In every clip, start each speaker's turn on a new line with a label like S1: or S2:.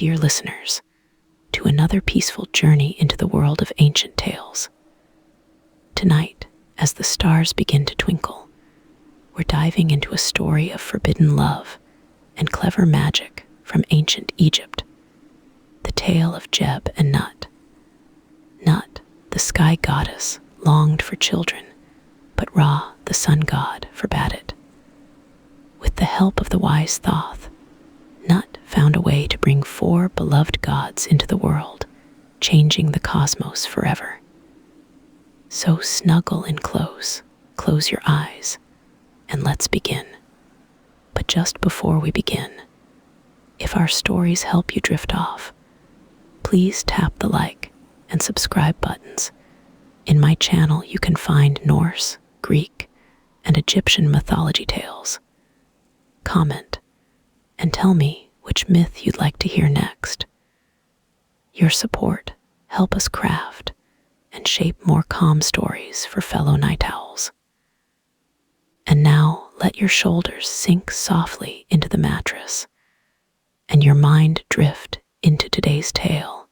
S1: dear listeners, to another peaceful journey into the world of ancient tales. Tonight, as the stars begin to twinkle, we're diving into a story of forbidden love and clever magic from ancient Egypt. The tale of Geb and Nut. Nut, the sky goddess, longed for children, but Ra, the sun god, forbade it. With the help of the wise Thoth, Nut found a way to bring 4 beloved gods into the world, changing the cosmos forever. So snuggle in close your eyes, and let's begin. But just before we begin, if our stories help you drift off, please tap the like and subscribe buttons. In my channel, you can find Norse, Greek, and Egyptian mythology tales. Comment and tell me which myth you'd like to hear next. Your support helps us craft and shape more calm stories for fellow night owls. And now let your shoulders sink softly into the mattress and your mind drift into today's tale.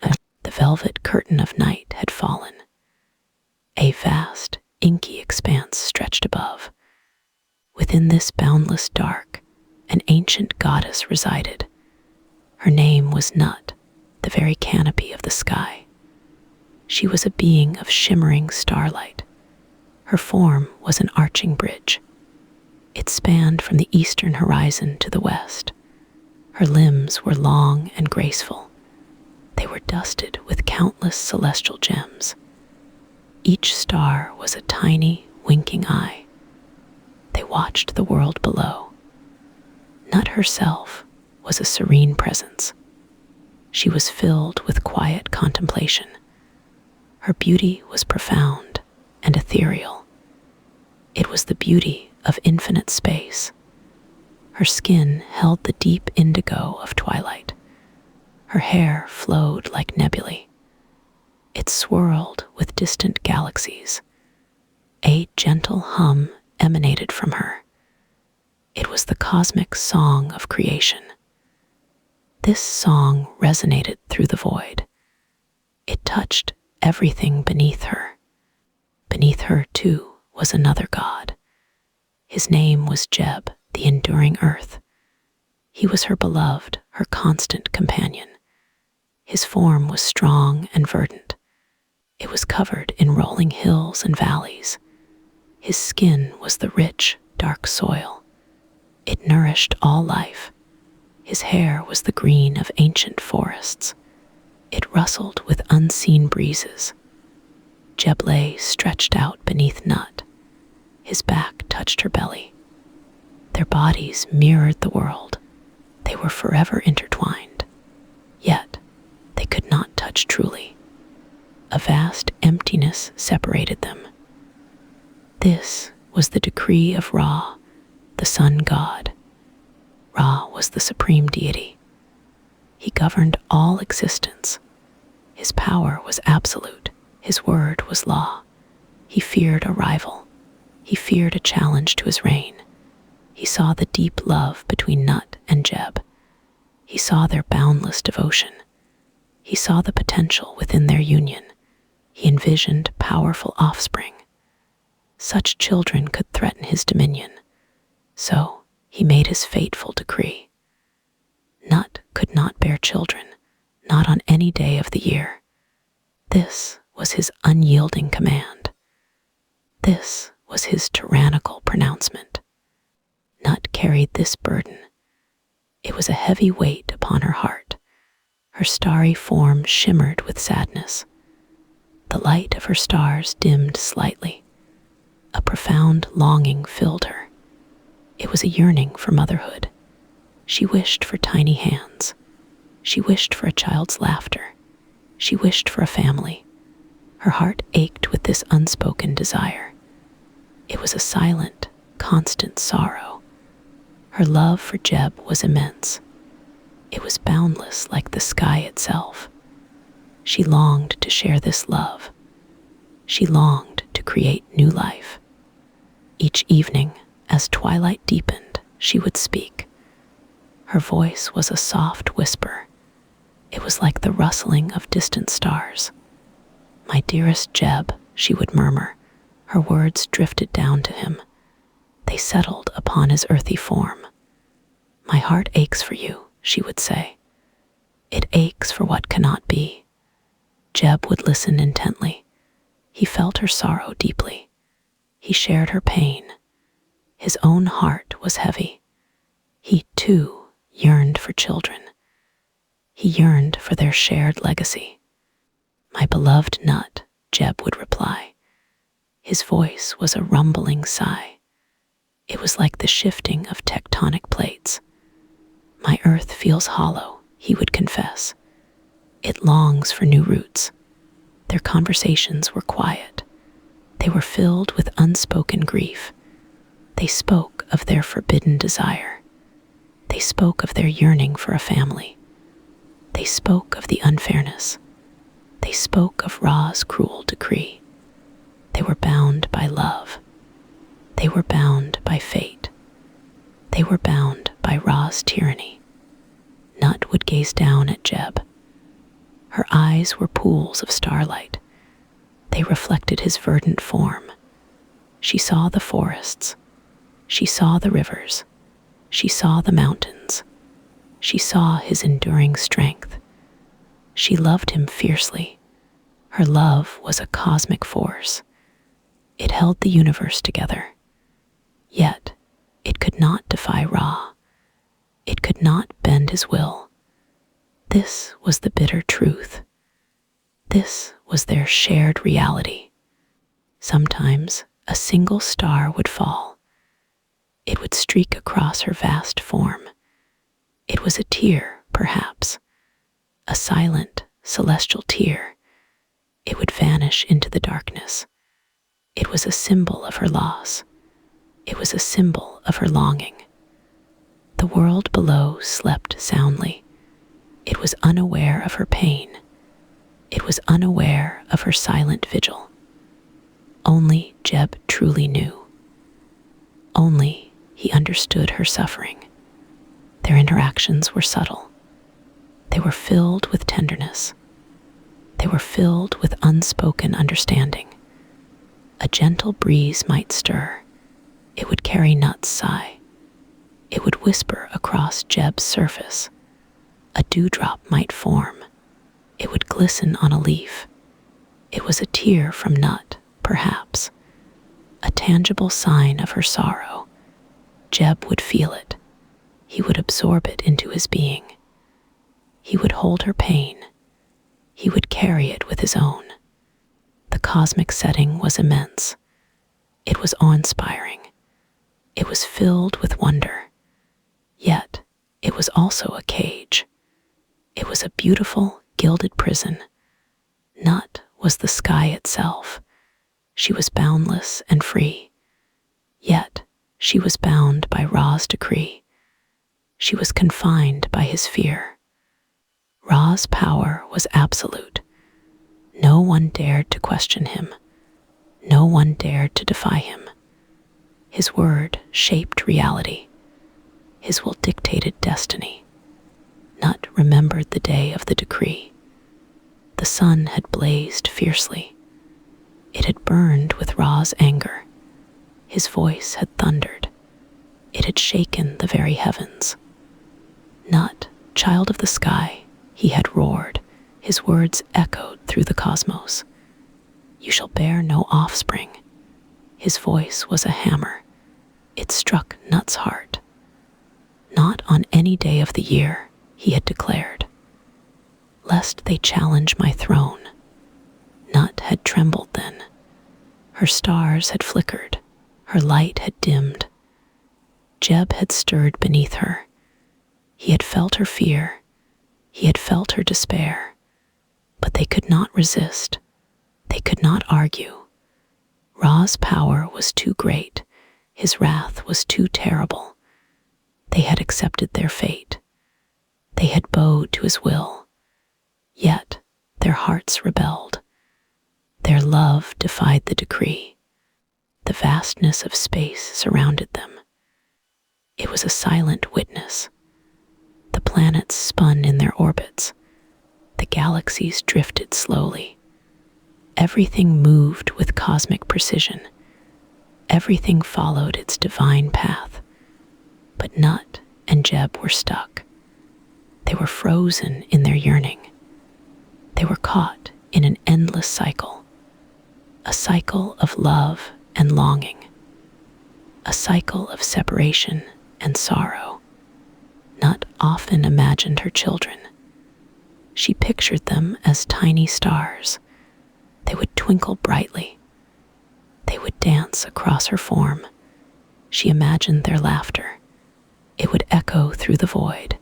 S1: The velvet curtain of night had fallen. A vast, inky expanse stretched above. Within this boundless dark, an ancient goddess resided. Her name was Nut, the very canopy of the sky. She was a being of shimmering starlight. Her form was an arching bridge. It spanned from the eastern horizon to the west. Her limbs were long and graceful. They were dusted with countless celestial gems. Each star was a tiny, winking eye. They watched the world below. Nut herself was a serene presence. She was filled with quiet contemplation. Her beauty was profound and ethereal. It was the beauty of infinite space. Her skin held the deep indigo of twilight. Her hair flowed like nebulae. It swirled with distant galaxies. A gentle hum emanated from her. It was the cosmic song of creation. This song resonated through the void. It touched everything beneath her. Beneath her, too, was another god. His name was Geb, the enduring earth. He was her beloved, her constant companion. His form was strong and verdant. It was covered in rolling hills and valleys. His skin was the rich, dark soil. It nourished all life. His hair was the green of ancient forests. It rustled with unseen breezes. Geb lay stretched out beneath Nut. His back touched her belly. Their bodies mirrored the world. They were forever intertwined. Yet, they could not touch truly. A vast emptiness separated them. This was the decree of Ra, the sun god. Ra was the supreme deity. He governed all existence. His power was absolute. His word was law. He feared a rival. He feared a challenge to his reign. He saw the deep love between Nut and Geb. He saw their boundless devotion. He saw the potential within their union. He envisioned powerful offspring. Such children could threaten his dominion. So he made his fateful decree. Nut could not bear children, not on any day of the year. This was his unyielding command. This was his tyrannical pronouncement. Nut carried this burden. It was a heavy weight upon her heart. Her starry form shimmered with sadness. The light of her stars dimmed slightly. A profound longing filled her. It was a yearning for motherhood. She wished for tiny hands. She wished for a child's laughter. She wished for a family. Her heart ached with this unspoken desire. It was a silent, constant sorrow. Her love for Geb was immense. It was boundless like the sky itself. She longed to share this love. She longed to create new life. Each evening, as twilight deepened, she would speak. Her voice was a soft whisper. It was like the rustling of distant stars. "My dearest Jeb," she would murmur. Her words drifted down to him. They settled upon his earthy form. "My heart aches for you," she would say. "It aches for what cannot be." Jeb would listen intently. He felt her sorrow deeply. He shared her pain. His own heart was heavy. He, too, yearned for children. He yearned for their shared legacy. "My beloved Nut," Jeb would reply. His voice was a rumbling sigh. It was like the shifting of tectonic plates. "My earth feels hollow," he would confess. "It longs for new roots." Their conversations were quiet. They were filled with unspoken grief. They spoke of their forbidden desire. They spoke of their yearning for a family. They spoke of the unfairness. They spoke of Ra's cruel decree. They were bound by love. They were bound by fate. They were bound by Ra's tyranny. Nut would gaze down at Jeb. Her eyes were pools of starlight. They reflected his verdant form. She saw the forests. She saw the rivers. She saw the mountains. She saw his enduring strength. She loved him fiercely. Her love was a cosmic force. It held the universe together. Yet, it could not defy Ra. It could not bend his will. This was the bitter truth. This was their shared reality. Sometimes a single star would fall. It would streak across her vast form. It was a tear, perhaps, a silent, celestial tear. It would vanish into the darkness. It was a symbol of her loss. It was a symbol of her longing. The world below slept soundly. It was unaware of her pain. It was unaware of her silent vigil. Only Jeb truly knew. Only he understood her suffering. Their interactions were subtle. They were filled with tenderness. They were filled with unspoken understanding. A gentle breeze might stir. It would carry Nut's sigh. It would whisper across Jeb's surface. A dewdrop might form. It would glisten on a leaf. It was a tear from Nut, perhaps, a tangible sign of her sorrow. Jeb would feel it. He would absorb it into his being. He would hold her pain. He would carry it with his own. The cosmic setting was immense. It was awe-inspiring. It was filled with wonder. Yet, it was also a cage. It was a beautiful, gilded prison. Nut was the sky itself. She was boundless and free. Yet, she was bound by Ra's decree. She was confined by his fear. Ra's power was absolute. No one dared to question him. No one dared to defy him. His word shaped reality. His will dictated destiny. Nut remembered the day of the decree. The sun had blazed fiercely. It had burned with Ra's anger. His voice had thundered. It had shaken the very heavens. Nut, child of the sky, he had roared. His words echoed through the cosmos. You shall bear no offspring. His voice was a hammer. It struck Nut's heart. Not on any day of the year, he had declared. Lest they challenge my throne. Nut had trembled then. Her stars had flickered. Her light had dimmed. Jeb had stirred beneath her. He had felt her fear. He had felt her despair. But they could not resist. They could not argue. Ra's power was too great. His wrath was too terrible. They had accepted their fate. They had bowed to his will. Yet their hearts rebelled. Their love defied the decree. The vastness of space surrounded them. It was a silent witness. The planets spun in their orbits. The galaxies drifted slowly. Everything moved with cosmic precision. Everything followed its divine path. But Nut and Jeb were stuck. They were frozen in their yearning. They were caught in an endless cycle. A cycle of love and longing. A cycle of separation and sorrow. Nut often imagined her children. She pictured them as tiny stars. They would twinkle brightly. They would dance across her form. She imagined their laughter. It would echo through the void.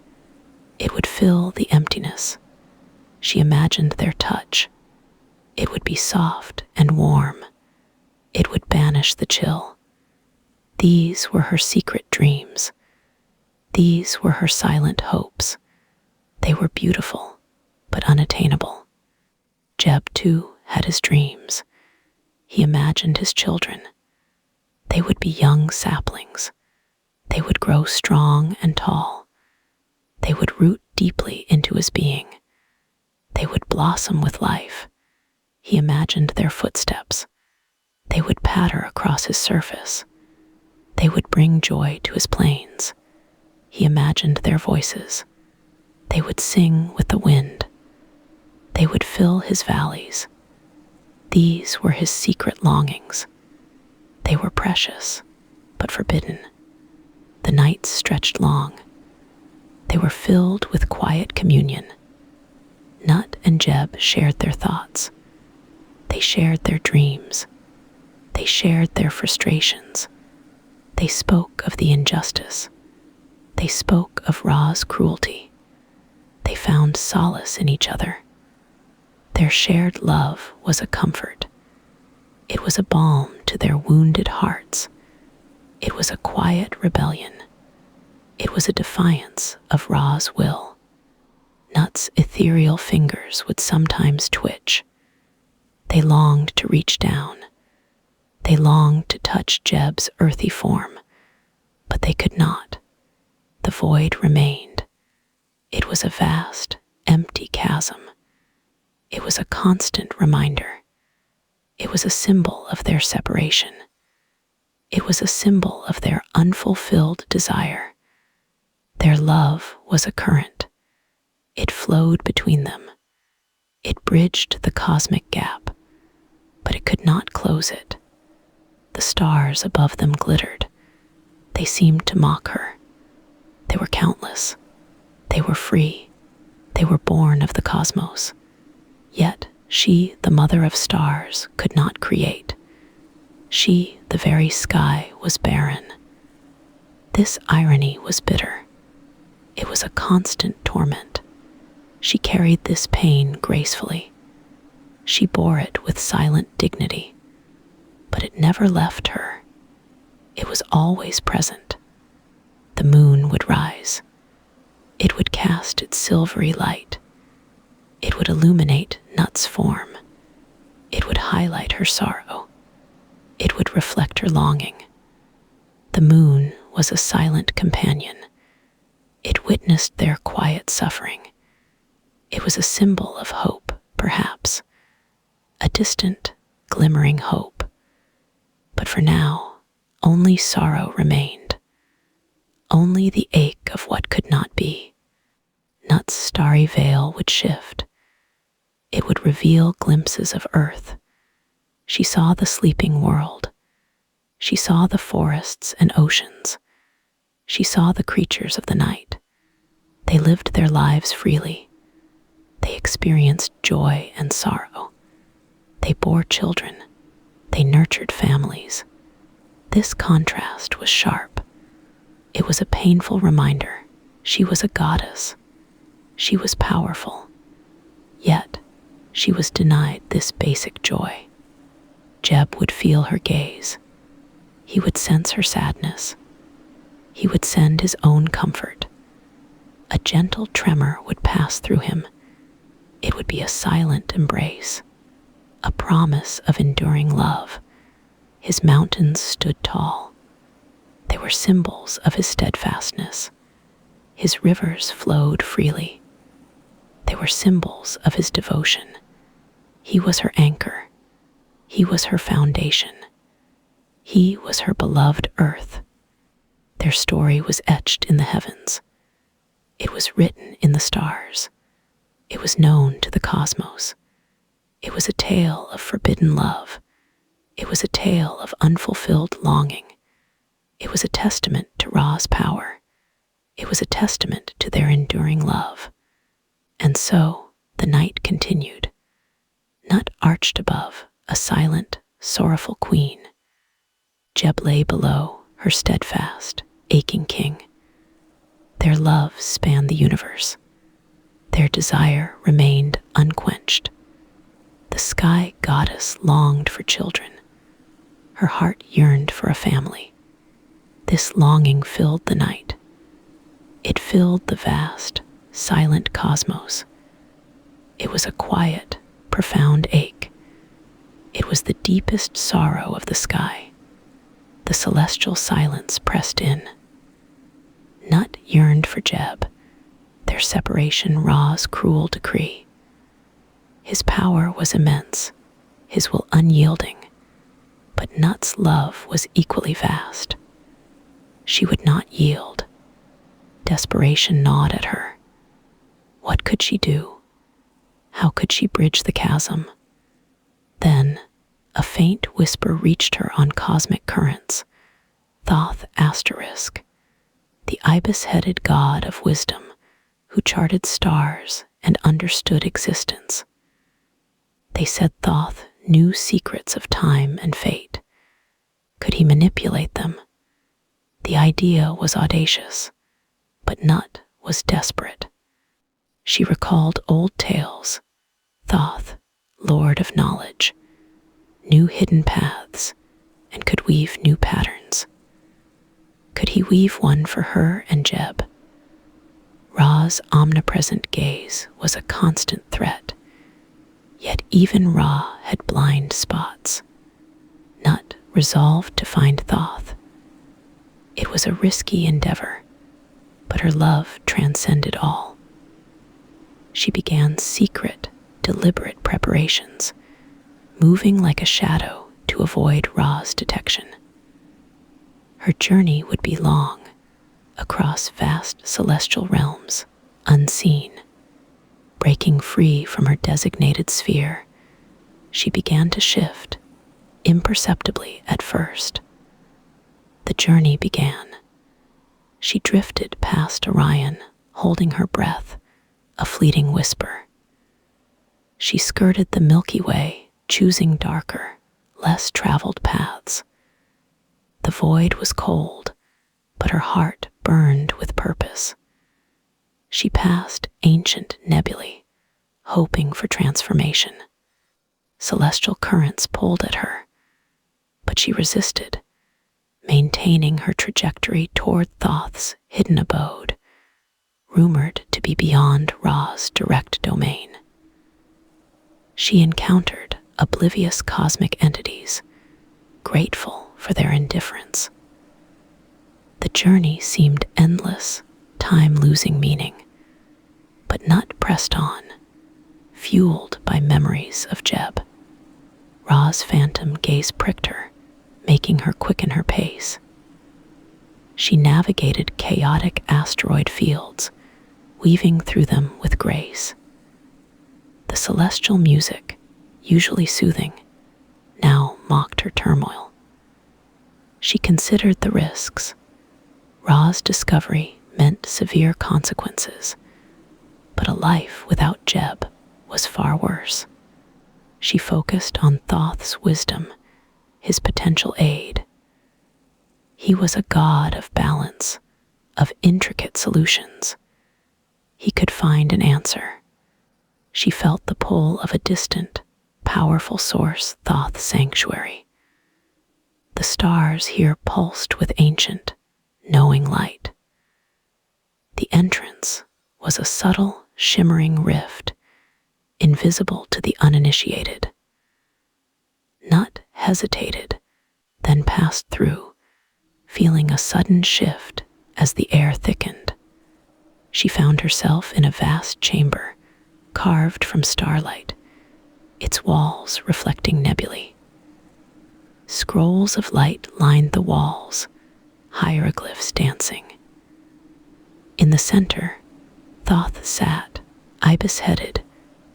S1: It would fill the emptiness. She imagined their touch. It would be soft and warm. It would banish the chill. These were her secret dreams. These were her silent hopes. They were beautiful, but unattainable. Jeb, too, had his dreams. He imagined his children. They would be young saplings. They would grow strong and tall. They would root deeply into his being. They would blossom with life. He imagined their footsteps. They would patter across his surface. They would bring joy to his plains. He imagined their voices. They would sing with the wind. They would fill his valleys. These were his secret longings. They were precious, but forbidden. The nights stretched long. They were filled with quiet communion. Nut and Jeb shared their thoughts. They shared their dreams. They shared their frustrations. They spoke of the injustice. They spoke of Ra's cruelty. They found solace in each other. Their shared love was a comfort. It was a balm to their wounded hearts. It was a quiet rebellion. It was a defiance of Ra's will. Nut's ethereal fingers would sometimes twitch. They longed to reach down. They longed to touch Jeb's earthy form, but they could not. The void remained. It was a vast, empty chasm. It was a constant reminder. It was a symbol of their separation. It was a symbol of their unfulfilled desire. Their love was a current. It flowed between them. It bridged the cosmic gap, but it could not close it. The stars above them glittered. They seemed to mock her. They were countless. They were free. They were born of the cosmos. Yet she, the mother of stars, could not create. She, the very sky, was barren. This irony was bitter. It was a constant torment. She carried this pain gracefully. She bore it with silent dignity. But it never left her. It was always present. The moon would rise. It would cast its silvery light. It would illuminate Nut's form. It would highlight her sorrow. It would reflect her longing. The moon was a silent companion. It witnessed their quiet suffering. It was a symbol of hope, perhaps, a distant, glimmering hope. But for now, only sorrow remained. Only the ache of what could not be. Nut's starry veil would shift. It would reveal glimpses of earth. She saw the sleeping world. She saw the forests and oceans. She saw the creatures of the night. They lived their lives freely. They experienced joy and sorrow. They bore children. They nurtured families. This contrast was sharp. It was a painful reminder. She was a goddess. She was powerful. Yet, she was denied this basic joy. Jeb would feel her gaze. He would sense her sadness. He would send his own comfort. A gentle tremor would pass through him. It would be a silent embrace, a promise of enduring love. His mountains stood tall. They were symbols of his steadfastness. His rivers flowed freely. They were were symbols of his devotion. He was her anchor. He was her foundation. He was her beloved earth. Their story was etched in the heavens. It was written in the stars. It was known to the cosmos. It was a tale of forbidden love. It was a tale of unfulfilled longing. It was a testament to Ra's power. It was a testament to their enduring love. And so the night continued. Nut arched above, a silent, sorrowful queen. Jeb lay below, her steadfast, aching king. Their love spanned the universe. Their desire remained unquenched. The sky goddess longed for children. Her heart yearned for a family. This longing filled the night. It filled the vast, silent cosmos. It was a quiet, profound ache. It was the deepest sorrow of the sky. The celestial silence pressed in. Nut yearned for Jeb, their separation Ra's cruel decree. His power was immense, his will unyielding, but Nut's love was equally vast. She would not yield. Desperation gnawed at her. What could she do? How could she bridge the chasm? Then, a faint whisper reached her on cosmic currents. Thoth Asterisk, the ibis-headed god of wisdom who charted stars and understood existence. They said Thoth knew secrets of time and fate. Could he manipulate them? The idea was audacious, but Nut was desperate. She recalled old tales. Thoth, Lord of Knowledge, knew hidden paths and could weave new patterns. Could he weave one for her and Jeb? Ra's omnipresent gaze was a constant threat, yet even Ra had blind spots. Nut resolved to find Thoth. It was a risky endeavor, but her love transcended all. She began secret, deliberate preparations, moving like a shadow to avoid Ra's detection. Her journey would be long, across vast celestial realms, unseen. Breaking free from her designated sphere, she began to shift, imperceptibly at first. The journey began. She drifted past Orion, holding her breath, a fleeting whisper. She skirted the Milky Way, choosing darker, less traveled paths. The void was cold, but her heart burned with purpose. She passed ancient nebulae, hoping for transformation. Celestial currents pulled at her, but she resisted, maintaining her trajectory toward Thoth's hidden abode, rumored to be beyond Ra's direct domain. She encountered oblivious cosmic entities, grateful for their indifference. The journey seemed endless, time losing meaning, but Nut pressed on, fueled by memories of Jeb. Ra's phantom gaze pricked her, making her quicken her pace. She navigated chaotic asteroid fields, weaving through them with grace. The celestial music, usually soothing, now mocked her turmoil. She considered the risks. Ra's discovery meant severe consequences, but a life without Jeb was far worse. She focused on Thoth's wisdom, his potential aid. He was a god of balance, of intricate solutions. He could find an answer. She felt the pull of a distant, powerful source, Thoth's sanctuary. The stars here pulsed with ancient, knowing light. The entrance was a subtle, shimmering rift, invisible to the uninitiated. Nut hesitated, then passed through, feeling a sudden shift as the air thickened. She found herself in a vast chamber, carved from starlight, its walls reflecting nebulae. Scrolls of light lined the walls, hieroglyphs dancing. In the center, Thoth sat, ibis-headed,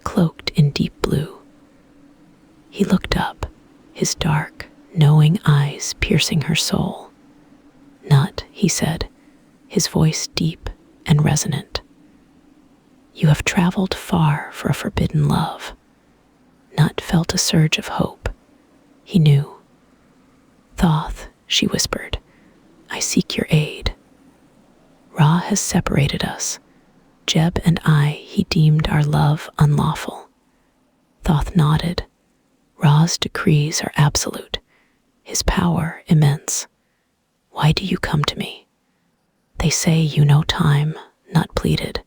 S1: cloaked in deep blue. He looked up, his dark, knowing eyes piercing her soul. "Nut," he said, his voice deep and resonant. "You have traveled far for a forbidden love." Nut felt a surge of hope. He knew. "Thoth," she whispered, "I seek your aid. Ra has separated us. Jeb and I, he deemed our love unlawful." Thoth nodded. "Ra's decrees are absolute, his power immense. Why do you come to me?" "They say you know time," Nut pleaded,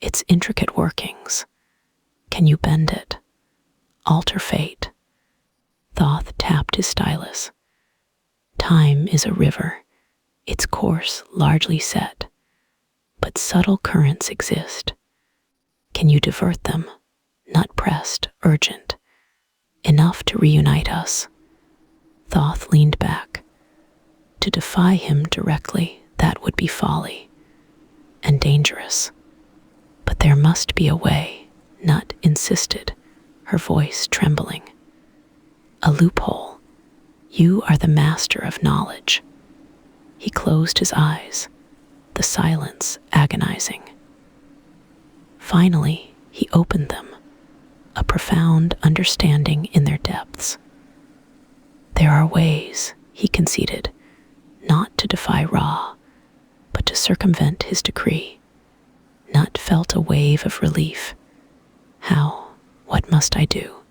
S1: "its intricate workings. Can you bend it? Alter fate?" Thoth tapped his stylus. "Time is a river, its course largely set, but subtle currents exist. Can you divert them? Not pressed, urgent, enough to reunite us." Thoth leaned back. To defy him directly, that would be folly and dangerous. "But there must be a way," Nut insisted, her voice trembling. "A loophole. You are the master of knowledge." He closed his eyes, the silence agonizing. Finally, he opened them, a profound understanding in their depths. "There are ways," he conceded, "not to defy Ra, but to circumvent his decree." Nut felt a wave of relief. "How? What must I do?"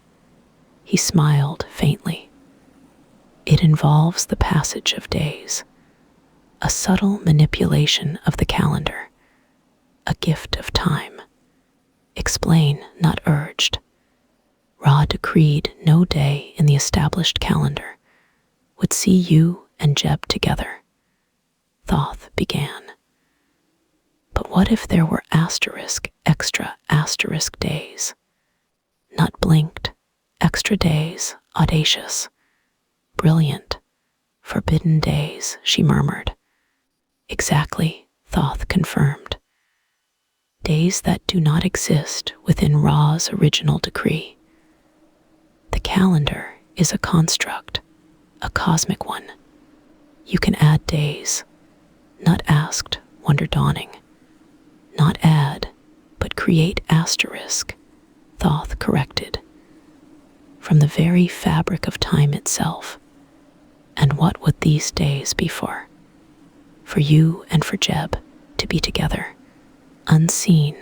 S1: He smiled faintly. "It involves the passage of days, a subtle manipulation of the calendar, a gift of time." "Explain," Nut urged. "Ra decreed no day in the established calendar would see you and Jeb together." Thoth began. "But what if there were extra asterisk days?" Nut blinked. "Extra days, audacious, brilliant, forbidden days," she murmured. "Exactly," Thoth confirmed. "Days that do not exist within Ra's original decree. The calendar is a construct, a cosmic one. You can add days." Nut asked, wonder dawning. "Not add, but create asterisk," Thoth corrected. "From the very fabric of time itself. And what would these days be for? For you and for Jeb to be together, unseen,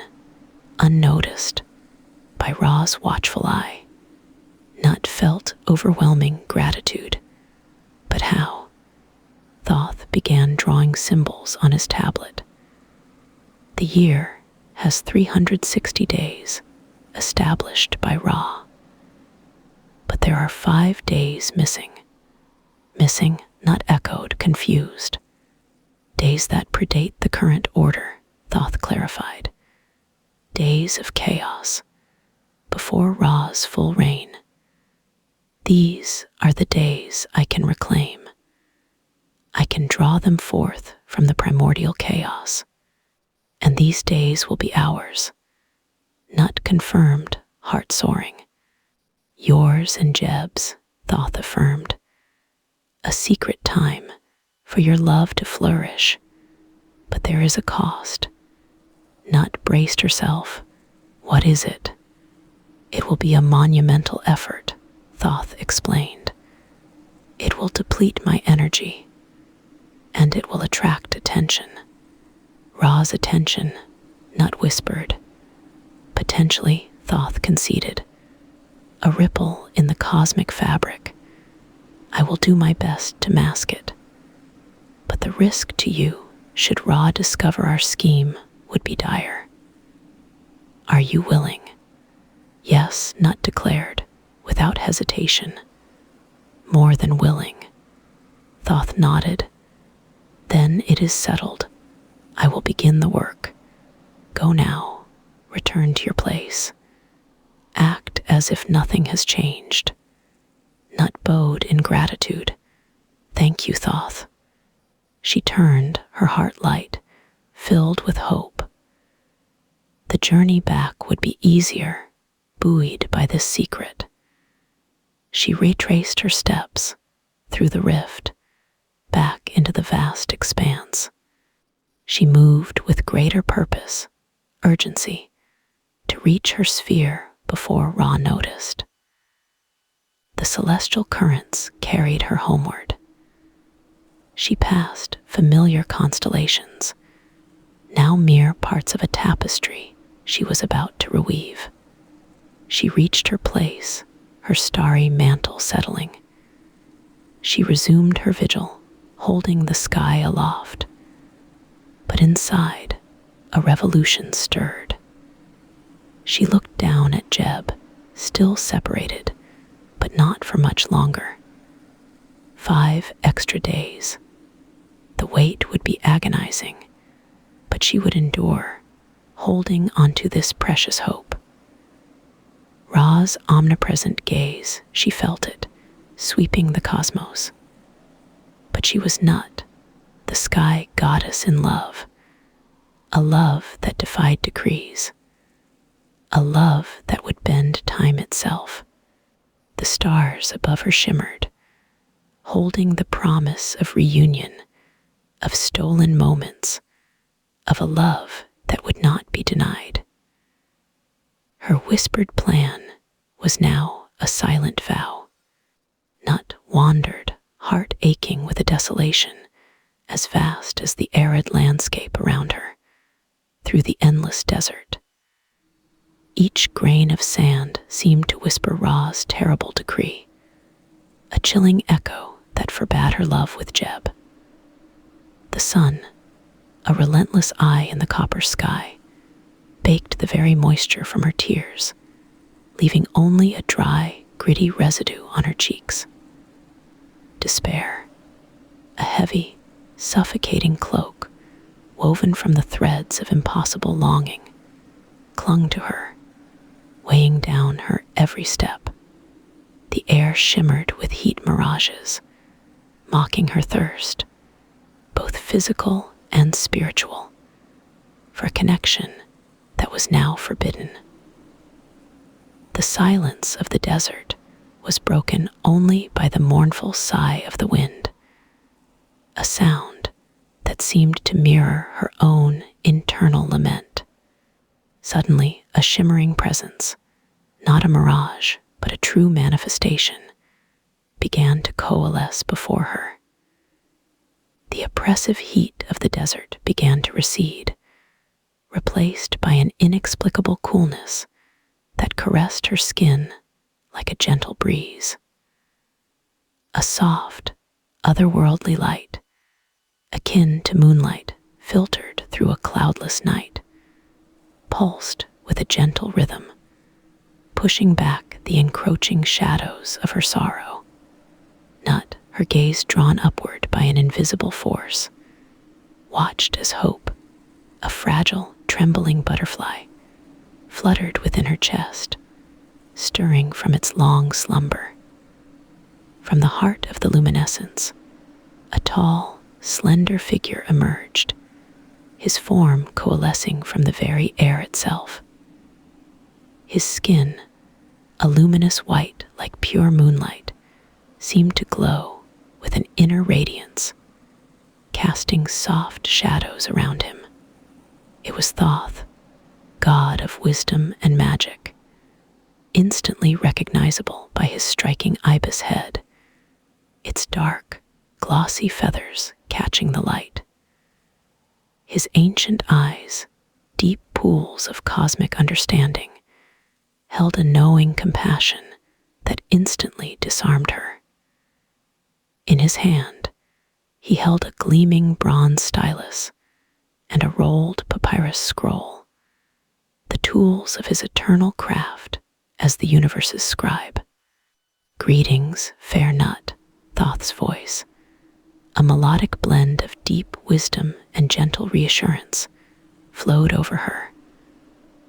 S1: unnoticed, by Ra's watchful eye." Nut felt overwhelming gratitude. But how? Thoth began drawing symbols on his tablet. "The year has 360 days, established by Ra. But there are 5 days missing." "Missing," Nut echoed, confused. "Days that predate the current order," Thoth clarified. "Days of chaos, before Ra's full reign. These are the days I can reclaim. I can draw them forth from the primordial chaos. And these days will be ours." Nut confirmed, heart soaring. "Yours and Jeb's," Thoth affirmed. "A secret time for your love to flourish. But there is a cost." Nut braced herself. "What is it?" "It will be a monumental effort," Thoth explained. "It will deplete my energy, and it will attract attention." "Ra's attention," Nut whispered. "Potentially," Thoth conceded. "A ripple in the cosmic fabric. I will do my best to mask it. But the risk to you, should Ra discover our scheme, would be dire." "Are you willing?" "Yes," Nut declared, without hesitation. "More than willing." Thoth nodded. "Then it is settled. I will begin the work. Go now. Return to your place." as if nothing has changed. Nut bowed in gratitude. Thank you, Thoth. She turned, her heart light, filled with hope. The journey back would be easier, buoyed by this secret. She retraced her steps through the rift, back into the vast expanse. She moved with greater purpose, urgency, to reach her sphere before Ra noticed. The celestial currents carried her homeward. She passed familiar constellations, now mere parts of a tapestry she was about to reweave. She reached her place, her starry mantle settling. She resumed her vigil, holding the sky aloft. But inside, a revolution stirred. She looked down at Jeb, still separated, but not for much longer. 5 extra days. The wait would be agonizing, but she would endure, holding onto this precious hope. Ra's omnipresent gaze, she felt it, sweeping the cosmos. But she was Nut, the sky goddess in love, a love that defied decrees, a love that would bend time itself. The stars above her shimmered, holding the promise of reunion, of stolen moments, of a love that would not be denied. Her whispered plan was now a silent vow. Nut wandered, heart aching with a desolation as vast as the arid landscape around her, through the endless desert. Each grain of sand seemed to whisper Ra's terrible decree, a chilling echo that forbade her love with Jeb. The sun, a relentless eye in the copper sky, baked the very moisture from her tears, leaving only a dry, gritty residue on her cheeks. Despair, a heavy, suffocating cloak, woven from the threads of impossible longing, clung to her, weighing down her every step. The air shimmered with heat mirages, mocking her thirst, both physical and spiritual, for a connection that was now forbidden. The silence of the desert was broken only by the mournful sigh of the wind, a sound that seemed to mirror her own internal lament. Suddenly, a shimmering presence, not a mirage, but a true manifestation, began to coalesce before her. The oppressive heat of the desert began to recede, replaced by an inexplicable coolness that caressed her skin like a gentle breeze. A soft, otherworldly light, akin to moonlight filtered through a cloudless night, pulsed with a gentle rhythm, pushing back the encroaching shadows of her sorrow. Nut, her gaze drawn upward by an invisible force, watched as hope, a fragile, trembling butterfly, fluttered within her chest, stirring from its long slumber. From the heart of the luminescence, a tall, slender figure emerged, his form coalescing from the very air itself. His skin, a luminous white like pure moonlight, seemed to glow with an inner radiance, casting soft shadows around him. It was Thoth, god of wisdom and magic, instantly recognizable by his striking ibis head, its dark, glossy feathers catching the light. His ancient eyes, deep pools of cosmic understanding, held a knowing compassion that instantly disarmed her. In his hand, he held a gleaming bronze stylus and a rolled papyrus scroll, the tools of his eternal craft as the universe's scribe. Greetings, fair Nut, Thoth's voice, a melodic blend of deep wisdom and gentle reassurance, flowed over her,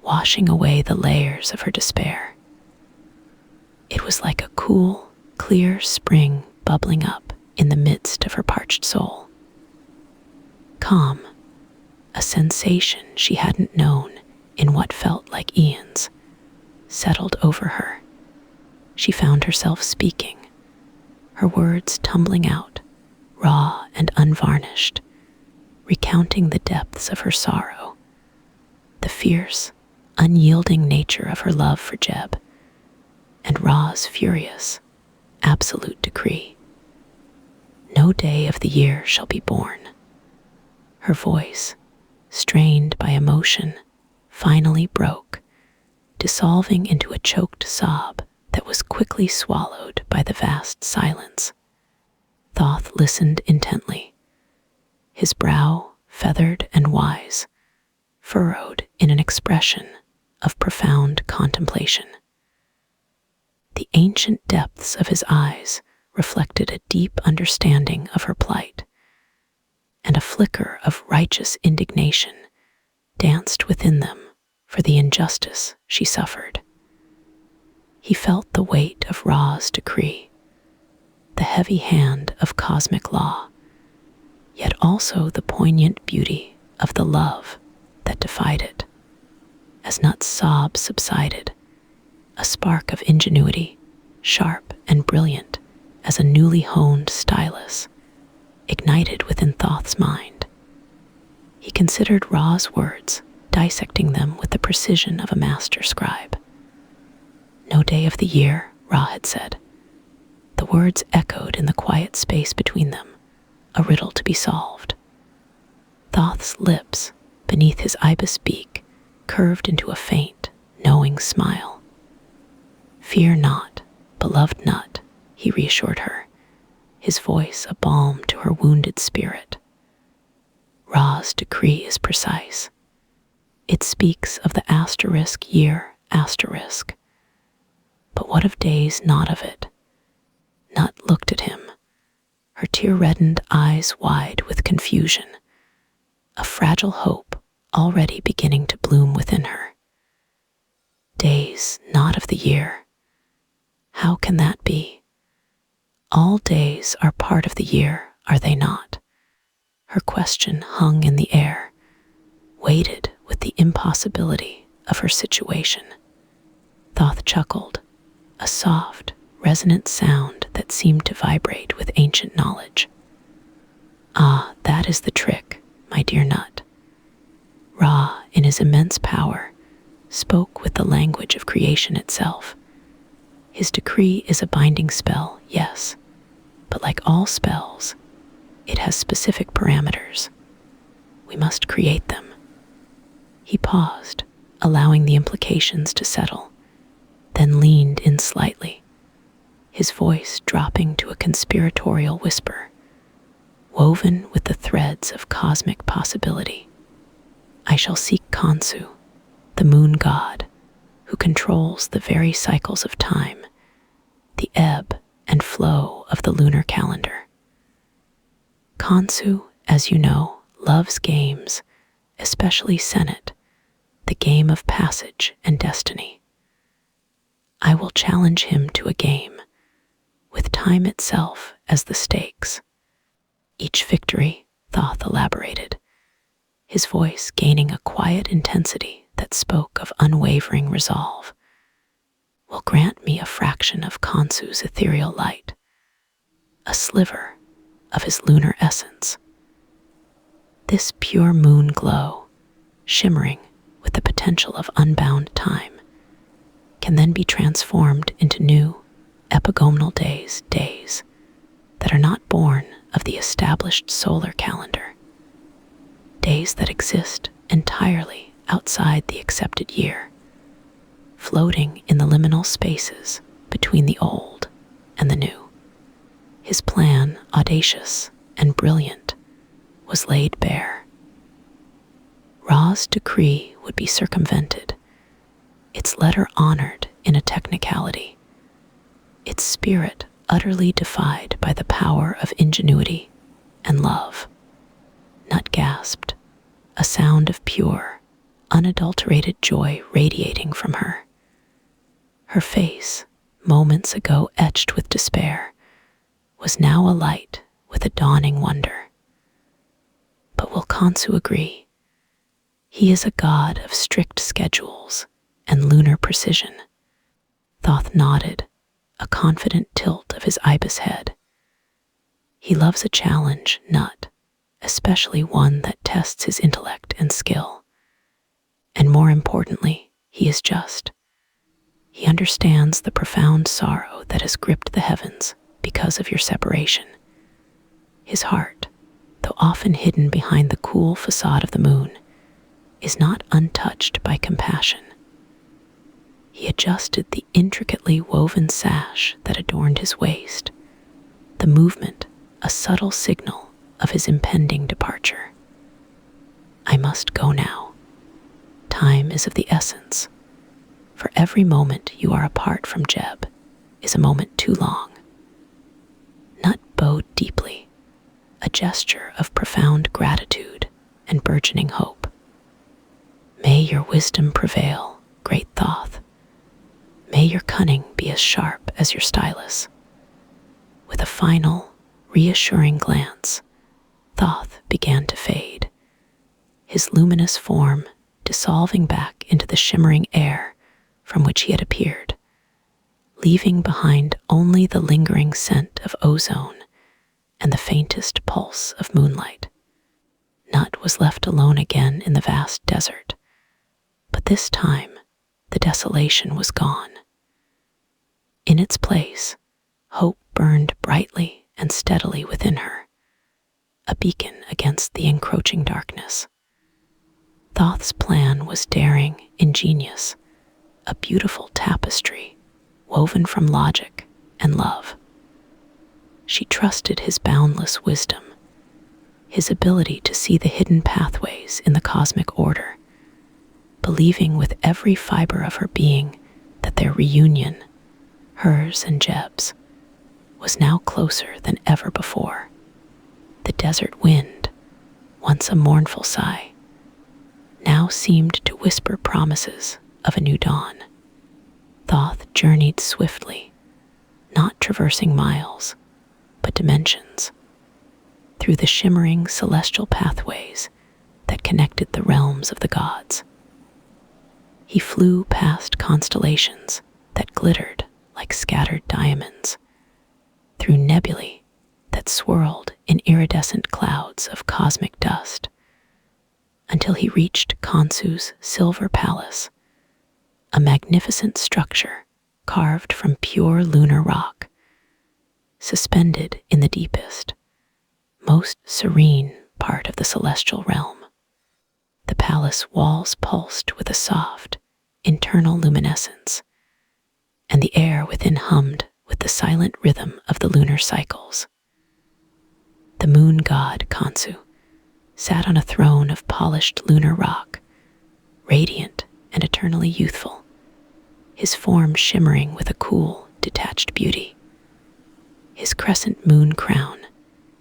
S1: washing away the layers of her despair. It was like a cool, clear spring bubbling up in the midst of her parched soul. Calm, a sensation she hadn't known in what felt like eons, settled over her. She found herself speaking, her words tumbling out, raw and unvarnished, recounting the depths of her sorrow, the fierce, unyielding nature of her love for Jeb, and Ra's furious, absolute decree. No day of the year shall be born. Her voice, strained by emotion, finally broke, dissolving into a choked sob that was quickly swallowed by the vast silence. Thoth listened intently, his brow, feathered and wise, furrowed in an expression of profound contemplation. The ancient depths of his eyes reflected a deep understanding of her plight, and a flicker of righteous indignation danced within them for the injustice she suffered. He felt the weight of Ra's decree, the heavy hand of cosmic law, yet also the poignant beauty of the love that defied it. As Nut's sob subsided, a spark of ingenuity, sharp and brilliant as a newly honed stylus, ignited within Thoth's mind. He considered Ra's words, dissecting them with the precision of a master scribe. No day of the year, Ra had said. The words echoed in the quiet space between them, a riddle to be solved. Thoth's lips, beneath his ibis beak, curved into a faint, knowing smile. "Fear not, beloved Nut," he reassured her, his voice a balm to her wounded spirit. Ra's decree is precise. It speaks of the asterisk year asterisk. But what of days not of it? Nut looked at him, her tear-reddened eyes wide with confusion, a fragile hope already beginning to bloom within her. Days not of the year. How can that be? All days are part of the year, are they not? Her question hung in the air, weighted with the impossibility of her situation. Thoth chuckled, a soft, resonant sound that seemed to vibrate with ancient knowledge. "Ah, that is the trick, my dear Nut." Ra, in his immense power, spoke with the language of creation itself. His decree is a binding spell, yes, but like all spells, it has specific parameters. We must create them. He paused, allowing the implications to settle, then leaned in slightly, his voice dropping to a conspiratorial whisper, woven with the threads of cosmic possibility. "I shall seek Khonsu, the moon god, who controls the very cycles of time, the ebb and flow of the lunar calendar. Khonsu, as you know, loves games, especially Senate, the game of passage and destiny. I will challenge him to a game, with time itself as the stakes. Each victory," Thoth elaborated, his voice gaining a quiet intensity that spoke of unwavering resolve, "will grant me a fraction of Khonsu's ethereal light, a sliver of his lunar essence. This pure moon glow, shimmering with the potential of unbound time, can then be transformed into new, epigomenal days that are not born of the established solar calendar, days that exist entirely outside the accepted year, floating in the liminal spaces between the old and the new." His plan, audacious and brilliant, was laid bare. Ra's decree would be circumvented, its letter honored in a technicality, its spirit utterly defied by the power of ingenuity and love. Nut gasped, a sound of pure, unadulterated joy radiating from her. Her face, moments ago etched with despair, was now alight with a dawning wonder. But will Khonsu agree? He is a god of strict schedules and lunar precision. Thoth nodded, a confident tilt of his ibis head. He loves a challenge, Nut, especially one that tests his intellect and skill. And more importantly, he is just. He understands the profound sorrow that has gripped the heavens because of your separation. His heart, though often hidden behind the cool facade of the moon, is not untouched by compassion. He adjusted the intricately woven sash that adorned his waist, the movement a subtle signal of his impending departure. I must go now. Time is of the essence. For every moment you are apart from Jeb is a moment too long. Nut bowed deeply, a gesture of profound gratitude and burgeoning hope. May your wisdom prevail, great Thoth. May your cunning be as sharp as your stylus. With a final, reassuring glance, Thoth began to fade, his luminous form dissolving back into the shimmering air from which he had appeared, leaving behind only the lingering scent of ozone and the faintest pulse of moonlight. Nut was left alone again in the vast desert, but this time the desolation was gone. In its place, hope burned brightly and steadily within her, a beacon against the encroaching darkness. Thoth's plan was daring, ingenious, a beautiful tapestry woven from logic and love. She trusted his boundless wisdom, his ability to see the hidden pathways in the cosmic order, believing with every fiber of her being that their reunion, hers and Jeb's, was now closer than ever before. The desert wind, once a mournful sigh, now seemed to whisper promises of a new dawn. Thoth journeyed swiftly, not traversing miles, but dimensions, through the shimmering celestial pathways that connected the realms of the gods. He flew past constellations that glittered like scattered diamonds, through nebulae that swirled in iridescent clouds of cosmic dust, until he reached Khonsu's silver palace, a magnificent structure carved from pure lunar rock, suspended in the deepest, most serene part of the celestial realm. The palace walls pulsed with a soft, internal luminescence, and the air within hummed with the silent rhythm of the lunar cycles. The moon god Khonsu sat on a throne of polished lunar rock, radiant and eternally youthful, his form shimmering with a cool, detached beauty. His crescent moon crown,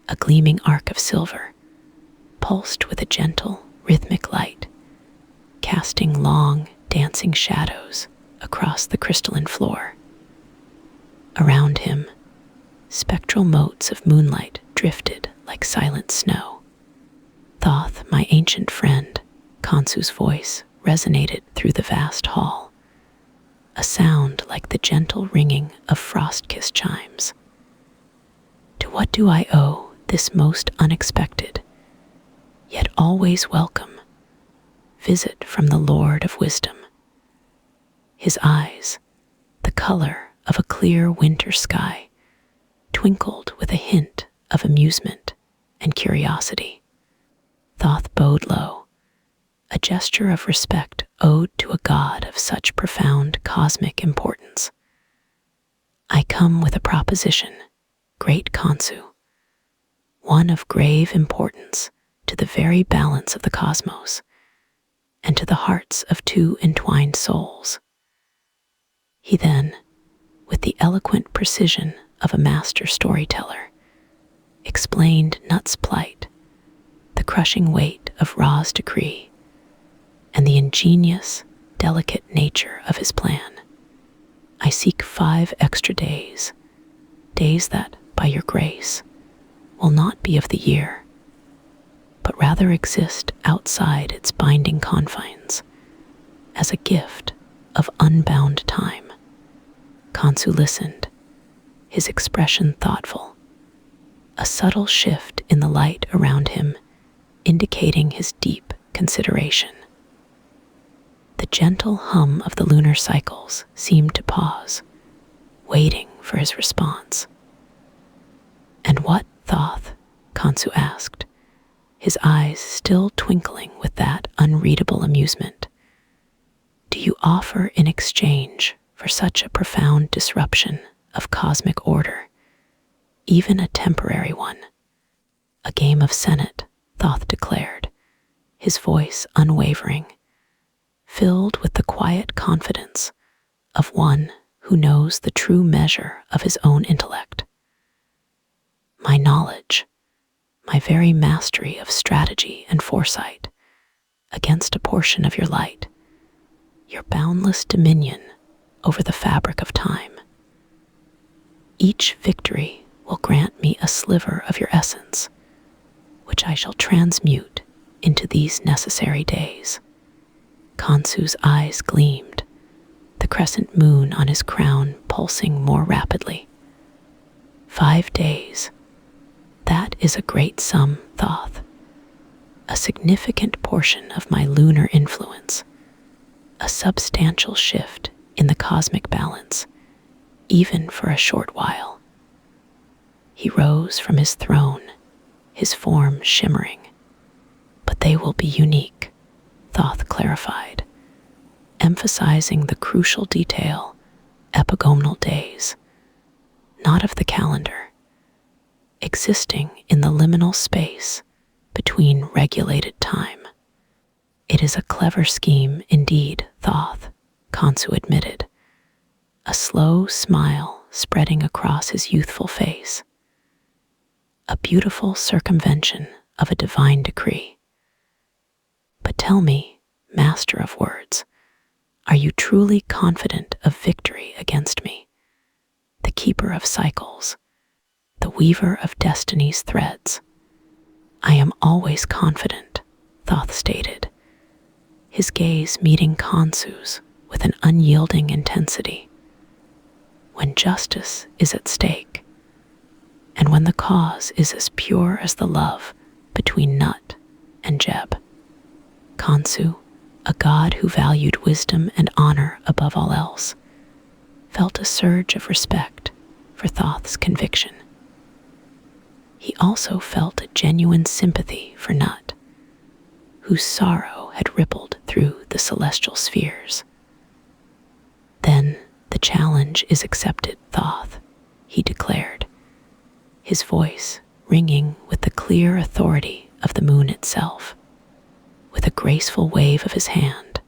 S1: a gleaming arc of silver, pulsed with a gentle, rhythmic light, casting long, dancing shadows across the crystalline floor. Around him, spectral motes of moonlight drifted like silent snow. Thoth, my ancient friend, Khonsu's voice resonated through the vast hall, a sound like the gentle ringing of frost-kissed chimes. To what do I owe this most unexpected, yet always welcome, visit from the Lord of Wisdom? His eyes, the color of a clear winter sky, twinkled with a hint of amusement and curiosity. Thoth bowed low, a gesture of respect owed to a god of such profound cosmic importance. I come with a proposition, great Khonsu, one of grave importance to the very balance of the cosmos and to the hearts of two entwined souls. He then, with the eloquent precision of a master storyteller, explained Nut's plight, the crushing weight of Ra's decree, and the ingenious, delicate nature of his plan. I seek 5 extra days, days that, by your grace, will not be of the year, but rather exist outside its binding confines, as a gift of unbound time. Kansu listened, his expression thoughtful, a subtle shift in the light around him indicating his deep consideration. The gentle hum of the lunar cycles seemed to pause, waiting for his response. "And what, Thoth?" Kansu asked, his eyes still twinkling with that unreadable amusement. "Do you offer in exchange for such a profound disruption of cosmic order, even a temporary one?" "A game of Senate," Thoth declared, his voice unwavering, filled with the quiet confidence of one who knows the true measure of his own intellect. "My knowledge, my very mastery of strategy and foresight, against a portion of your light, your boundless dominion over the fabric of time. Each victory will grant me a sliver of your essence, which I shall transmute into these necessary days." Kansu's eyes gleamed, the crescent moon on his crown pulsing more rapidly. 5 days. That is a great sum, Thoth. A significant portion of my lunar influence. A substantial shift in the cosmic balance, even for a short while. He rose from his throne, his form shimmering. "But they will be unique," Thoth clarified, emphasizing the crucial detail, epigonal days, not of the calendar, existing in the liminal space between regulated time. "It is a clever scheme indeed, Thoth," Kansu admitted, a slow smile spreading across his youthful face. "A beautiful circumvention of a divine decree. But tell me, master of words, are you truly confident of victory against me, the keeper of cycles, the weaver of destiny's threads?" "I am always confident," Thoth stated, his gaze meeting Kansu's with an unyielding intensity. "When justice is at stake, and when the cause is as pure as the love between Nut and Jeb." Kansu, a god who valued wisdom and honor above all else, felt a surge of respect for Thoth's conviction. He also felt a genuine sympathy for Nut, whose sorrow had rippled through the celestial spheres. "Then the challenge is accepted, Thoth," he declared, his voice ringing with the clear authority of the moon itself. With a graceful wave of his hand,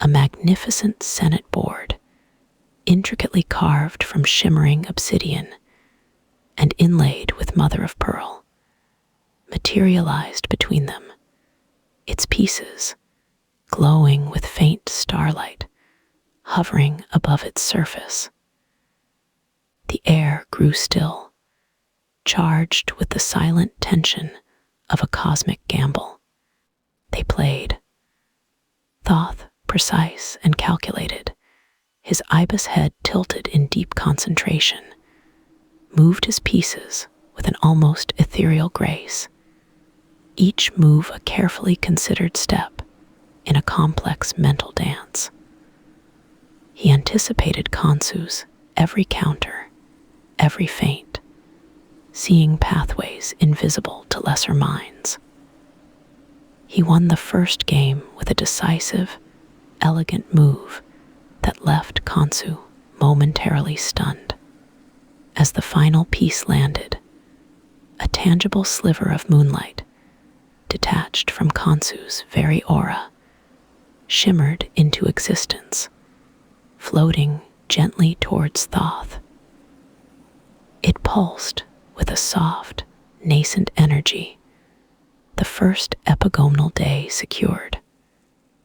S1: a magnificent Senate board, intricately carved from shimmering obsidian and inlaid with mother of pearl, materialized between them, its pieces, glowing with faint starlight, hovering above its surface. The air grew still, charged with the silent tension of a cosmic gamble. They played. Thoth, precise and calculated, his ibis head tilted in deep concentration, moved his pieces with an almost ethereal grace, each move a carefully considered step in a complex mental dance. He anticipated Kansu's every counter, every feint, seeing pathways invisible to lesser minds. He won the first game with a decisive, elegant move that left Kansu momentarily stunned. As the final piece landed, a tangible sliver of moonlight, detached from Kansu's very aura, shimmered into existence, floating gently towards Thoth. It pulsed with a soft, nascent energy, the first epigonal day secured.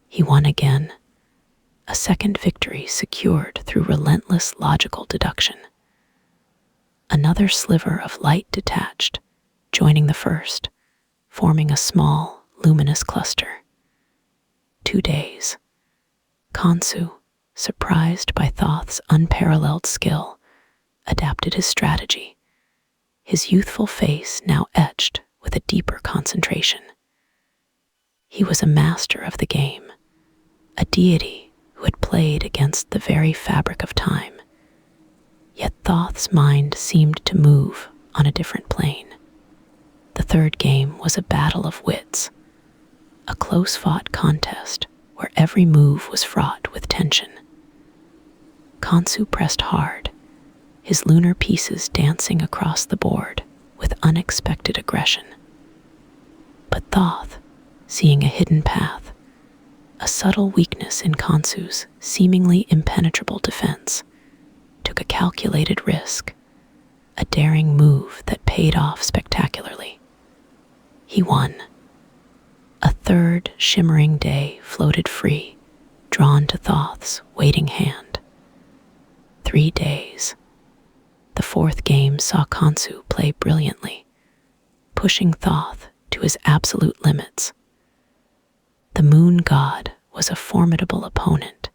S1: He won again, a second victory secured through relentless logical deduction. Another sliver of light detached, joining the first, forming a small, luminous cluster. 2 days. Khonsu, surprised by Thoth's unparalleled skill, adapted his strategy, his youthful face now etched with a deeper concentration. He was a master of the game, a deity who had played against the very fabric of time. Yet Thoth's mind seemed to move on a different plane. The third game was a battle of wits, a close-fought contest where every move was fraught with tension. Khonsu pressed hard, his lunar pieces dancing across the board with unexpected aggression. But Thoth, seeing a hidden path, a subtle weakness in Khonsu's seemingly impenetrable defense, took a calculated risk, a daring move that paid off spectacularly. He won. A third shimmering day floated free, drawn to Thoth's waiting hand. 3 days. The fourth game saw Khonsu play brilliantly, pushing Thoth to his absolute limits. The moon god was a formidable opponent,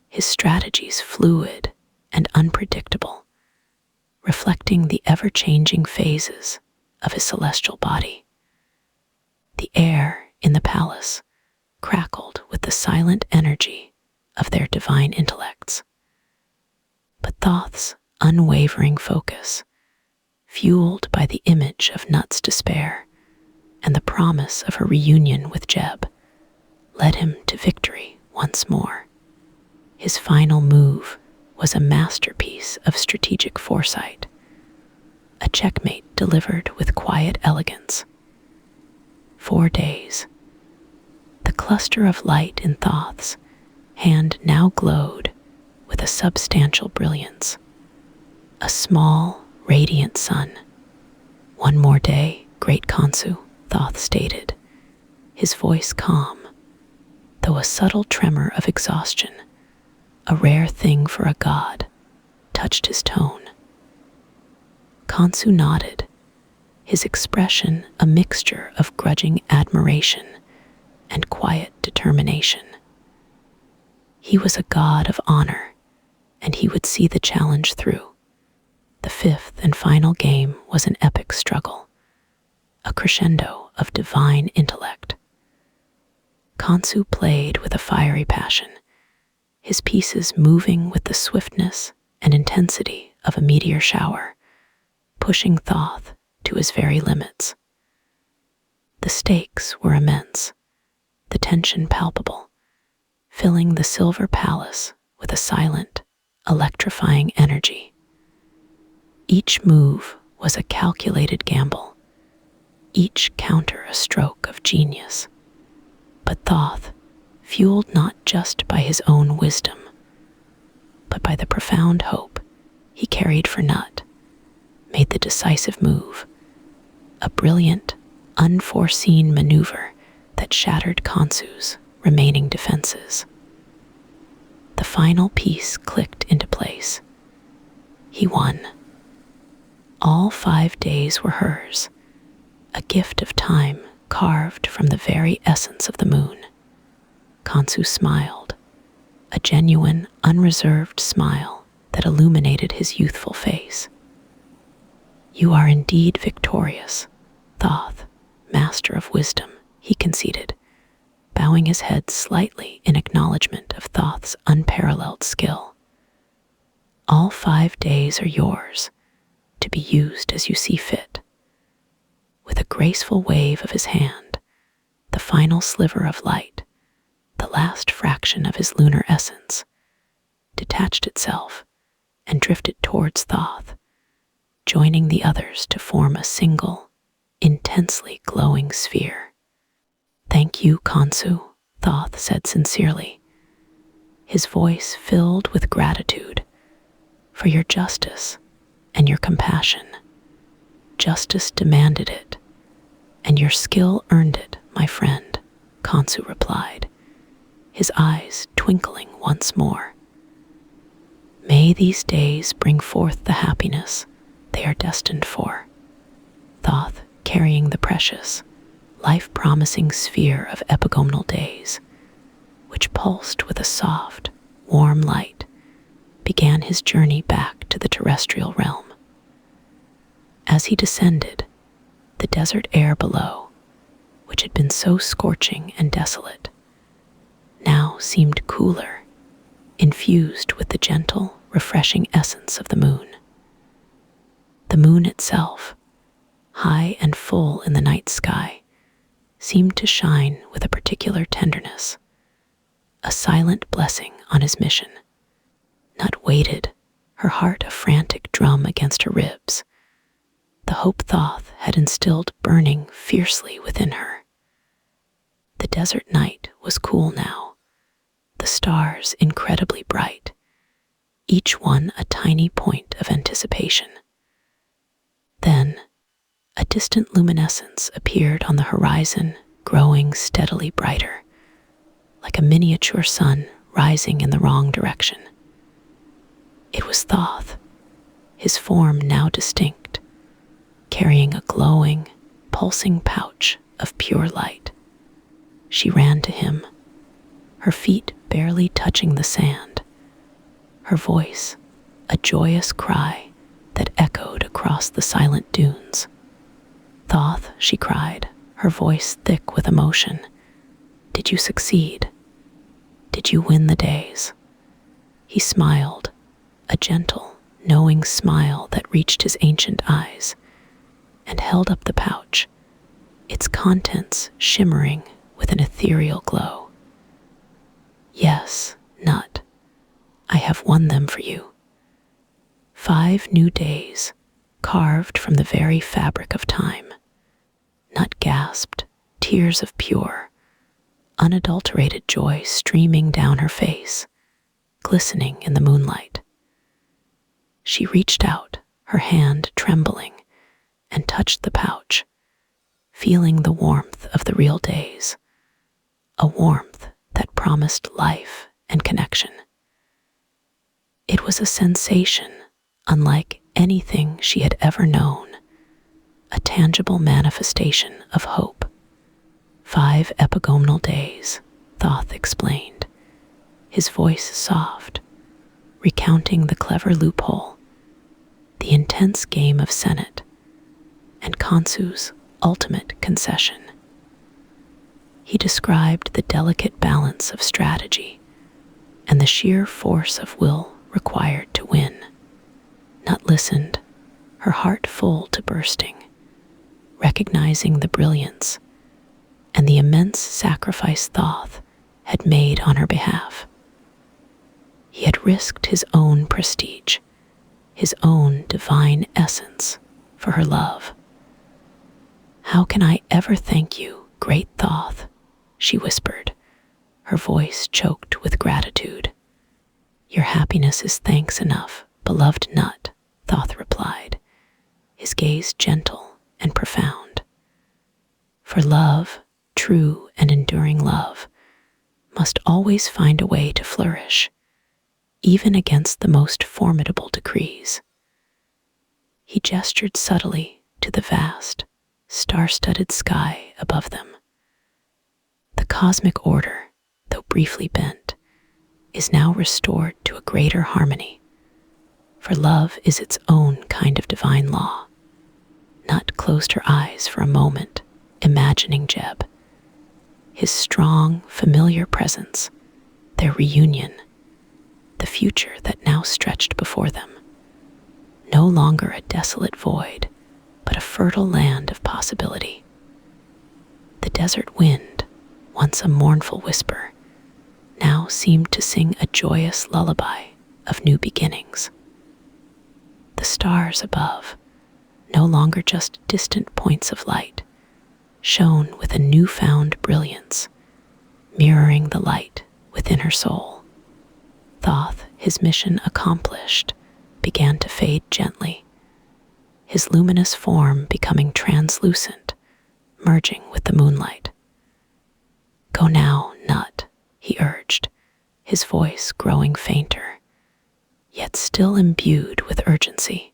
S1: his strategies fluid and unpredictable, reflecting the ever-changing phases of his celestial body. The air in the palace crackled with the silent energy of their divine intellects. But Thoth's unwavering focus, fueled by the image of Nut's despair and the promise of a reunion with Jeb, led him to victory once more. His final move was a masterpiece of strategic foresight, a checkmate delivered with quiet elegance. 4 days. The cluster of light in Thoth's hand now glowed with a substantial brilliance. A small, radiant sun. 1 more day, great Khonsu, Thoth stated, his voice calm, though a subtle tremor of exhaustion, a rare thing for a god, touched his tone. Khonsu nodded, his expression a mixture of grudging admiration and quiet determination. He was a god of honor, and he would see the challenge through. The fifth and final game was an epic struggle, a crescendo of divine intellect. Khonsu played with a fiery passion, his pieces moving with the swiftness and intensity of a meteor shower, pushing Thoth to his very limits. The stakes were immense, the tension palpable, filling the silver palace with a silent, electrifying energy. Each move was a calculated gamble, each counter a stroke of genius. But Thoth, fueled not just by his own wisdom, but by the profound hope he carried for Nut, made the decisive move, a brilliant, unforeseen maneuver that shattered Khonsu's remaining defenses. The final piece clicked into place. He won. All 5 days were hers, a gift of time carved from the very essence of the moon. Khonsu smiled, a genuine, unreserved smile that illuminated his youthful face. "You are indeed victorious, Thoth, master of wisdom," he conceded, bowing his head slightly in acknowledgement of Thoth's unparalleled skill. "All 5 days are yours, to be used as you see fit." With a graceful wave of his hand, the final sliver of light, the last fraction of his lunar essence, detached itself and drifted towards Thoth, joining the others to form a single, intensely glowing sphere. "Thank you, Khonsu," Thoth said sincerely, his voice filled with gratitude, "for your justice and your compassion. Justice demanded it, and your skill earned it, my friend," Khonsu replied, his eyes twinkling once more. May these days bring forth the happiness they are destined for. Thoth, carrying the precious, life-promising sphere of epigonal days, which pulsed with a soft, warm light, began his journey back to the terrestrial realm. As he descended, the desert air below, which had been so scorching and desolate, now seemed cooler, infused with the gentle, refreshing essence of the moon. The moon itself, high and full in the night sky, seemed to shine with a particular tenderness, a silent blessing on his mission. Not weighted, her heart a frantic drum against her ribs, the hope Thoth had instilled burning fiercely within her. The desert night was cool now, the stars incredibly bright, each one a tiny point of anticipation. Then, a distant luminescence appeared on the horizon, growing steadily brighter, like a miniature sun rising in the wrong direction. It was Thoth, his form now distinct, carrying a glowing, pulsing pouch of pure light. She ran to him, her feet barely touching the sand, her voice a joyous cry that echoed across the silent dunes. "Thoth," she cried, her voice thick with emotion, "did you succeed? Did you win the days?" He smiled, a gentle, knowing smile that reached his ancient eyes, and held up the pouch, its contents shimmering with an ethereal glow. "Yes, Nut, I have won them for you. 5 new days, carved from the very fabric of time." Nut gasped, tears of pure, unadulterated joy streaming down her face, glistening in the moonlight. She reached out, her hand trembling, and touched the pouch, feeling the warmth of the real days, a warmth that promised life and connection. It was a sensation unlike anything she had ever known, a tangible manifestation of hope. 5 epigonal days, Thoth explained, his voice soft, recounting the clever loophole, the intense game of Senate, and Khonsu's ultimate concession. He described the delicate balance of strategy and the sheer force of will required to win. Nut listened, her heart full to bursting, recognizing the brilliance and the immense sacrifice Thoth had made on her behalf. He had risked his own prestige, his own divine essence for her love. "How can I ever thank you, great Thoth?" she whispered, her voice choked with gratitude. "Your happiness is thanks enough, beloved Nut," Thoth replied, his gaze gentle and profound. "For love, true and enduring love, must always find a way to flourish, even against the most formidable decrees." He gestured subtly to the vast, star-studded sky above them. The cosmic order, though briefly bent, is now restored to a greater harmony, for love is its own kind of divine law. Nut closed her eyes for a moment, imagining Jeb, his strong, familiar presence, their reunion, the future that now stretched before them. No longer a desolate void, but a fertile land of possibility. The desert wind, once a mournful whisper, now seemed to sing a joyous lullaby of new beginnings. The stars above, no longer just distant points of light, shone with a newfound brilliance, mirroring the light within her soul. Thoth, his mission accomplished, began to fade gently, his luminous form becoming translucent, merging with the moonlight. "Go now, Nut," he urged, his voice growing fainter, yet still imbued with urgency.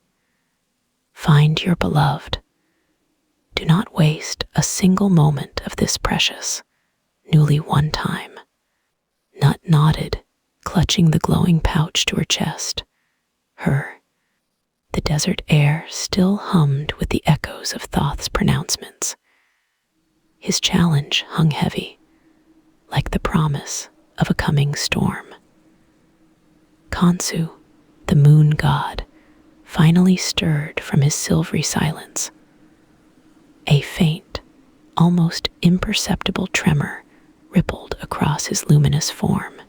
S1: Find your beloved. Do not waste a single moment of this precious, newly won time. Nut nodded, clutching the glowing pouch to her chest. The desert air still hummed with the echoes of Thoth's pronouncements. His challenge hung heavy, like the promise of a coming storm. Khonsu, the moon god, finally stirred from his silvery silence. A faint, almost imperceptible tremor rippled across his luminous form.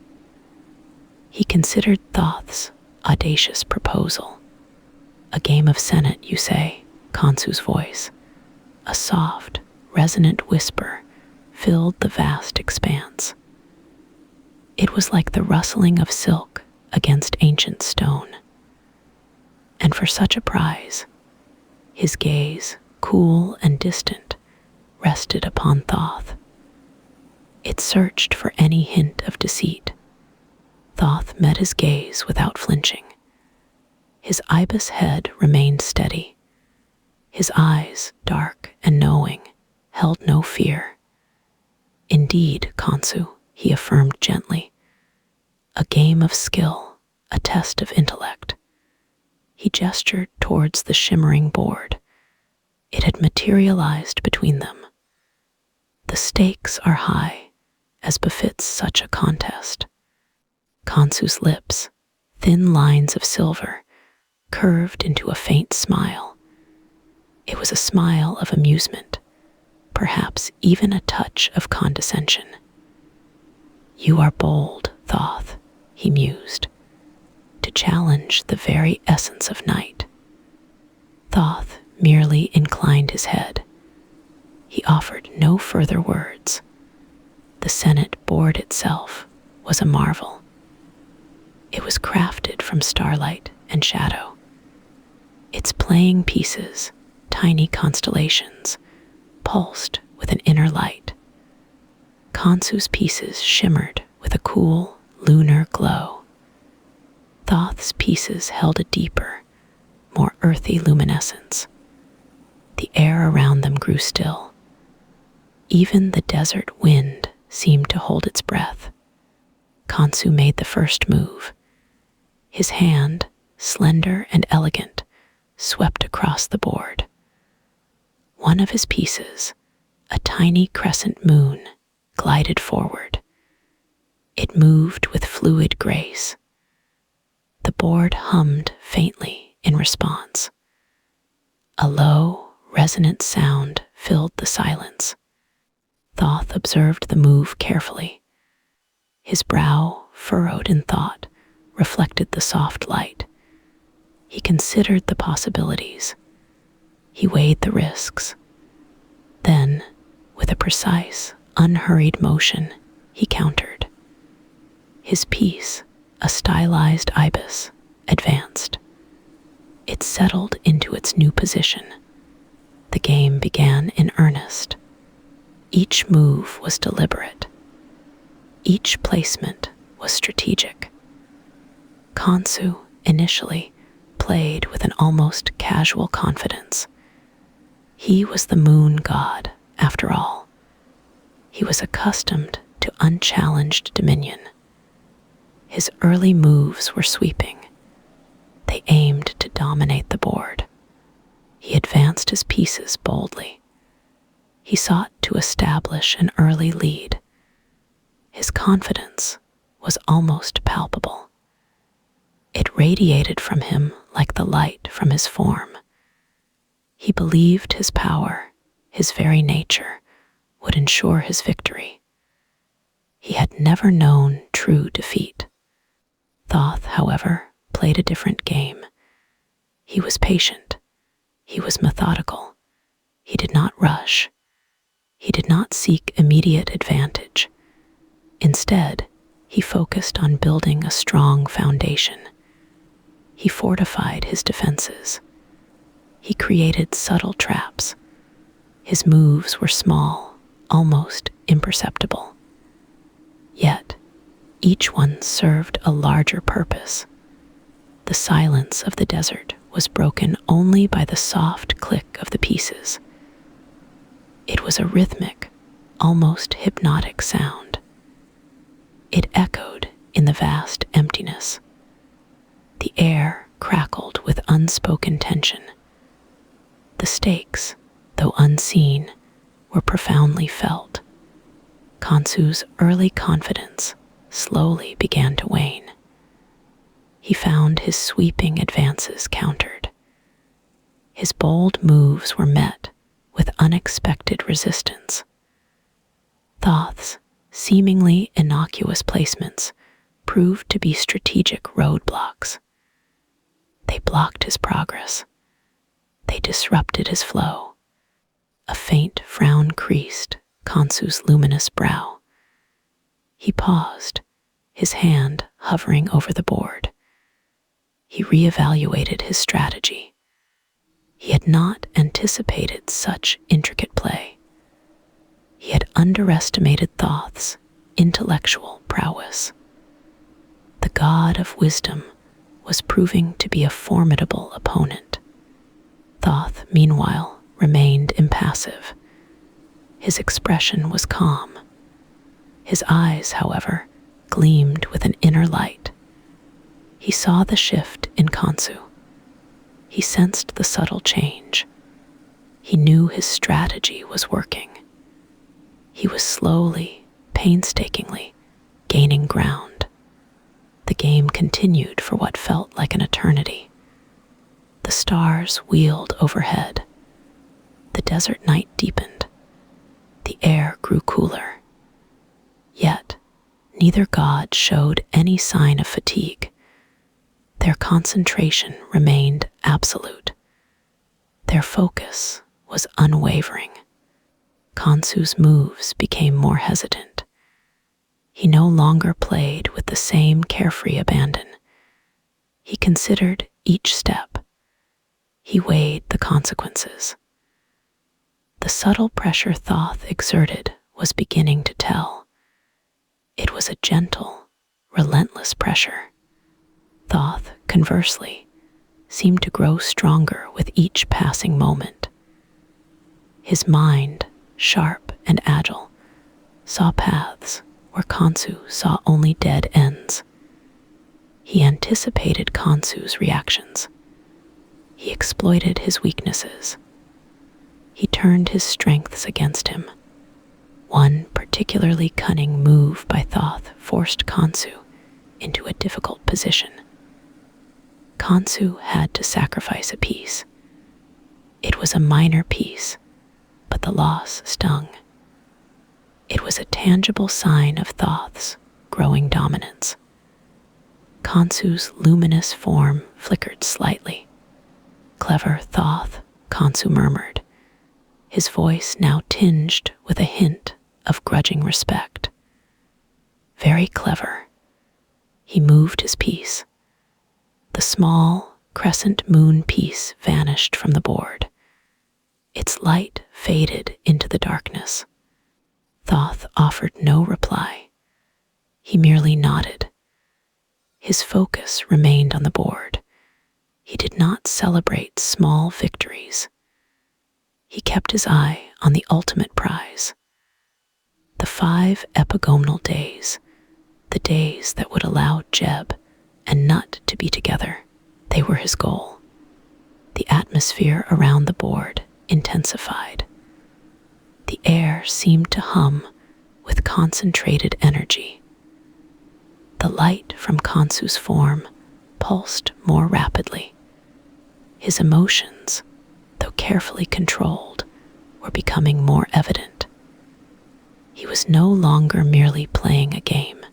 S1: He considered Thoth's audacious proposal. A game of Senate, you say? Khonsu's voice, a soft, resonant whisper, filled the vast expanse. It was like the rustling of silk against ancient stone. And for such a prize, his gaze, cool and distant, rested upon Thoth. It searched for any hint of deceit. Thoth met his gaze without flinching. His ibis head remained steady. His eyes, dark and knowing, held no fear. Indeed, Khonsu, he affirmed gently, a game of skill, a test of intellect. He gestured towards the shimmering board. It had materialized between them. The stakes are high, as befits such a contest. Khonsu's lips, thin lines of silver, curved into a faint smile. It was a smile of amusement, perhaps even a touch of condescension. You are bold, Thoth, he mused, to challenge the very essence of night. Thoth merely inclined his head. He offered no further words. The Senate board itself was a marvel. It was crafted from starlight and shadow. Its playing pieces, tiny constellations, pulsed with an inner light. Khonsu's pieces shimmered with a cool, lunar glow. Thoth's pieces held a deeper, more earthy luminescence. The air around them grew still. Even the desert wind seemed to hold its breath. Khonsu made the first move. His hand, slender and elegant, swept across the board. One of his pieces, a tiny crescent moon, glided forward. It moved with fluid grace. The board hummed faintly in response. A low, resonant sound filled the silence. Thoth observed the move carefully. His brow, furrowed in thought, reflected the soft light. He considered the possibilities. He weighed the risks. Then, with a precise, unhurried motion, he countered. His piece, a stylized ibis, advanced. It settled into its new position. The game began in earnest. Each move was deliberate. Each placement was strategic. Khonsu, initially, played with an almost casual confidence. He was the moon god, after all. He was accustomed to unchallenged dominion. His early moves were sweeping. They aimed to dominate the board. He advanced his pieces boldly. He sought to establish an early lead. His confidence was almost palpable. It radiated from him like the light from his form. He believed his power, his very nature, would ensure his victory. He had never known true defeat. Thoth, however, played a different game. He was patient. He was methodical. He did not rush. He did not seek immediate advantage. Instead, he focused on building a strong foundation. He fortified his defenses. He created subtle traps. His moves were small, almost imperceptible. Yet, each one served a larger purpose. The silence of the desert was broken only by the soft click of the pieces. It was a rhythmic, almost hypnotic sound. It echoed in the vast emptiness. The air crackled with unspoken tension. The stakes, though unseen, were profoundly felt. Khonsu's early confidence slowly began to wane. He found his sweeping advances countered. His bold moves were met with unexpected resistance. Thoth's seemingly innocuous placements proved to be strategic roadblocks. They blocked his progress. They disrupted his flow. A faint frown creased Khonsu's luminous brow. He paused, his hand hovering over the board. He reevaluated his strategy. He had not anticipated such intricate play. He had underestimated Thoth's intellectual prowess. The god of wisdom was proving to be a formidable opponent. Thoth, meanwhile, remained impassive. His expression was calm. His eyes, however, gleamed with an inner light. He saw the shift in Khonsu. He sensed the subtle change. He knew his strategy was working. He was slowly, painstakingly, gaining ground. The game continued for what felt like an eternity. The stars wheeled overhead. The desert night deepened. The air grew cooler. Yet, neither god showed any sign of fatigue. Their concentration remained absolute. Their focus was unwavering. Khonsu's moves became more hesitant. He no longer played with the same carefree abandon. He considered each step. He weighed the consequences. The subtle pressure Thoth exerted was beginning to tell. It was a gentle, relentless pressure. Thoth, conversely, seemed to grow stronger with each passing moment. His mind, sharp and agile, saw paths where Khonsu saw only dead ends. He anticipated Khonsu's reactions. He exploited his weaknesses. He turned his strengths against him. One particularly cunning move by Thoth forced Khonsu into a difficult position. Khonsu had to sacrifice a piece. It was a minor piece, but the loss stung. It was a tangible sign of Thoth's growing dominance. Khonsu's luminous form flickered slightly. "Clever Thoth," Khonsu murmured, his voice now tinged with a hint of grudging respect. "Very clever." He moved his piece. The small crescent moon piece vanished from the board. Its light faded into the darkness. Thoth offered no reply. He merely nodded. His focus remained on the board. He did not celebrate small victories. He kept his eye on the ultimate prize. The 5 epigonal days, the days that would allow Jeb and Nut to be together, they were his goal. The atmosphere around the board intensified. The air seemed to hum with concentrated energy. The light from Khonsu's form pulsed more rapidly. His emotions, though carefully controlled, were becoming more evident. He was no longer merely playing a game.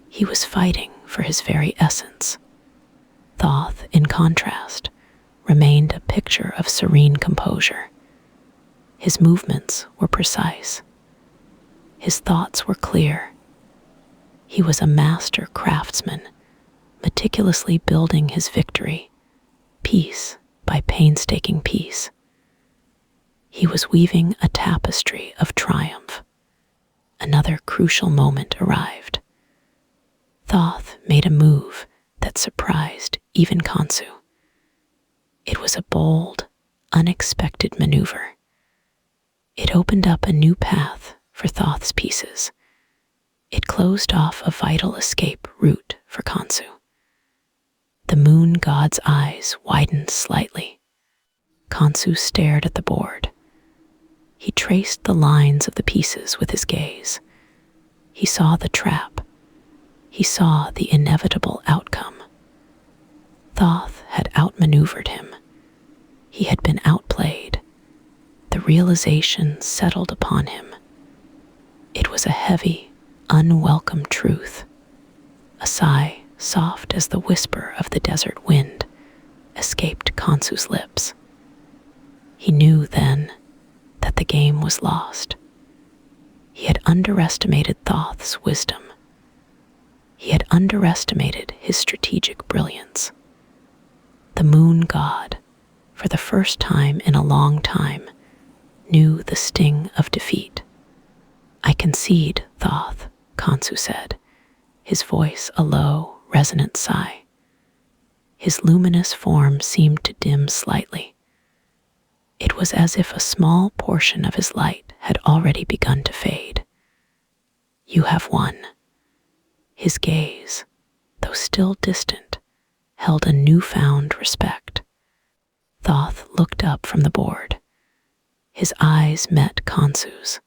S1: He was fighting for his very essence. Thoth, in contrast, remained a picture of serene composure. His movements were precise. His thoughts were clear. He was a master craftsman, meticulously building his victory, piece by painstaking piece. He was weaving a tapestry of triumph. Another crucial moment arrived. Thoth made a move that surprised even Khonsu. It was a bold, unexpected maneuver. It opened up a new path for Thoth's pieces. It closed off a vital escape route for Khonsu. The moon god's eyes widened slightly. Khonsu stared at the board. He traced the lines of the pieces with his gaze. He saw the trap. He saw the inevitable outcome. Thoth had outmaneuvered him. He had been outplayed. The realization settled upon him. It was a heavy, unwelcome truth. A sigh, soft as the whisper of the desert wind, escaped Khonsu's lips. He knew then that the game was lost. He had underestimated Thoth's wisdom. He had underestimated his strategic brilliance. The moon god, for the first time in a long time, knew the sting of defeat. "I concede, Thoth," Khonsu said, his voice a low, resonant sigh. His luminous form seemed to dim slightly. It was as if a small portion of his light had already begun to fade. "You have won." His gaze, though still distant, held a newfound respect. Thoth looked up from the board. His eyes met Khonsu's.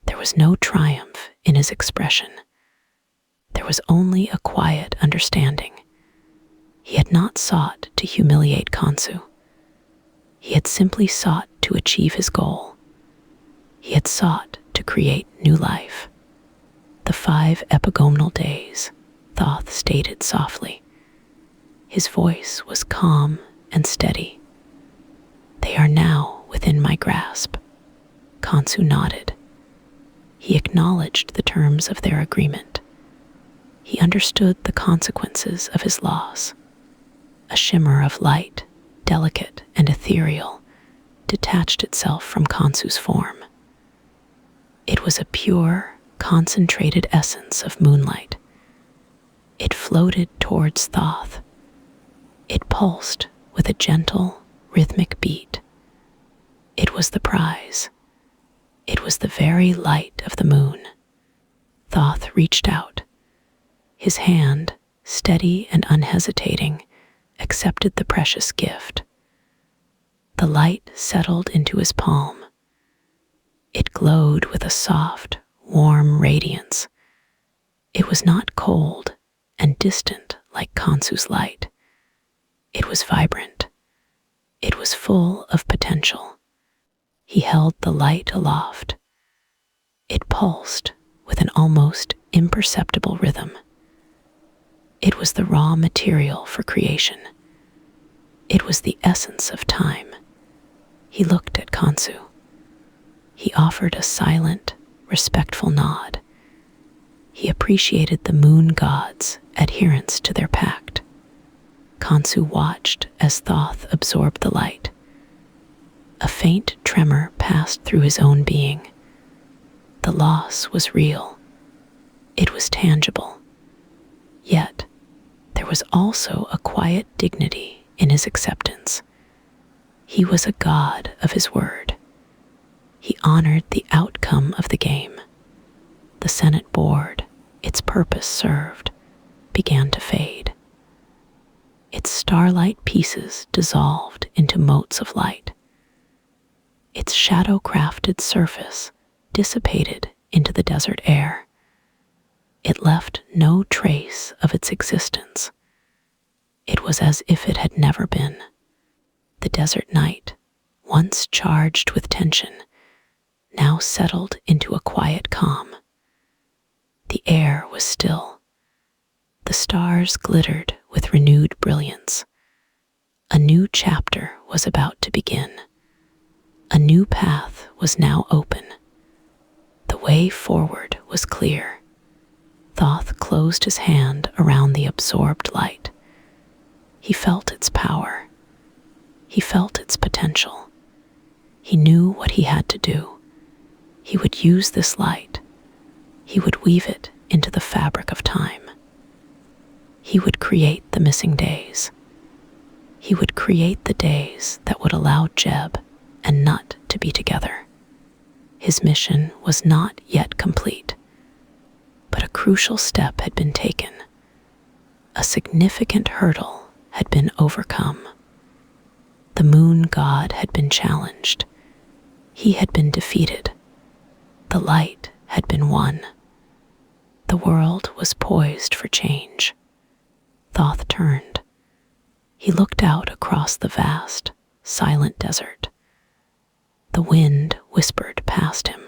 S1: There was no triumph in his expression. There was only a quiet understanding. He had not sought to humiliate Khonsu. He had simply sought to achieve his goal. He had sought to create new life. "The 5 epigomenal days," Thoth stated softly. His voice was calm and steady. "They are now within my grasp." Khonsu nodded. He acknowledged the terms of their agreement. He understood the consequences of his loss. A shimmer of light, delicate and ethereal, detached itself from Khonsu's form. It was a pure, concentrated essence of moonlight. It floated towards Thoth. It pulsed with a gentle, rhythmic beat. It was the prize. It was the very light of the moon. Thoth reached out. His hand, steady and unhesitating, accepted the precious gift. The light settled into his palm. It glowed with a soft, warm radiance. It was not cold and distant like Khonsu's light. It was vibrant. It was full of potential. He held the light aloft. It pulsed with an almost imperceptible rhythm. It was the raw material for creation. It was the essence of time. He looked at Khonsu. He offered a silent, respectful nod. He appreciated the moon god's adherence to their pact. Khonsu watched as Thoth absorbed the light. A faint tremor passed through his own being. The loss was real. It was tangible. Yet, there was also a quiet dignity in his acceptance. He was a god of his word. He honored the outcome of the game. The Senate board, its purpose served, began to fade. Its starlight pieces dissolved into motes of light. Its shadow-crafted surface dissipated into the desert air. It left no trace of its existence. It was as if it had never been. The desert night, once charged with tension, now settled into a quiet calm. The air was still. The stars glittered with renewed brilliance. A new chapter was about to begin. A new path was now open. The way forward was clear. Thoth closed his hand around the absorbed light. He felt its power. He felt its potential. He knew what he had to do. He would use this light. He would weave it into the fabric of time. He would create the missing days. He would create the days that would allow Jeb and Nut to be together. His mission was not yet complete, but a crucial step had been taken. A significant hurdle had been overcome. The moon god had been challenged. He had been defeated. The light had been won. The world was poised for change. Thoth turned. He looked out across the vast, silent desert. The wind whispered past him.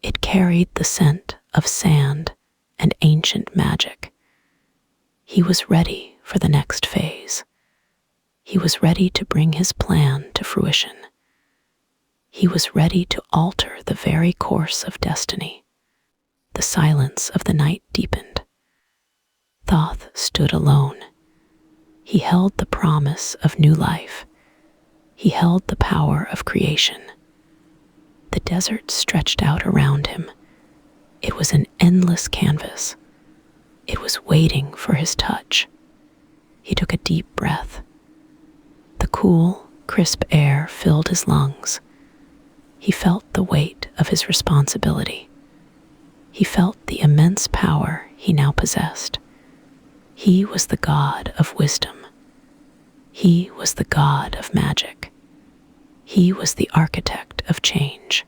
S1: It carried the scent of sand and ancient magic. He was ready for the next phase. He was ready to bring his plan to fruition. He was ready to alter the very course of destiny. The silence of the night deepened. Thoth stood alone. He held the promise of new life. He held the power of creation. The desert stretched out around him. It was an endless canvas. It was waiting for his touch. He took a deep breath. The cool, crisp air filled his lungs. He felt the weight of his responsibility. He felt the immense power he now possessed. He was the god of wisdom. He was the god of magic. He was the architect of change.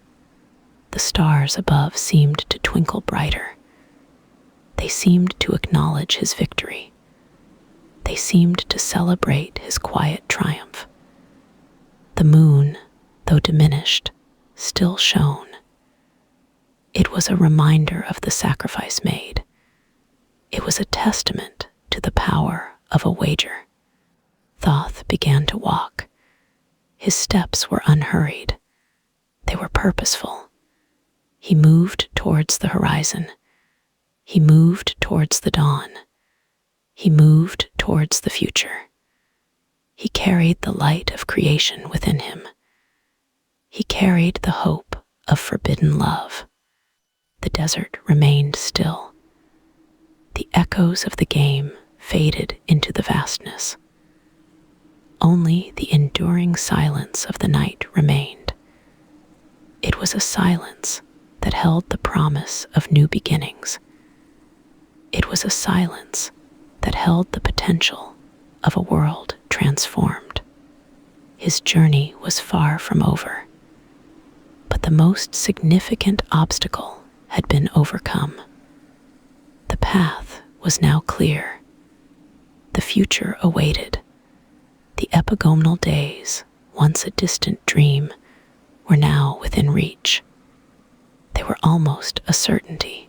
S1: The stars above seemed to twinkle brighter. They seemed to acknowledge his victory. They seemed to celebrate his quiet triumph. The moon, though diminished, still shone. It was a reminder of the sacrifice made. It was a testament to the power of a wager. Thoth began to walk. His steps were unhurried. They were purposeful. He moved towards the horizon. He moved towards the dawn. He moved towards the future. He carried the light of creation within him. He carried the hope of forbidden love. The desert remained still. The echoes of the game faded into the vastness. Only the enduring silence of the night remained. It was a silence that held the promise of new beginnings. It was a silence that held the potential of a world transformed. His journey was far from over, but the most significant obstacle had been overcome. The path was now clear. The future awaited. The epigonal days, once a distant dream, were now within reach. They were almost a certainty.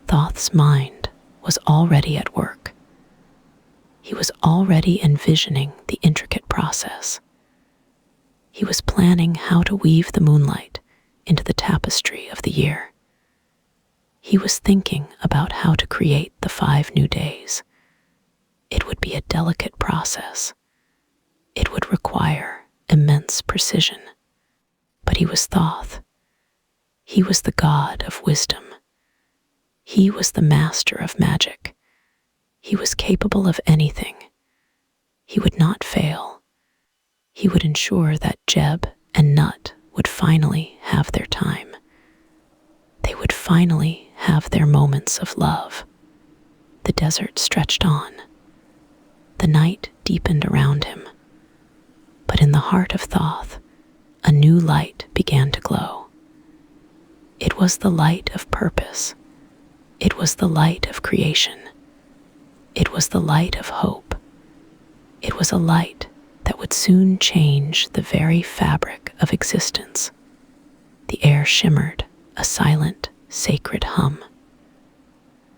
S1: Thoth's mind was already at work. He was already envisioning the intricate process. He was planning how to weave the moonlight into the tapestry of the year. He was thinking about how to create the 5 new days. It would be a delicate process. It would require immense precision. But he was Thoth. He was the god of wisdom. He was the master of magic. He was capable of anything. He would not fail. He would ensure that Jeb and Nut would finally have their time. They would finally have their moments of love. The desert stretched on. The night deepened around him. But in the heart of Thoth, a new light began to glow. It was the light of purpose. It was the light of creation. It was the light of hope. It was a light that would soon change the very fabric of existence. The air shimmered, a silent, sacred hum.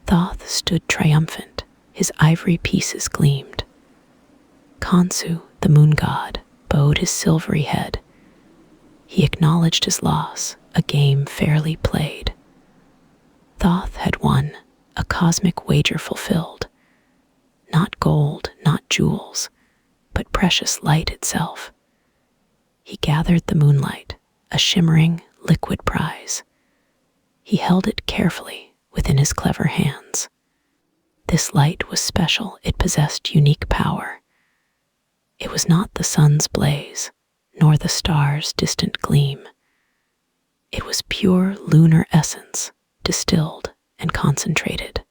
S1: Thoth stood triumphant, his ivory pieces gleamed. Khonsu, the moon god, bowed his silvery head. He acknowledged his loss, a game fairly played. Thoth had won, a cosmic wager fulfilled. Not gold, not jewels, but precious light itself. He gathered the moonlight, a shimmering, liquid prize. He held it carefully within his clever hands. This light was special. It possessed unique power. It was not the sun's blaze, nor the stars' distant gleam. It was pure lunar essence, distilled and concentrated.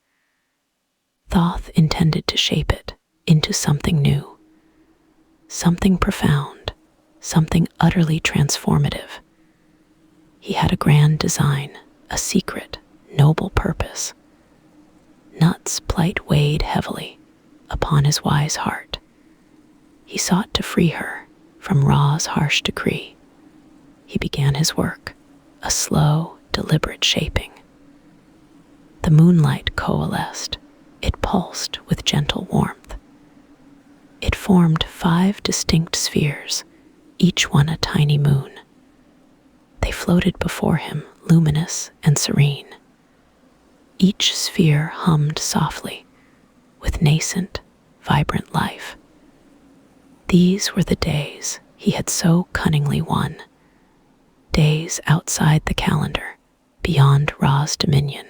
S1: Thoth intended to shape it into something new, something profound, something utterly transformative. He had a grand design, a secret, noble purpose. Nut's plight weighed heavily upon his wise heart. He sought to free her from Ra's harsh decree. He began his work, a slow, deliberate shaping. The moonlight coalesced. It pulsed with gentle warmth. It formed 5 distinct spheres, each one a tiny moon. They floated before him, luminous and serene. Each sphere hummed softly, with nascent, vibrant life. These were the days he had so cunningly won, days outside the calendar, beyond Ra's dominion.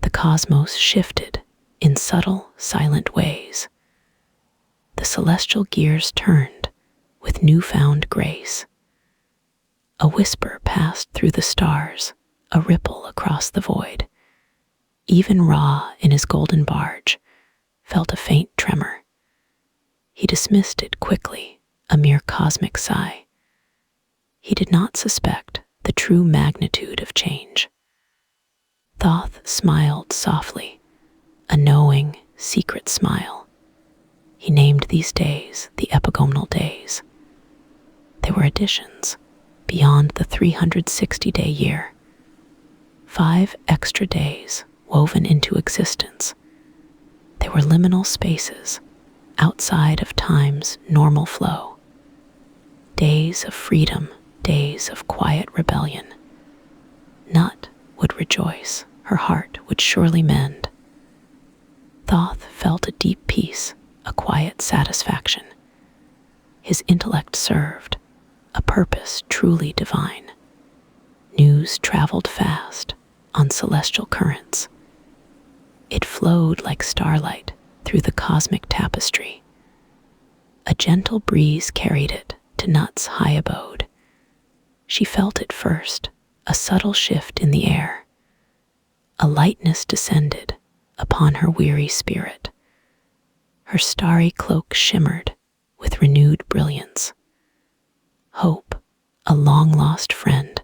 S1: The cosmos shifted in subtle, silent ways. The celestial gears turned with newfound grace. A whisper passed through the stars, a ripple across the void. Even Ra, in his golden barge, felt a faint tremor. He dismissed it quickly, a mere cosmic sigh. He did not suspect the true magnitude of change. Thoth smiled softly, a knowing, secret smile. He named these days the epigonal days. They were additions beyond the 360-day year. 5 extra days woven into existence. They were liminal spaces outside of time's normal flow. Days of freedom, days of quiet rebellion. Nut would rejoice, her heart would surely mend. Thoth felt a deep peace, a quiet satisfaction. His intellect served a purpose truly divine. News traveled fast on celestial currents. It flowed like starlight through the cosmic tapestry. A gentle breeze carried it to Nut's high abode. She felt it first, a subtle shift in the air. A lightness descended upon her weary spirit. Her starry cloak shimmered with renewed brilliance. Hope, a long-lost friend,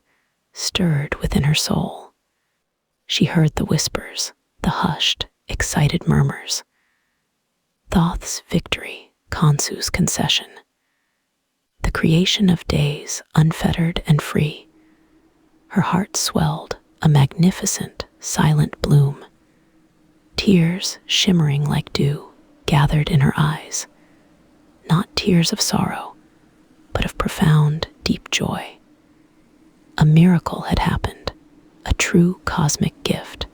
S1: stirred within her soul. She heard the whispers, the hushed, excited murmurs. Thoth's victory, Khonsu's concession. The creation of days unfettered and free. Her heart swelled, a magnificent, silent bloom. Tears, shimmering like dew, gathered in her eyes. Not tears of sorrow, but of profound, deep joy. A miracle had happened, a true cosmic gift.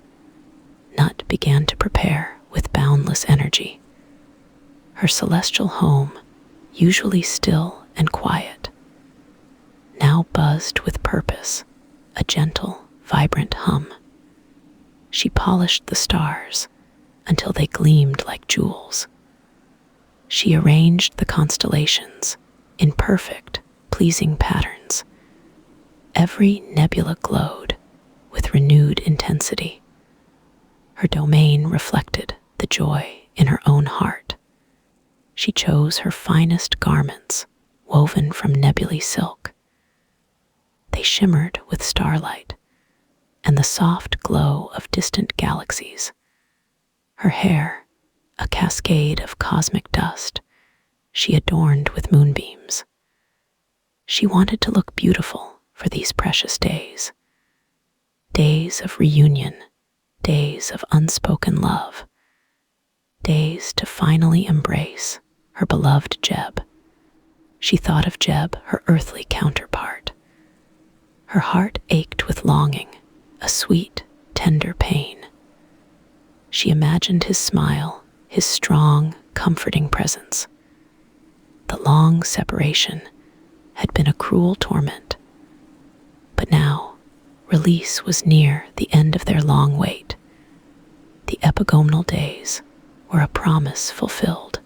S1: Nut began to prepare with boundless energy. Her celestial home, usually still and quiet, now buzzed with purpose, a gentle, vibrant hum. She polished the stars until they gleamed like jewels. She arranged the constellations in perfect, pleasing patterns. Every nebula glowed with renewed intensity. Her domain reflected the joy in her own heart. She chose her finest garments, woven from nebulae silk. They shimmered with starlight and the soft glow of distant galaxies. Her hair, a cascade of cosmic dust, she adorned with moonbeams. She wanted to look beautiful for these precious days. Days of reunion, days of unspoken love, days to finally embrace her beloved Jeb. She thought of Jeb, her earthly counterpart. Her heart ached with longing, a sweet, tender pain. She imagined his smile, his strong, comforting presence. The long separation had been a cruel torment, but now release was near the end of their long wait. The The epigonal days were a promise fulfilled.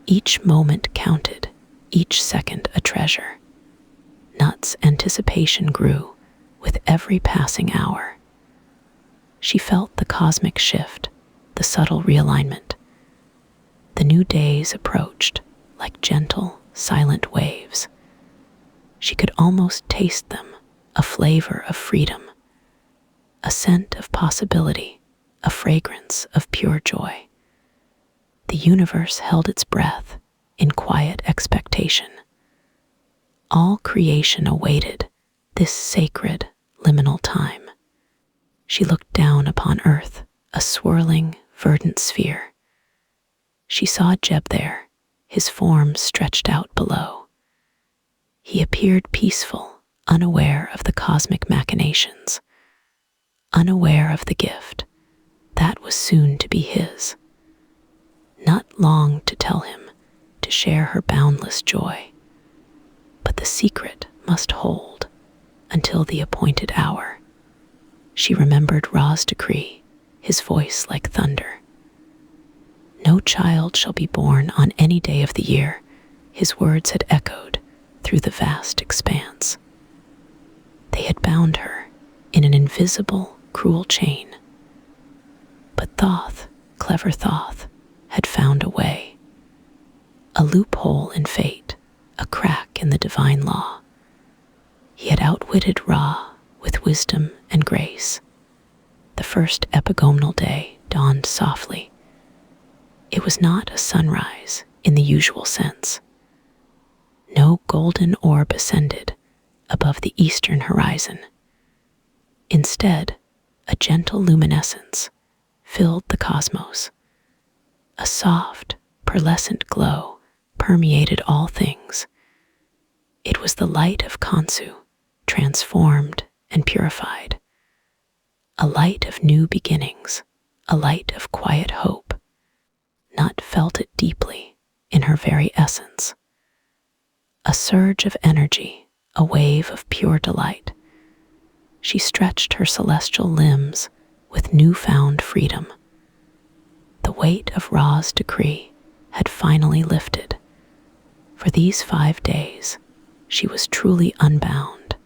S1: Each moment counted, each second a treasure. Nut's anticipation grew with every passing hour. She felt the cosmic shift, the subtle realignment. The new days approached like gentle, silent waves. She could almost taste them, a flavor of freedom, a scent of possibility, a fragrance of pure joy. The universe held its breath in quiet expectation. All creation awaited this sacred, liminal time. She looked down upon Earth, a swirling, verdant sphere. She saw Jeb there, his form stretched out below. He appeared peaceful, unaware of the cosmic machinations, unaware of the gift that was soon to be his. Nut longed to tell him, to share her boundless joy. But the secret must hold until the appointed hour. She remembered Ra's decree, his voice like thunder. No child shall be born on any day of the year, his words had echoed through the vast expanse. They had bound her in an invisible, cruel chain. But Thoth, clever Thoth, had found a way. A loophole in fate, a crack in the divine law. He had outwitted Ra with wisdom and grace. The first epigonal day dawned softly. It was not a sunrise in the usual sense. No golden orb ascended above the eastern horizon. Instead, a gentle luminescence filled the cosmos. A soft, pearlescent glow permeated all things. It was the light of Khonsu, transformed and purified. A light of new beginnings, a light of quiet hope. Nut felt it deeply in her very essence. A surge of energy, a wave of pure delight. She stretched her celestial limbs with newfound freedom. The weight of Ra's decree had finally lifted. For these 5 days, she was truly unbound.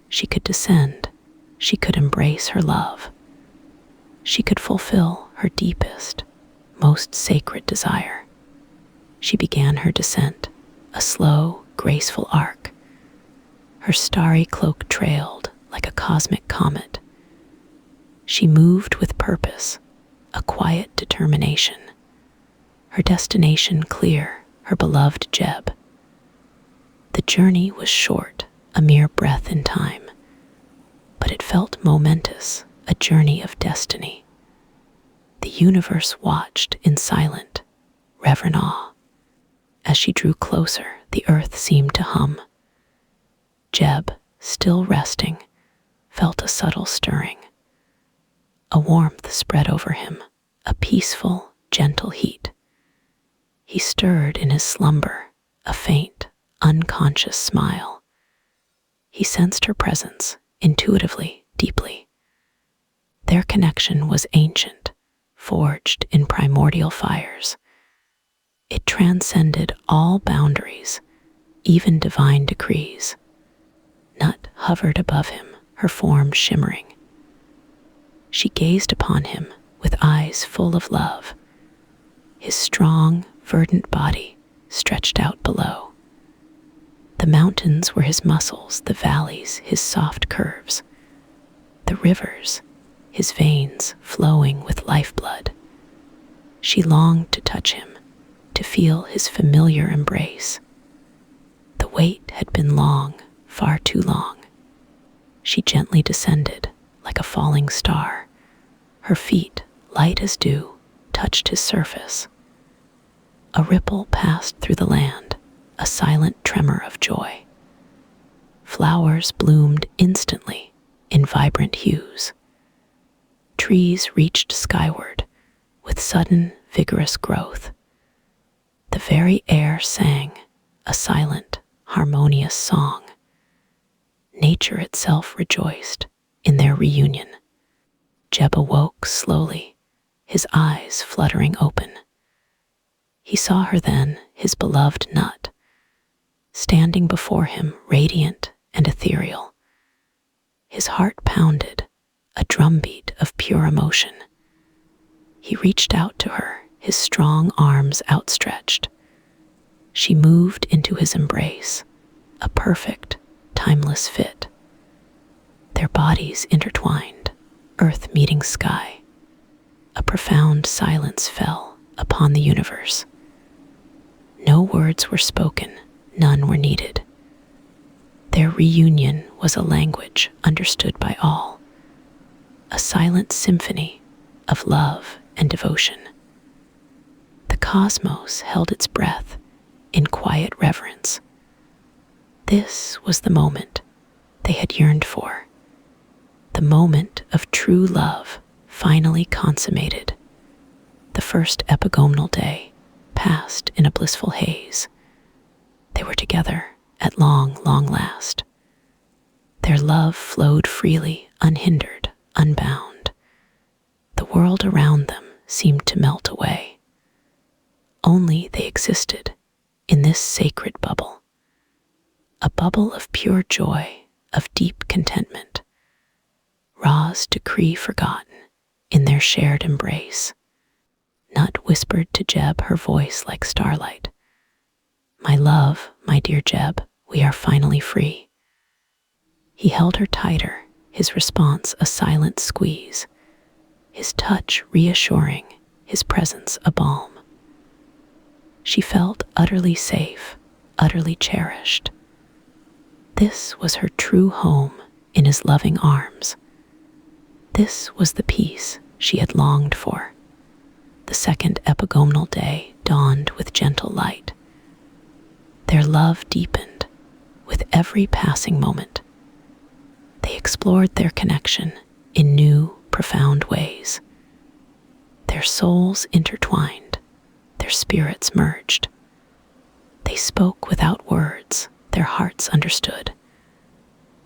S1: She could descend, she could embrace her love. She could fulfill her deepest, most sacred desire. She began her descent, a slow, graceful arc. Her starry cloak trailed like a cosmic comet. She moved with purpose, a quiet determination. Her destination clear, her beloved Jeb. The journey was short, a mere breath in time, but it felt momentous, a journey of destiny. The universe watched in silent, reverent awe. As she drew closer, the earth seemed to hum. Jeb, still resting, felt a subtle stirring. A warmth spread over him, a peaceful, gentle heat. He stirred in his slumber, a faint, unconscious smile. He sensed her presence, intuitively, deeply. Their connection was ancient, forged in primordial fires. It transcended all boundaries, even divine decrees. Nut hovered above him, her form shimmering. She gazed upon him with eyes full of love. His strong, verdant body stretched out below. The mountains were his muscles, the valleys his soft curves. The rivers, his veins flowing with lifeblood. She longed to touch him, to feel his familiar embrace. The wait had been long, far too long. She gently descended like a falling star. Her feet, light as dew, touched his surface. A ripple passed through the land, a silent tremor of joy. Flowers bloomed instantly in vibrant hues. Trees reached skyward with sudden, vigorous growth. The very air sang, a silent, harmonious song. Nature itself rejoiced in their reunion. Jeb awoke slowly, his eyes fluttering open. He saw her then, his beloved Nut, standing before him radiant and ethereal. His heart pounded, a drumbeat of pure emotion. He reached out to her, his strong arms outstretched. She moved into his embrace, a perfect, timeless fit. Their bodies intertwined, earth meeting sky. A profound silence fell upon the universe. No words were spoken, none were needed. Their reunion was a language understood by all, a silent symphony of love and devotion. The cosmos held its breath in quiet reverence. This was the moment they had yearned for, the moment of true love finally consummated. The first epigomenal day passed in a blissful haze. They were together at long last. Their love flowed freely, unhindered, unbound. The world around them seemed to melt away. Only they existed in this sacred bubble, a bubble of pure joy, of deep contentment. Ra's decree forgotten in their shared embrace. Nut whispered to Jeb, her voice like starlight. "My love, my dear Jeb, we are finally free." He held her tighter, his response a silent squeeze, his touch reassuring, his presence a balm. She felt utterly safe, utterly cherished. This was her true home in his loving arms. This was the peace she had longed for. The second epigomenal day dawned with gentle light. Their love deepened with every passing moment. They explored their connection in new, profound ways. Their souls intertwined, their spirits merged. They spoke without words, their hearts understood.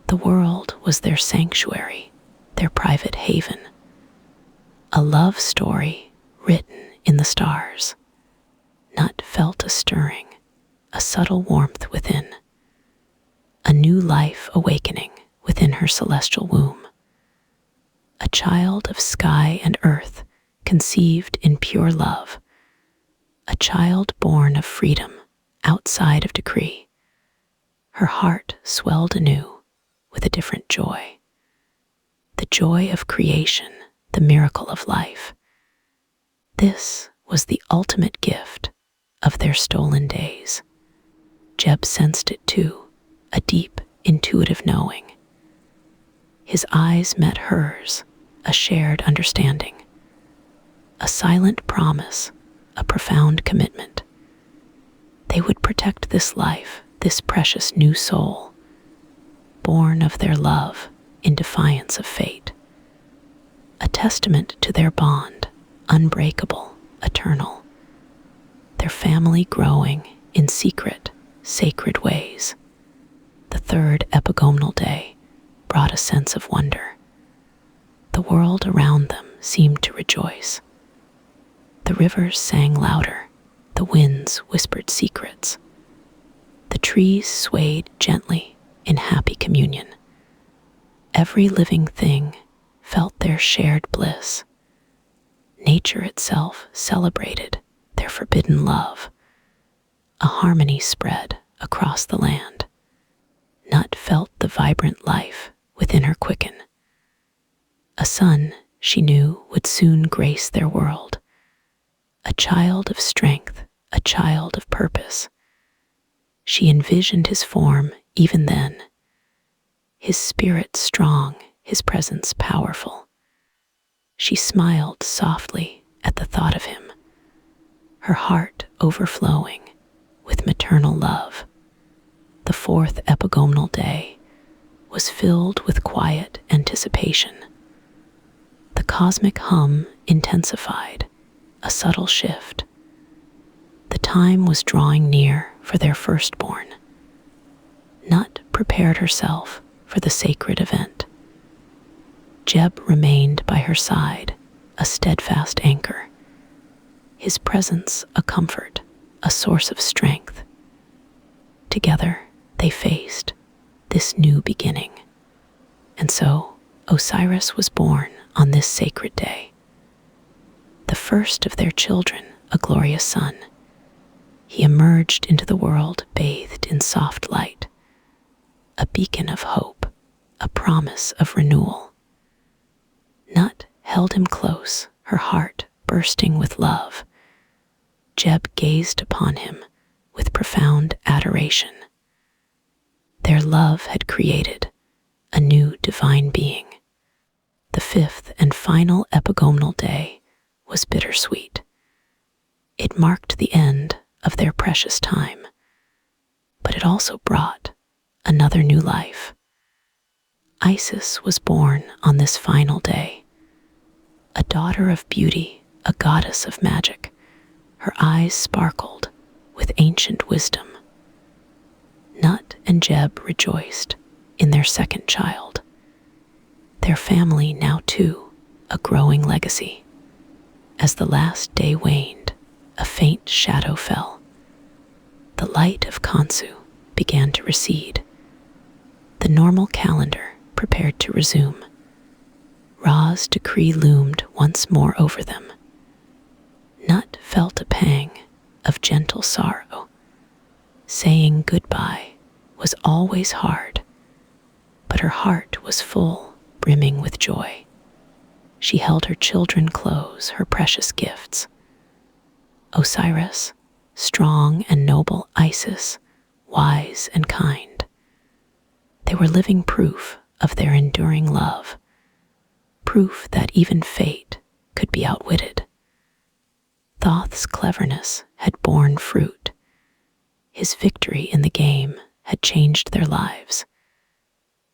S1: The world was their sanctuary, their private haven. A love story written in the stars. Nut felt a stirring, a subtle warmth within. A new life awakening within her celestial womb. A child of sky and earth, conceived in pure love. A child born of freedom, outside of decree. Her heart swelled anew with a different joy. The joy of creation, the miracle of life. This was the ultimate gift of their stolen days. Jeb sensed it too, a deep, intuitive knowing. His eyes met hers, a shared understanding. A silent promise, a profound commitment. They would protect this life, this precious new soul, born of their love in defiance of fate. A testament to their bond, unbreakable, eternal. Their family growing in secret, sacred ways. The third epigomenal day brought a sense of wonder. The world around them seemed to rejoice. The rivers sang louder, the winds whispered secrets. The trees swayed gently in happy communion. Every living thing felt their shared bliss. Nature itself celebrated their forbidden love. A harmony spread across the land. Nut felt the vibrant life within her quicken. A son, she knew, would soon grace their world. A child of strength, a child of purpose. She envisioned his form even then. His spirit strong, his presence powerful. She smiled softly at the thought of him, her heart overflowing with maternal love. The fourth epigomenal day was filled with quiet anticipation. The cosmic hum intensified, a subtle shift. The time was drawing near for their firstborn. Nut prepared herself for the sacred event. Jeb remained by her side, a steadfast anchor. His presence a comfort, a source of strength. Together they faced this new beginning. And so Osiris was born on this sacred day. The first of their children, a glorious son. He emerged into the world bathed in soft light, a beacon of hope, a promise of renewal. Nut held him close, her heart bursting with love. Jeb gazed upon him with profound adoration. Their love had created a new divine being. The fifth and final epigomenal day was bittersweet. It marked the end of their precious time, but it also brought another new life. Isis was born on this final day, a daughter of beauty, a goddess of magic. Her eyes sparkled with ancient wisdom. Nut and Jeb rejoiced in their second child. Their family now too, a growing legacy. As the last day waned, a faint shadow fell. The light of Khonsu began to recede. The normal calendar prepared to resume. Ra's decree loomed once more over them. Nut felt a pang of gentle sorrow. Saying goodbye was always hard, but her heart was full, brimming with joy. She held her children close, her precious gifts. Osiris, strong and noble, Isis, wise and kind. They were living proof of their enduring love, proof that even fate could be outwitted. Thoth's cleverness had borne fruit. His victory in the game had changed their lives.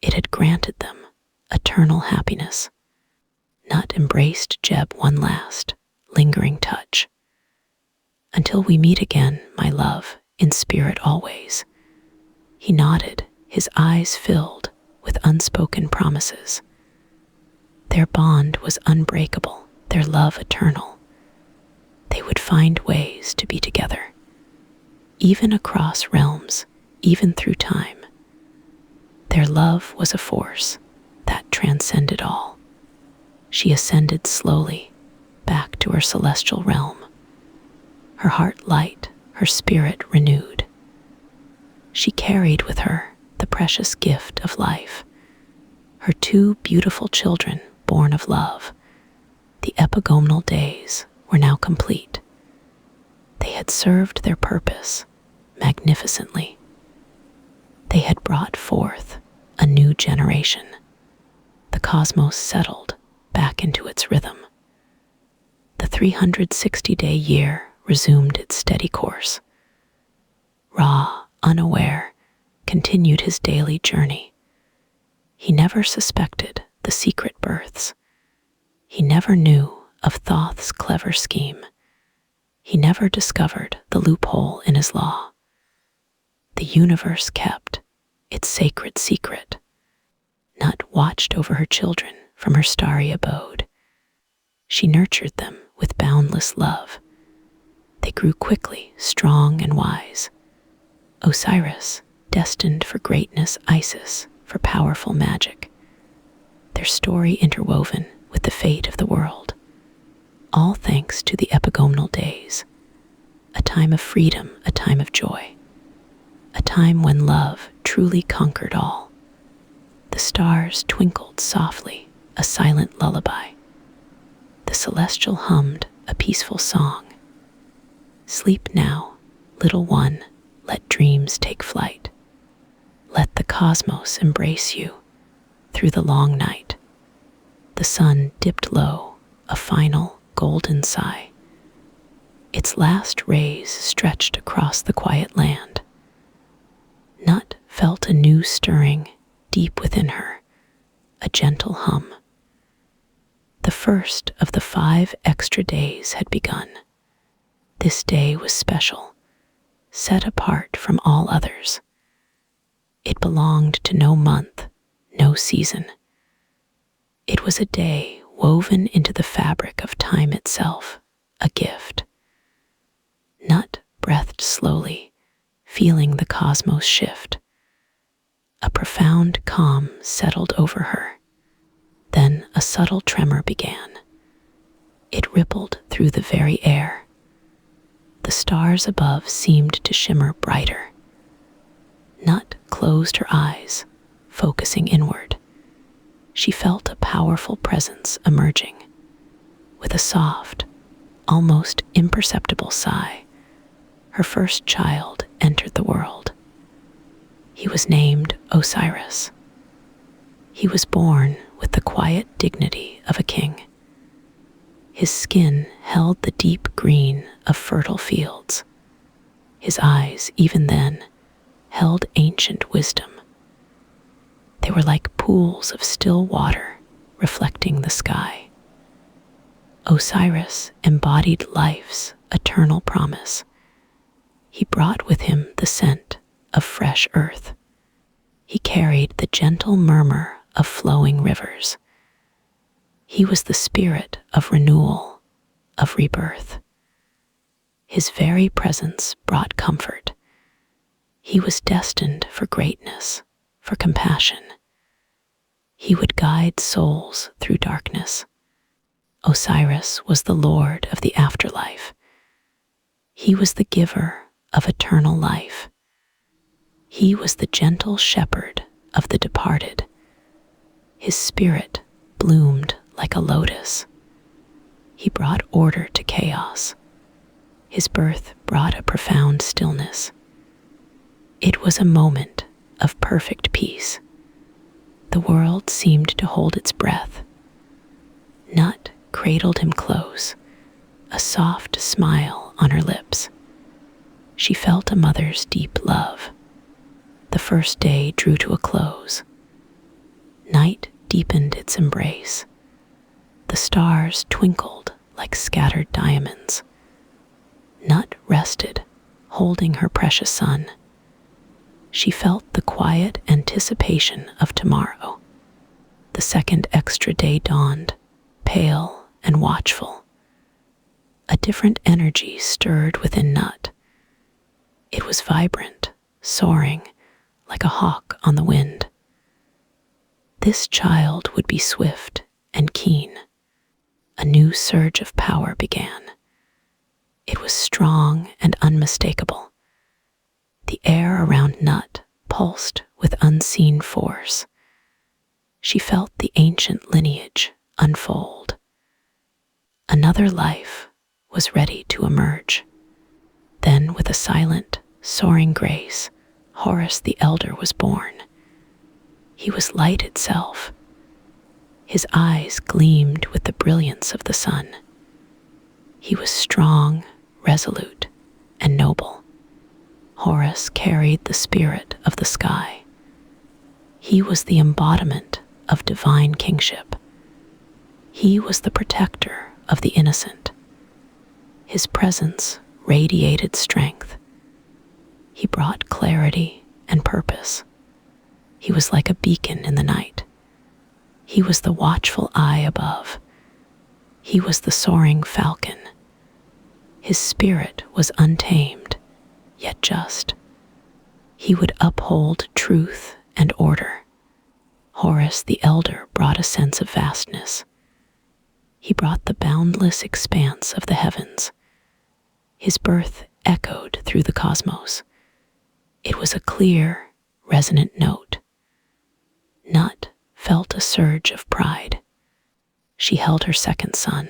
S1: It had granted them eternal happiness. Nut embraced Jeb one last, lingering touch. Until we meet again, my love, in spirit always. He nodded, his eyes filled with unspoken promises. Their bond was unbreakable, their love eternal. They would find ways to be together, even across realms, even through time. Their love was a force that transcended all. She ascended slowly back to her celestial realm, her heart light, her spirit renewed. She carried with her the precious gift of life, her two beautiful children born of love. The epigomenal days were now complete. They had served their purpose magnificently. They had brought forth a new generation. The cosmos settled back into its rhythm. The 360-day year resumed its steady course. Ra, unaware, continued his daily journey. He never suspected the secret births. He never knew of Thoth's clever scheme. He never discovered the loophole in his law. The universe kept its sacred secret. Nut watched over her children from her starry abode. She nurtured them with boundless love. They grew quickly, strong and wise. Osiris, destined for greatness, Isis, for powerful magic. Their story interwoven with the fate of the world. All thanks to the epigomenal days. A time of freedom, a time of joy. A time when love truly conquered all. The stars twinkled softly, a silent lullaby. The celestial hummed a peaceful song. Sleep now, little one, let dreams take flight. Let the cosmos embrace you through the long night. The sun dipped low, a final golden sigh. Its last rays stretched across the quiet land. Nut felt a new stirring deep within her, a gentle hum. The first of the 5 extra days had begun. This day was special, set apart from all others. It belonged to no month, no season. It was a day woven into the fabric of time itself, a gift. Nut breathed slowly, feeling the cosmos shift. A profound calm settled over her. Then a subtle tremor began. It rippled through the very air. The stars above seemed to shimmer brighter. Nut closed her eyes, focusing inward. She felt a powerful presence emerging. With a soft, almost imperceptible sigh, her first child entered the world. He was named Osiris. He was born with the quiet dignity of a king. His skin held the deep green of fertile fields. His eyes, even then, held ancient wisdom. They were like pools of still water reflecting the sky. Osiris embodied life's eternal promise. He brought with him the scent of fresh earth. He carried the gentle murmur of flowing rivers. He was the spirit of renewal, of rebirth. His very presence brought comfort. He was destined for greatness, for compassion. He would guide souls through darkness. Osiris was the lord of the afterlife. He was the giver of eternal life. He was the gentle shepherd of the departed. His spirit bloomed like a lotus. He brought order to chaos. His birth brought a profound stillness. It was a moment of perfect peace. The world seemed to hold its breath. Nut cradled him close, a soft smile on her lips. She felt a mother's deep love. The first day drew to a close. Night deepened its embrace. The stars twinkled like scattered diamonds. Nut rested, holding her precious son. She felt the quiet anticipation of tomorrow. The second extra day dawned, pale and watchful. A different energy stirred within Nut. It was vibrant, soaring, like a hawk on the wind. This child would be swift and keen. A new surge of power began. It was strong and unmistakable. The air around Nut pulsed with unseen force. She felt the ancient lineage unfold. Another life was ready to emerge. Then, with a silent, soaring grace, Horus the Elder was born. He was light itself. His eyes gleamed with the brilliance of the sun. He was strong, resolute, and noble. Horus carried the spirit of the sky. He was the embodiment of divine kingship. He was the protector of the innocent. His presence radiated strength. He brought clarity and purpose. He was like a beacon in the night. He was the watchful eye above. He was the soaring falcon. His spirit was untamed, yet just. He would uphold truth and order. Horus the Elder brought a sense of vastness. He brought the boundless expanse of the heavens. His birth echoed through the cosmos. It was a clear, resonant note. Nut felt a surge of pride. She held her second son,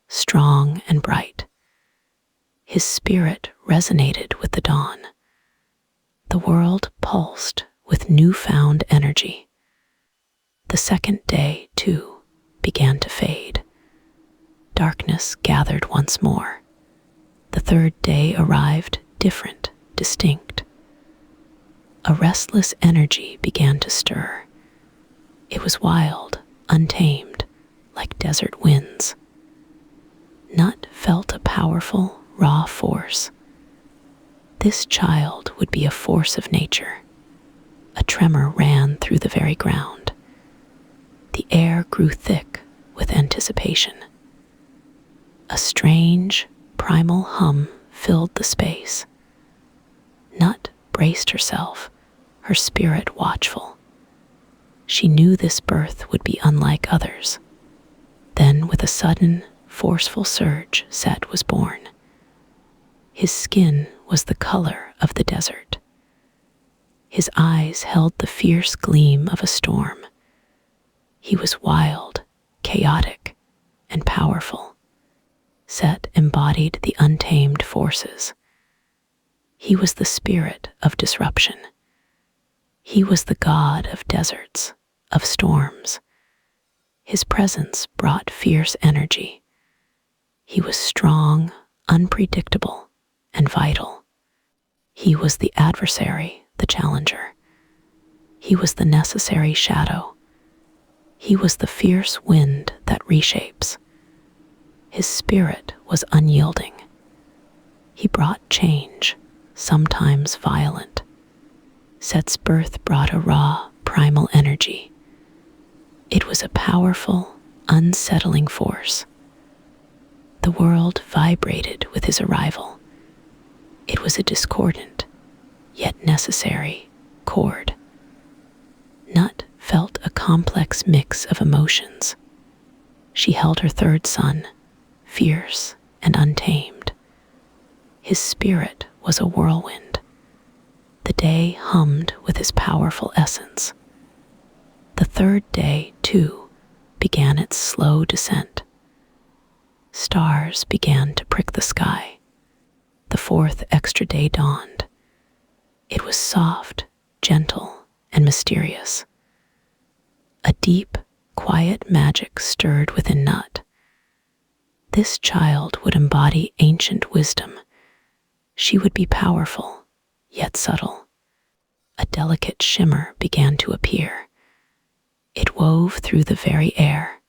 S1: strong and bright. His spirit resonated with the dawn. The world pulsed with newfound energy. The second day, too, began to fade. Darkness gathered once more. The third day arrived different, distinct. A restless energy began to stir. It was wild, untamed, like desert winds. Nut felt a powerful, raw force. This child would be a force of nature. A tremor ran through the very ground. The air grew thick with anticipation. A strange, primal hum filled the space. Nut braced herself, her spirit watchful. She knew this birth would be unlike others. Then, with a sudden, forceful surge, Set was born. His skin was the color of the desert. His eyes held the fierce gleam of a storm. He was wild, chaotic, and powerful. Set embodied the untamed forces. He was the spirit of disruption. He was the god of deserts, of storms. His presence brought fierce energy. He was strong, unpredictable, and vital. He was the adversary, the challenger. He was the necessary shadow. He was the fierce wind that reshapes. His spirit was unyielding. He brought change, sometimes violent. Set's birth brought a raw, primal energy. It was a powerful, unsettling force. The world vibrated with his arrival. It was a discordant, yet necessary, chord. Nut felt a complex mix of emotions. She held her third son, fierce and untamed. His spirit was a whirlwind. The day hummed with his powerful essence. The third day, too, began its slow descent. Stars began to prick the sky. The fourth extra day dawned. It was soft, gentle, and mysterious. A deep, quiet magic stirred within Nut. This child would embody ancient wisdom. She would be powerful, yet subtle. A delicate shimmer began to appear. It wove through the very air.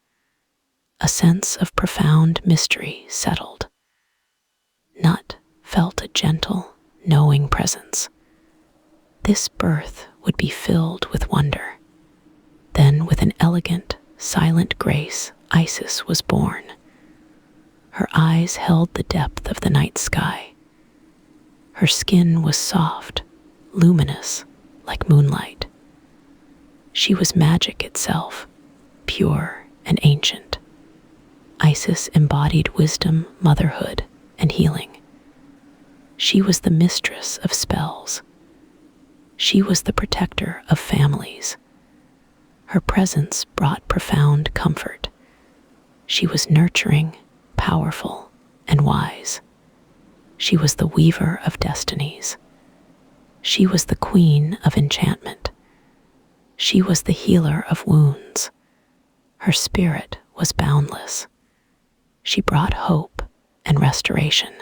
S1: A sense of profound mystery settled. Nut felt a gentle, knowing presence. This birth would be filled with wonder. Then, with an elegant, silent grace, Isis was born. Her eyes held the depth of the night sky. Her skin was soft, luminous, like moonlight. She was magic itself, pure and ancient. Isis embodied wisdom, motherhood, and healing. She was the mistress of spells. She was the protector of families. Her presence brought profound comfort. She was nurturing, powerful, and wise. She was the weaver of destinies. She was the queen of enchantment. She was the healer of wounds. Her spirit was boundless. She brought hope and restoration.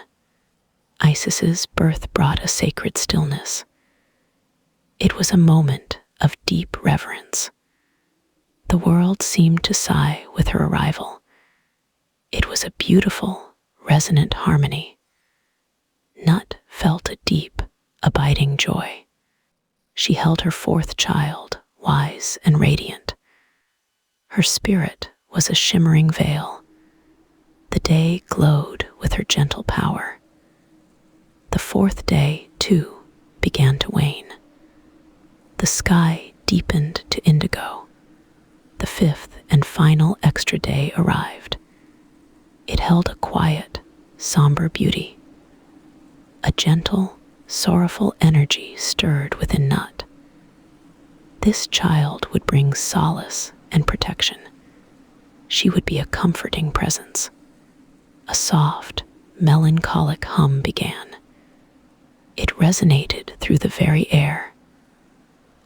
S1: Isis's birth brought a sacred stillness. It was a moment of deep reverence. The world seemed to sigh with her arrival. It was a beautiful, resonant harmony. Nut felt a deep, abiding joy. She held her fourth child, wise and radiant. Her spirit was a shimmering veil. The day glowed with her gentle power. The fourth day, too, began to wane. The sky deepened to indigo. The fifth and final extra day arrived. It held a quiet, somber beauty. A gentle, sorrowful energy stirred within Nut. This child would bring solace and protection. She would be a comforting presence. A soft, melancholic hum began. It resonated through the very air.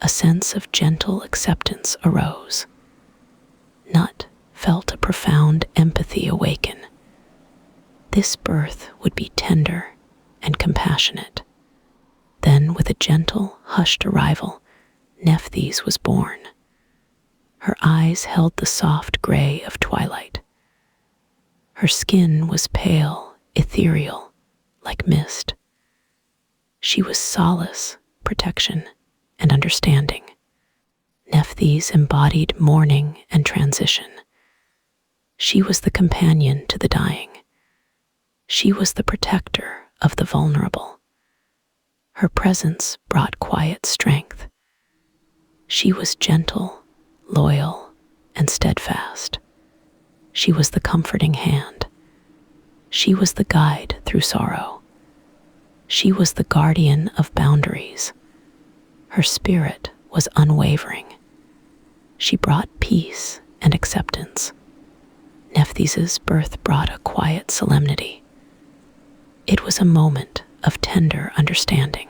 S1: A sense of gentle acceptance arose. Nut felt a profound empathy awaken. This birth would be tender and compassionate. Then, with a gentle, hushed arrival, Nephthys was born. Her eyes held the soft gray of twilight. Her skin was pale, ethereal, like mist. She was solace, protection, and understanding. Nephthys embodied mourning and transition. She was the companion to the dying. She was the protector of the vulnerable. Her presence brought quiet strength. She was gentle, loyal, and steadfast. She was the comforting hand. She was the guide through sorrow. She was the guardian of boundaries. Her spirit was unwavering. She brought peace and acceptance. Nephthys' birth brought a quiet solemnity. It was a moment of tender understanding.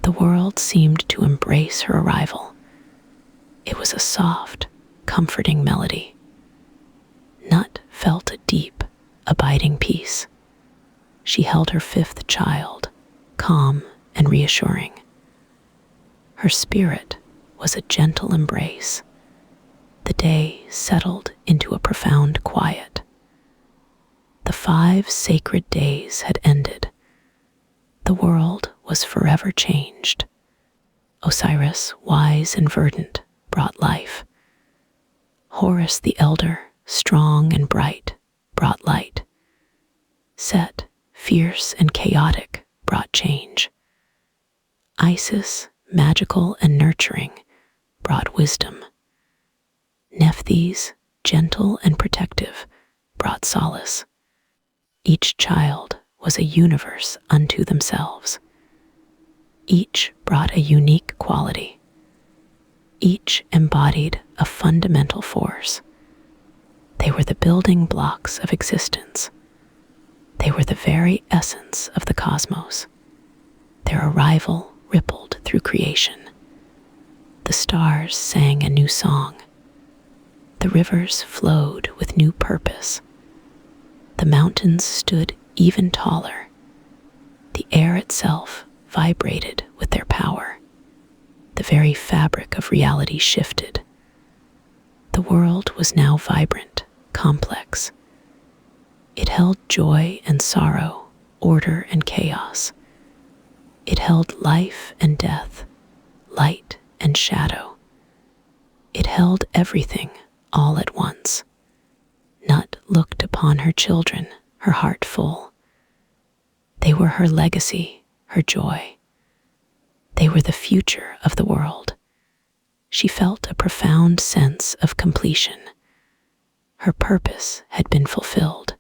S1: The world seemed to embrace her arrival. It was a soft, comforting melody. Nut felt a deep, abiding peace. She held her fifth child, calm and reassuring. Her spirit was a gentle embrace. The day settled into a profound quiet. The 5 sacred days had ended. The world was forever changed. Osiris, wise and verdant, brought life. Horus the elder, strong and bright, brought light. Set, fierce and chaotic, brought change. Isis, magical and nurturing, brought wisdom. Nephthys, gentle and protective, brought solace. Each child was a universe unto themselves. Each brought a unique quality. Each embodied a fundamental force. They were the building blocks of existence. They were the very essence of the cosmos. Their arrival rippled through creation. The stars sang a new song. The rivers flowed with new purpose. The mountains stood even taller. The air itself vibrated with their power. The very fabric of reality shifted. The world was now vibrant, complex. It held joy and sorrow, order and chaos. It held life and death, light and shadow. It held everything all at once. Nut looked upon her children, her heart full. They were her legacy, her joy. They were the future of the world. She felt a profound sense of completion. Her purpose had been fulfilled.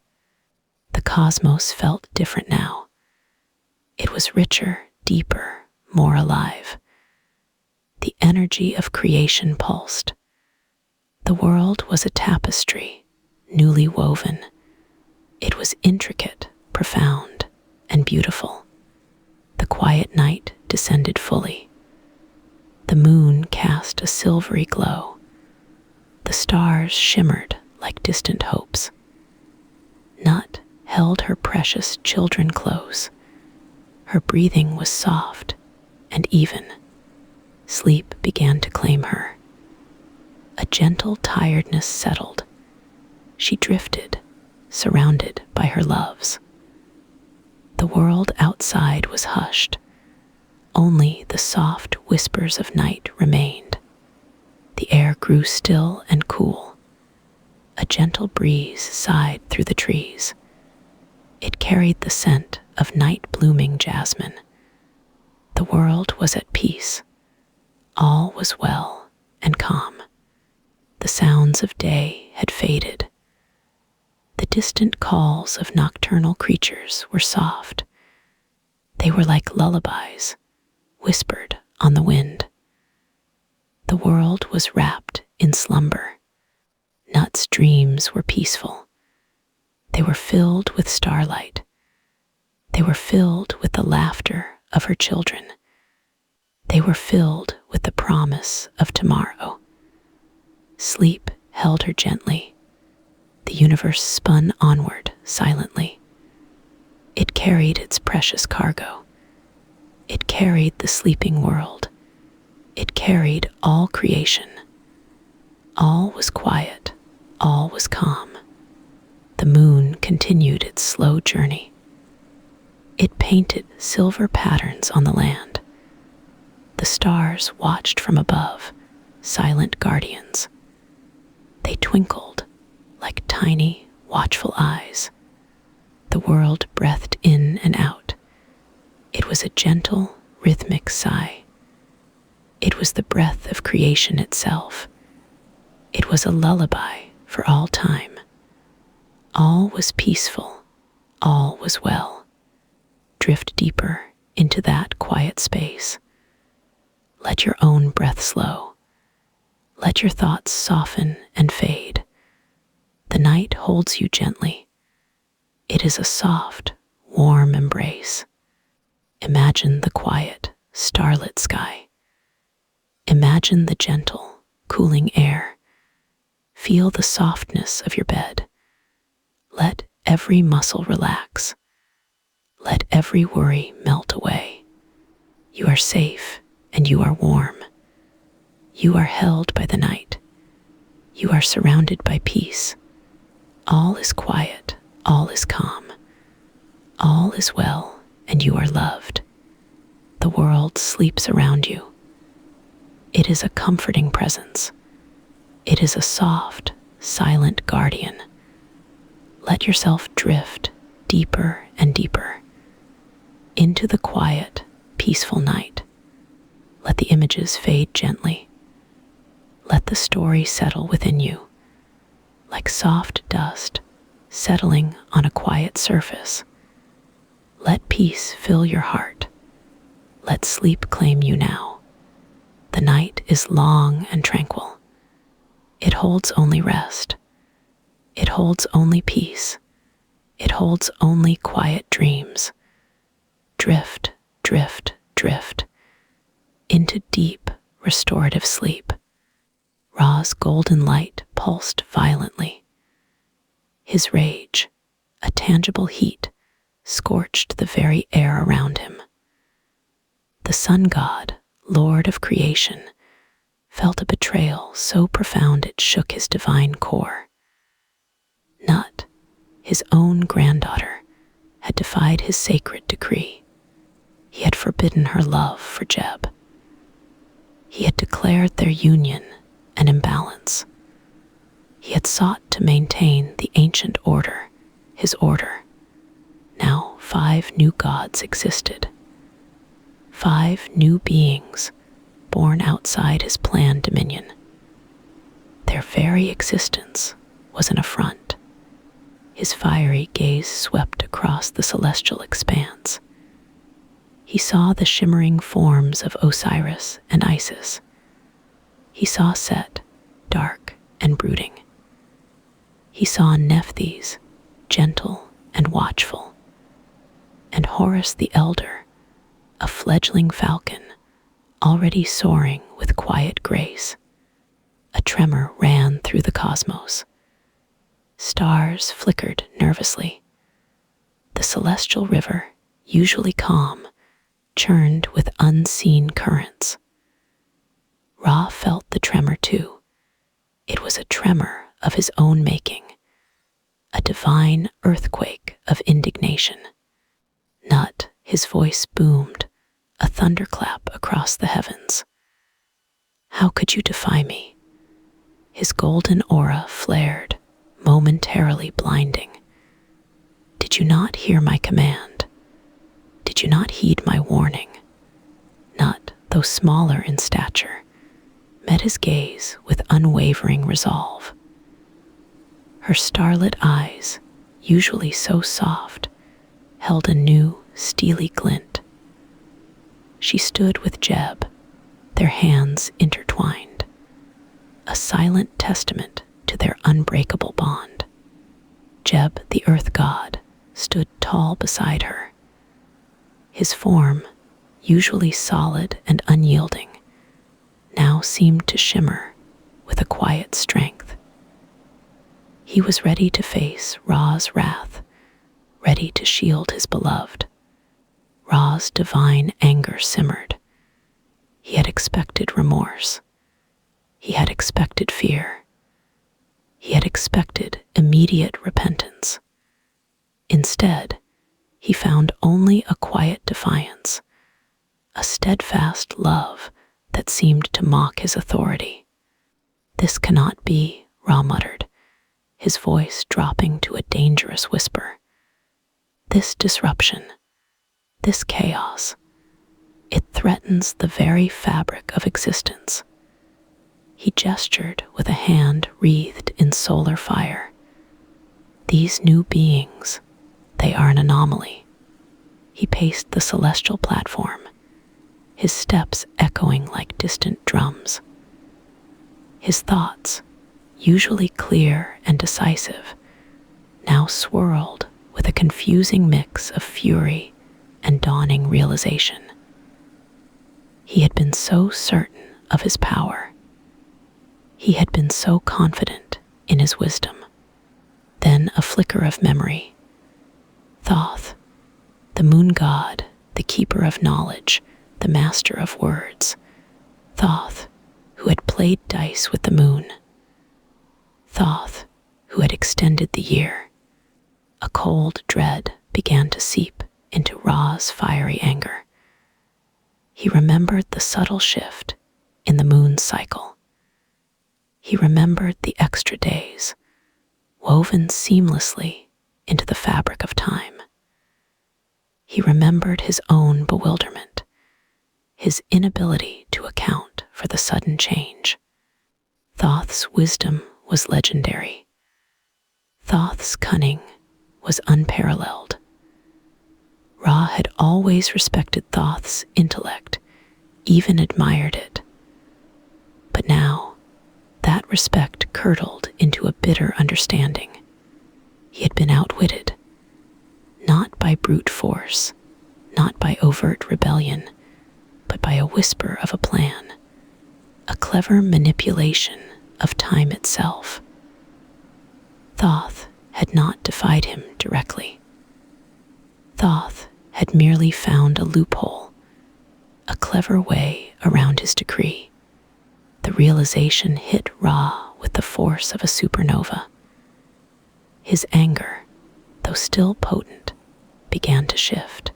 S1: The cosmos felt different now. It was richer, deeper, more alive. The energy of creation pulsed. The world was a tapestry, newly woven. It was intricate, profound, and beautiful. The quiet night descended fully. The moon cast a silvery glow. The stars shimmered like distant hopes. Nut held her precious children close. Her breathing was soft and even. Sleep began to claim her. A gentle tiredness settled. She drifted, surrounded by her loves. The world outside was hushed. Only the soft whispers of night remained. The air grew still and cool. A gentle breeze sighed through the trees. It carried the scent of night-blooming jasmine. The world was at peace. All was well and calm. The sounds of day had faded. The distant calls of nocturnal creatures were soft. They were like lullabies, whispered on the wind. The world was wrapped in slumber. Nut's dreams were peaceful. They were filled with starlight. They were filled with the laughter of her children. They were filled with the promise of tomorrow. Sleep held her gently. The universe spun onward silently. It carried its precious cargo. It carried the sleeping world. It carried all creation. All was quiet. All was calm. The moon continued its slow journey. It painted silver patterns on the land. The stars watched from above, silent guardians. They twinkled like tiny, watchful eyes. The world breathed in and out. It was a gentle, rhythmic sigh. It was the breath of creation itself. It was a lullaby for all time. All was peaceful. All was well. Drift deeper into that quiet space. Let your own breath slow. Let your thoughts soften and fade. The night holds you gently. It is a soft, warm embrace. Imagine the quiet, starlit sky. Imagine the gentle, cooling air. Feel the softness of your bed. Let every muscle relax. Let every worry melt away. You are safe and you are warm. You are held by the night. You are surrounded by peace. All is quiet, all is calm. All is well, and you are loved. The world sleeps around you. It is a comforting presence. It is a soft, silent guardian. Let yourself drift deeper and deeper into the quiet, peaceful night. Let the images fade gently. Let the story settle within you, like soft dust settling on a quiet surface. Let peace fill your heart. Let sleep claim you now. The night is long and tranquil. It holds only rest. It holds only peace. It holds only quiet dreams. Drift, drift, drift into deep, restorative sleep. Ra's golden light pulsed violently. His rage, a tangible heat, scorched the very air around him. The sun god, lord of creation, felt a betrayal so profound it shook his divine core. Nut, his own granddaughter, had defied his sacred decree. He had forbidden her love for Jeb. He had declared their union an imbalance. He had sought to maintain the ancient order, his order. Now 5 new gods existed. 5 new beings born outside his planned dominion. Their very existence was an affront. His fiery gaze swept across the celestial expanse. He saw the shimmering forms of Osiris and Isis. He saw Set, dark and brooding. He saw Nephthys, gentle and watchful, and Horus the Elder, a fledgling falcon, already soaring with quiet grace. A tremor ran through the cosmos. Stars flickered nervously. The celestial river, usually calm, churned with unseen currents. Ra felt the tremor too. It was a tremor of his own making, a divine earthquake of indignation. Nut, his voice boomed, a thunderclap across the heavens. How could you defy me? His golden aura flared, momentarily blinding. Did you not hear my command? Did you not heed my warning? Nut, though smaller in stature, met his gaze with unwavering resolve. Her starlit eyes, usually so soft, held a new, steely glint. She stood with Jeb, their hands intertwined, a silent testament to their unbreakable bond. Jeb, the earth god, stood tall beside her. His form, usually solid and unyielding, now seemed to shimmer with a quiet strength. He was ready to face Ra's wrath, ready to shield his beloved. Ra's divine anger simmered. He had expected remorse. He had expected fear. He had expected immediate repentance. Instead, he found only a quiet defiance, a steadfast love that seemed to mock his authority. "This cannot be," Ra muttered, his voice dropping to a dangerous whisper. "This disruption, this chaos, it threatens the very fabric of existence." He gestured with a hand wreathed in solar fire. "These new beings, they are an anomaly." He paced the celestial platform, his steps echoing like distant drums. His thoughts, usually clear and decisive, now swirled with a confusing mix of fury and dawning realization. He had been so certain of his power. He had been so confident in his wisdom. Then a flicker of memory. Thoth, the moon god, the keeper of knowledge, the master of words. Thoth, who had played dice with the moon. Thoth, who had extended the year. A cold dread began to seep into Ra's fiery anger. He remembered the subtle shift in the moon's cycle. He remembered the extra days, woven seamlessly into the fabric of time. He remembered his own bewilderment, his inability to account for the sudden change. Thoth's wisdom was legendary. Thoth's cunning was unparalleled. Ra had always respected Thoth's intellect, even admired it. But now, that respect curdled into a bitter understanding. He had been outwitted, not by brute force, not by overt rebellion, but by a whisper of a plan, a clever manipulation of time itself. Thoth had not defied him directly. Thoth had merely found a loophole, a clever way around his decree. The realization hit Ra with the force of a supernova. His anger, though still potent, began to shift.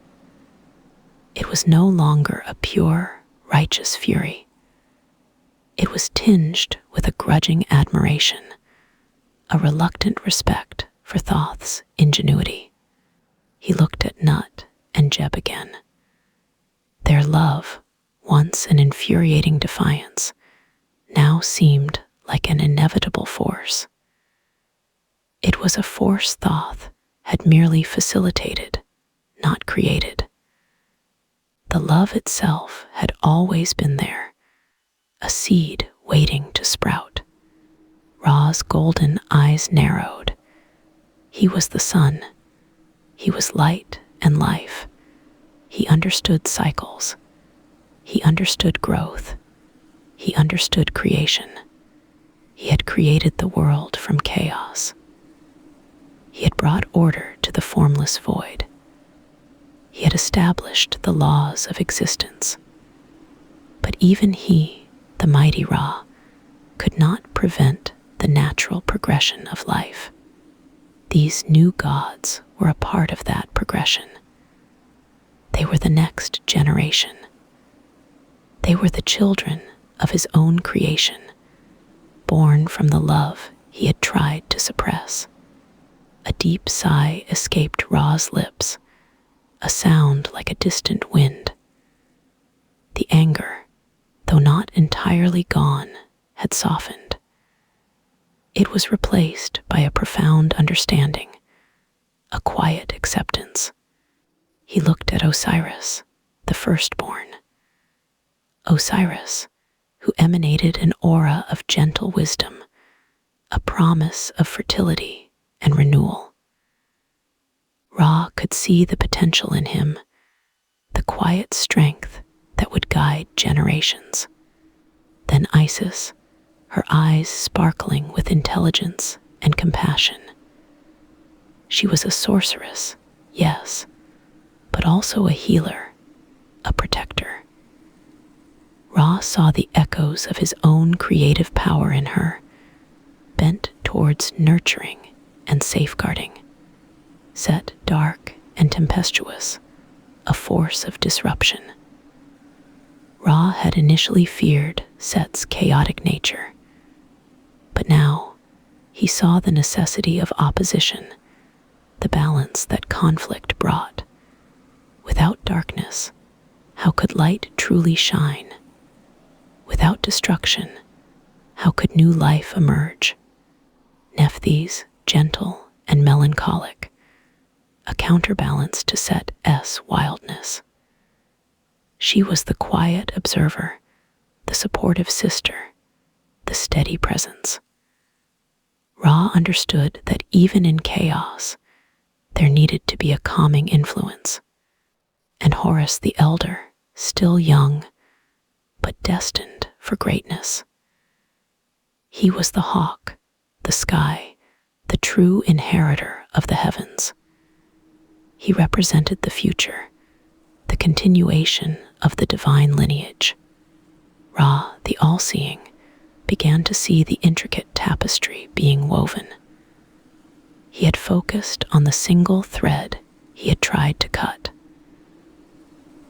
S1: It was no longer a pure, righteous fury. It was tinged with a grudging admiration, a reluctant respect for Thoth's ingenuity. He looked at Nut and Jeb again. Their love, once an infuriating defiance, now seemed like an inevitable force. It was a force Thoth had merely facilitated, not created. The love itself had always been there, a seed waiting to sprout. Ra's golden eyes narrowed. He was the sun. He was light and life. He understood cycles. He understood growth. He understood creation. He had created the world from chaos. He had brought order to the formless void. He had established the laws of existence. But even he, the mighty Ra, could not prevent the natural progression of life. These new gods were a part of that progression. They were the next generation. They were the children of his own creation, born from the love he had tried to suppress. A deep sigh escaped Ra's lips, a sound like a distant wind. The anger, though not entirely gone, had softened. It was replaced by a profound understanding, a quiet acceptance. He looked at Osiris, the firstborn. Osiris, who emanated an aura of gentle wisdom, a promise of fertility and renewal. Ra could see the potential in him, the quiet strength that would guide generations. Then Isis, her eyes sparkling with intelligence and compassion. She was a sorceress, yes, but also a healer, a protector. Ra saw the echoes of his own creative power in her, bent towards nurturing and safeguarding. Set dark and tempestuous, a force of disruption. Ra had initially feared Set's chaotic nature. But now he saw the necessity of opposition, the balance that conflict brought. Without darkness, how could light truly shine? Without destruction, how could new life emerge? Nephthys, gentle and melancholic, a counterbalance to Set's wildness. She was the quiet observer, the supportive sister, the steady presence. Ra understood that even in chaos, there needed to be a calming influence. And Horus the elder, still young, but destined for greatness. He was the hawk, the sky, the true inheritor of the heavens. He represented the future, the continuation of the divine lineage. Ra, the all-seeing, began to see the intricate tapestry being woven. He had focused on the single thread he had tried to cut.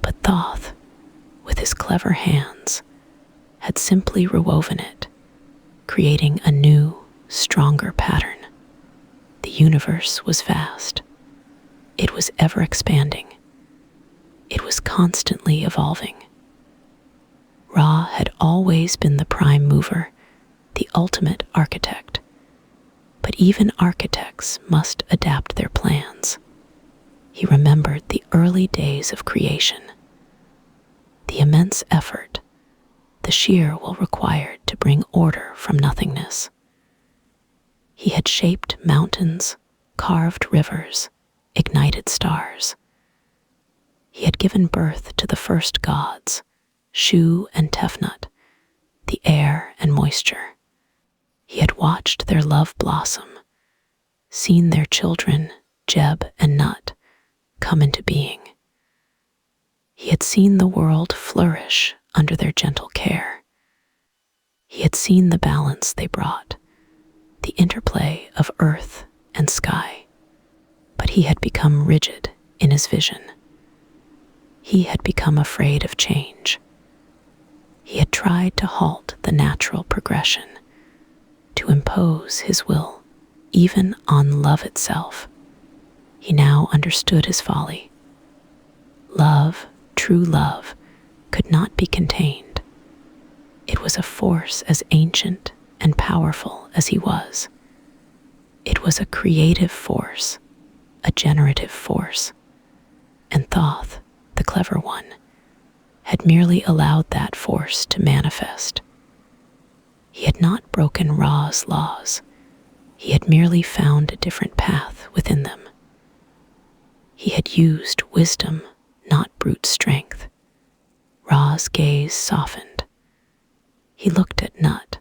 S1: But Thoth, with his clever hands, had simply rewoven it, creating a new, stronger pattern. The universe was vast. It was ever expanding. It was constantly evolving. Ra had always been the prime mover, the ultimate architect. But even architects must adapt their plans. He remembered the early days of creation, the immense effort, the sheer will required to bring order from nothingness. He had shaped mountains, carved rivers, ignited stars. He had given birth to the first gods, Shu and Tefnut, the air and moisture. He had watched their love blossom, seen their children, Jeb and Nut, come into being. He had seen the world flourish under their gentle care. He had seen the balance they brought, the interplay of earth and sky. But he had become rigid in his vision. He had become afraid of change. He had tried to halt the natural progression, to impose his will, even on love itself. He now understood his folly. Love, true love, could not be contained. It was a force as ancient and powerful as he was. It was a creative force, a generative force. And Thoth, the clever one, had merely allowed that force to manifest. He had not broken Ra's laws. He had merely found a different path within them. He had used wisdom, not brute strength. Ra's gaze softened. He looked at Nut,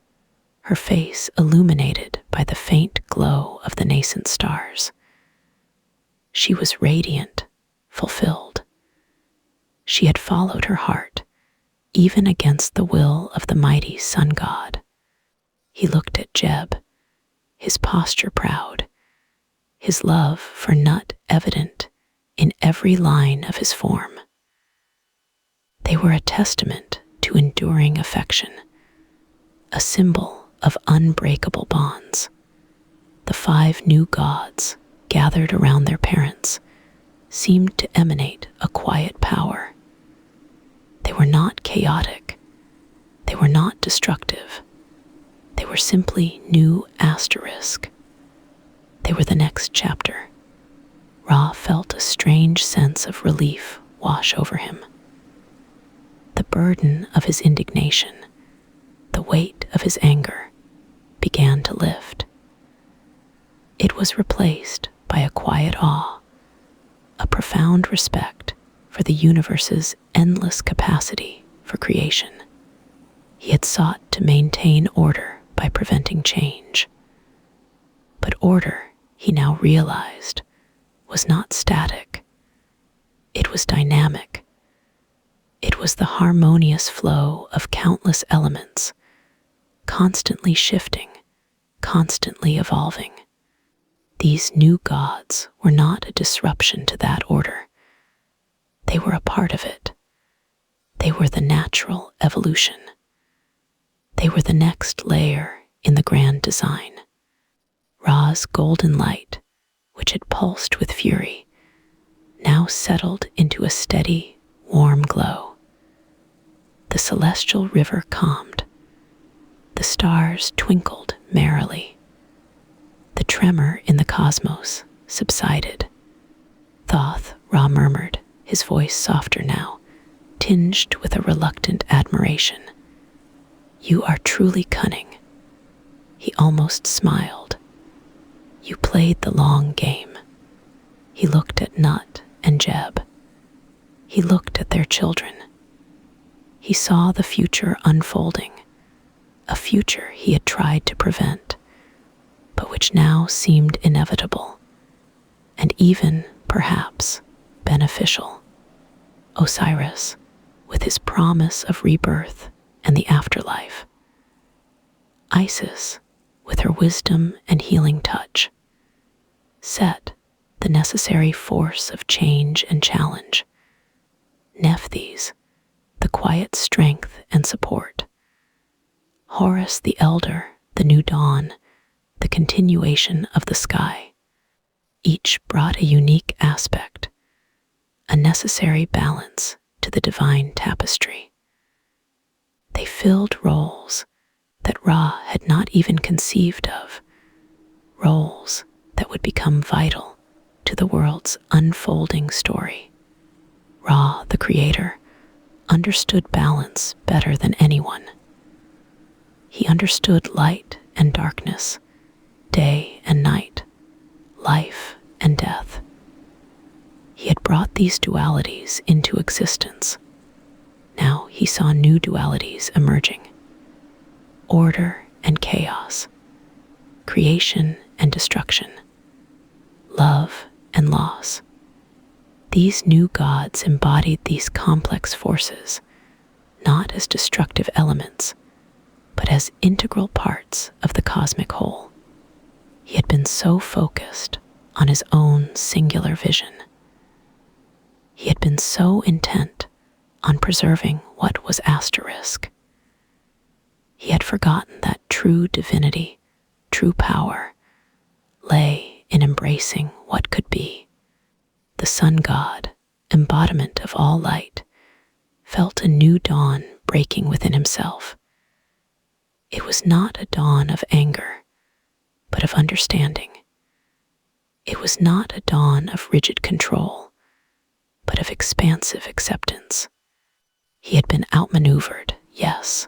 S1: her face illuminated by the faint glow of the nascent stars. She was radiant, fulfilled. She had followed her heart, even against the will of the mighty sun god. He looked at Jeb, his posture proud, his love for Nut evident in every line of his form. They were a testament to enduring affection, a symbol of unbreakable bonds. The 5 new gods, gathered around their parents, seemed to emanate a quiet power. They were not chaotic. They were not destructive. They were simply new asterisk. They were the next chapter. Ra felt a strange sense of relief wash over him. The burden of his indignation, the weight of his anger, began to lift. It was replaced by a quiet awe, a profound respect for the universe's endless capacity for creation. He had sought to maintain order by preventing change. But order, he now realized, was not static. It was dynamic. It was the harmonious flow of countless elements, constantly shifting, constantly evolving. These new gods were not a disruption to that order. They were a part of it. They were the natural evolution. They were the next layer in the grand design. Ra's golden light, which had pulsed with fury, now settled into a steady, warm glow. The celestial river calmed. The stars twinkled merrily. The tremor in the cosmos subsided. Thoth, Ra murmured, his voice softer now, tinged with a reluctant admiration. You are truly cunning. He almost smiled. You played the long game. He looked at Nut and Jeb. He looked at their children. He saw the future unfolding, a future he had tried to prevent, but which now seemed inevitable, and even, perhaps, beneficial. Osiris, with his promise of rebirth and the afterlife. Isis, with her wisdom and healing touch. Set, the necessary force of change and challenge. Nephthys, the quiet strength and support. Horus the Elder, the new dawn, the continuation of the sky. Each brought a unique aspect, a necessary balance to the divine tapestry. They filled roles that Ra had not even conceived of, roles that would become vital to the world's unfolding story. Ra, the creator, understood balance better than anyone. He understood light and darkness, day and night, life and death. He had brought these dualities into existence. Now he saw new dualities emerging. Order and chaos, creation and destruction, love and loss. These new gods embodied these complex forces, not as destructive elements, but as integral parts of the cosmic whole. He had been so focused on his own singular vision. He had been so intent on preserving what was asterisk. He had forgotten that true divinity, true power, lay in embracing what could be. The sun god, embodiment of all light, felt a new dawn breaking within himself. It was not a dawn of anger, but of understanding. It was not a dawn of rigid control, but of expansive acceptance. He had been outmaneuvered, yes,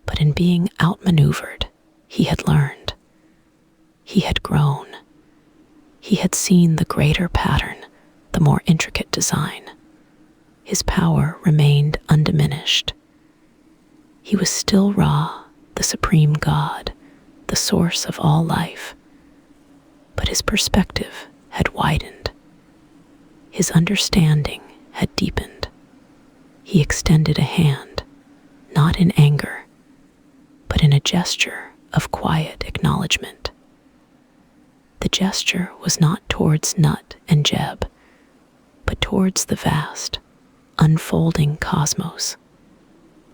S1: but in being outmaneuvered, he had learned. He had grown. He had seen the greater pattern, the more intricate design. His power remained undiminished. He was still Ra, the supreme god, the source of all life. But his perspective had widened. His understanding had deepened. He extended a hand, not in anger, but in a gesture of quiet acknowledgement. The gesture was not towards Nut and Jeb, but towards the vast, unfolding cosmos.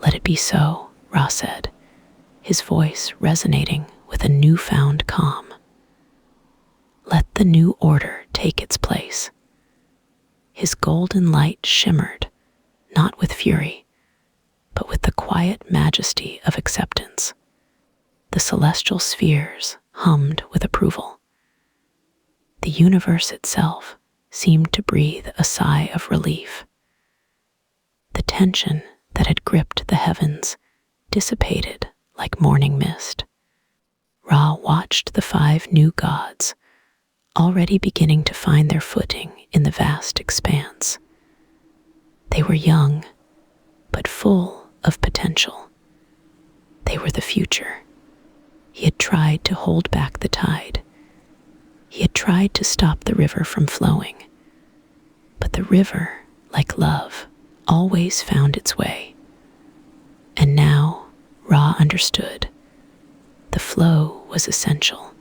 S1: Let it be so, Ra said, his voice resonating with a newfound calm. Let the new order take its place. His golden light shimmered, not with fury, but with the quiet majesty of acceptance. The celestial spheres hummed with approval. The universe itself seemed to breathe a sigh of relief. The tension that had gripped the heavens dissipated like morning mist. Ra watched the 5 new gods, already beginning to find their footing in the vast expanse. They were young, but full of potential. They were the future. He had tried to hold back the tide. He had tried to stop the river from flowing. But the river, like love, always found its way. And now Ra understood. The flow was essential.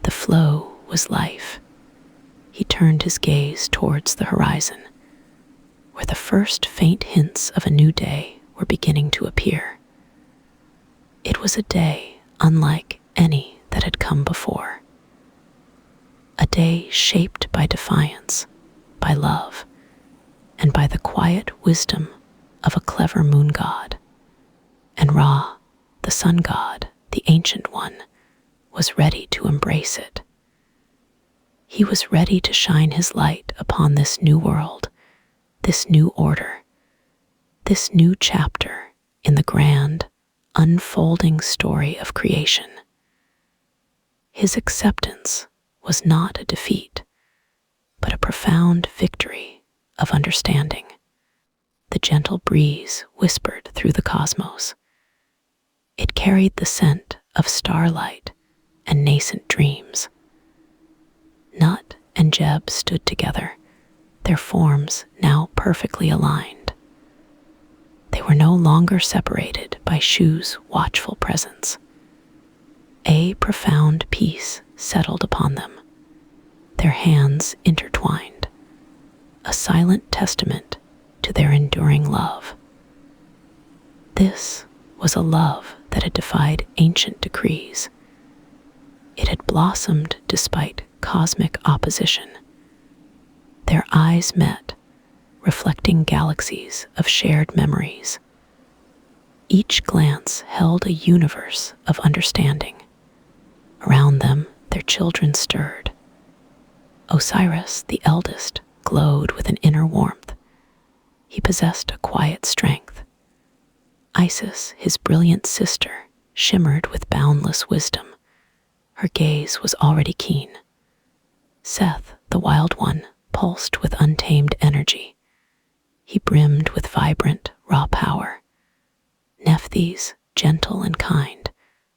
S1: The flow was life. He turned his gaze towards the horizon, where the first faint hints of a new day were beginning to appear. It was a day unlike any that had come before. A day shaped by defiance, by love, and by the quiet wisdom of a clever moon god. And Ra, the sun god, the ancient one, was ready to embrace it. He was ready to shine his light upon this new world, this new order, this new chapter in the grand, unfolding story of creation. His acceptance was not a defeat, but a profound victory of understanding. The gentle breeze whispered through the cosmos. It carried the scent of starlight and nascent dreams. Nut and Jeb stood together, their forms now perfectly aligned. They were no longer separated by Shu's watchful presence. A profound peace settled upon them, their hands intertwined, a silent testament to their enduring love. This was a love that had defied ancient decrees. It had blossomed despite cosmic opposition. Their eyes met, reflecting galaxies of shared memories. Each glance held a universe of understanding. Around them, their children stirred. Osiris, the eldest, glowed with an inner warmth. He possessed a quiet strength. Isis, his brilliant sister, shimmered with boundless wisdom. Her gaze was already keen. Seth, the wild one, pulsed with untamed energy. He brimmed with vibrant, raw power. Nephthys, gentle and kind,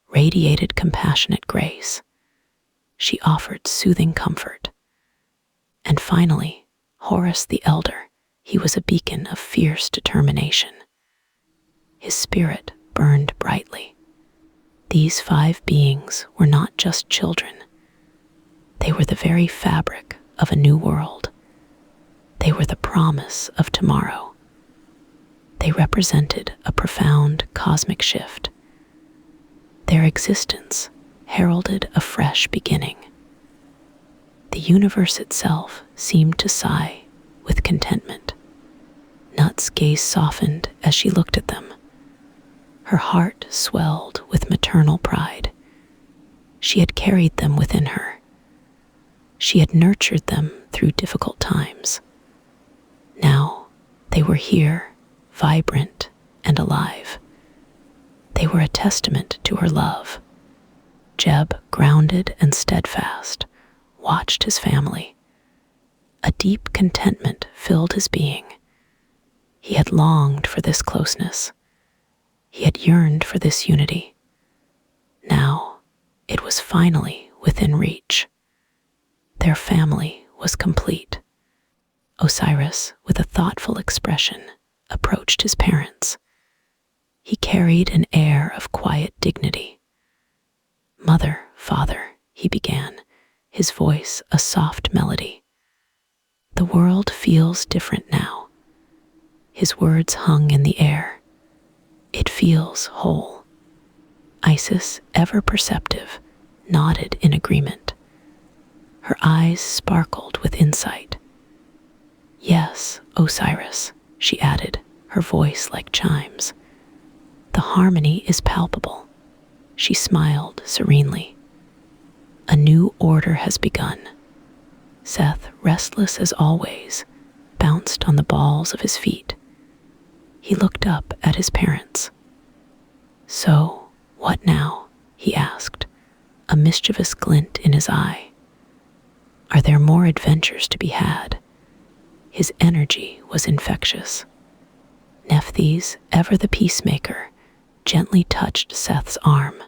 S1: radiated compassionate grace. She offered soothing comfort. And finally, Horus the elder, he was a beacon of fierce determination. His spirit burned brightly. These 5 beings were not just children. They were the very fabric of a new world. They were the promise of tomorrow. They represented a profound cosmic shift. Their existence heralded a fresh beginning. The universe itself seemed to sigh with contentment. Nut's gaze softened as she looked at them. Her heart swelled with maternal pride. She had carried them within her. She had nurtured them through difficult times. Now they were here, vibrant and alive. They were a testament to her love. Jeb, grounded and steadfast, watched his family. A deep contentment filled his being. He had longed for this closeness. He had yearned for this unity. Now it was finally within reach. Their family was complete. Osiris, with a thoughtful expression, approached his parents. He carried an air of quiet dignity. "Mother, father," he began, his voice a soft melody. "The world feels different now." His words hung in the air. "It feels whole." Isis, ever perceptive, nodded in agreement. Her eyes sparkled with insight. "Yes, Osiris," she added, her voice like chimes. "The harmony is palpable." She smiled serenely. "A new order has begun." Seth, restless as always, bounced on the balls of his feet. He looked up at his parents. "So, what now?" he asked, a mischievous glint in his eye. "Are there more adventures to be had?" His energy was infectious. Nephthys, ever the peacemaker, gently touched Seth's arm.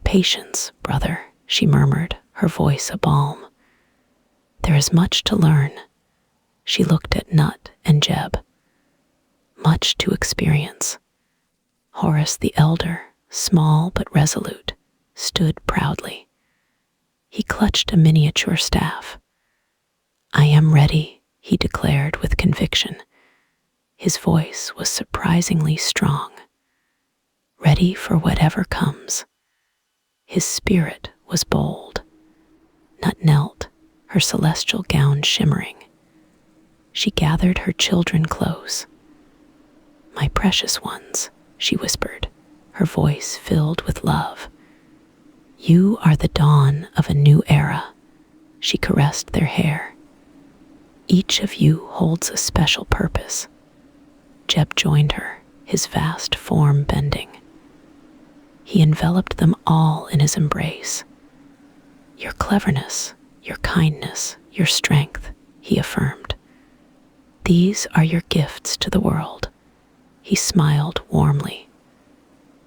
S1: "Patience, brother," she murmured, her voice a balm. "There is much to learn." She looked at Nut and Jeb. "Much to experience." Horus the elder, small but resolute, stood proudly. He clutched a miniature staff. "I am ready," he declared with conviction. His voice was surprisingly strong. "Ready for whatever comes." his spirit was bold. Nut knelt, her celestial gown shimmering. She gathered her children close. "My precious ones," she whispered, her voice filled with love. "You are the dawn of a new era." She caressed their hair. "Each of you holds a special purpose." Jeb joined her, his vast form bending. He enveloped them all in his embrace. "Your cleverness, your kindness, your strength," he affirmed. "These are your gifts to the world." He smiled warmly.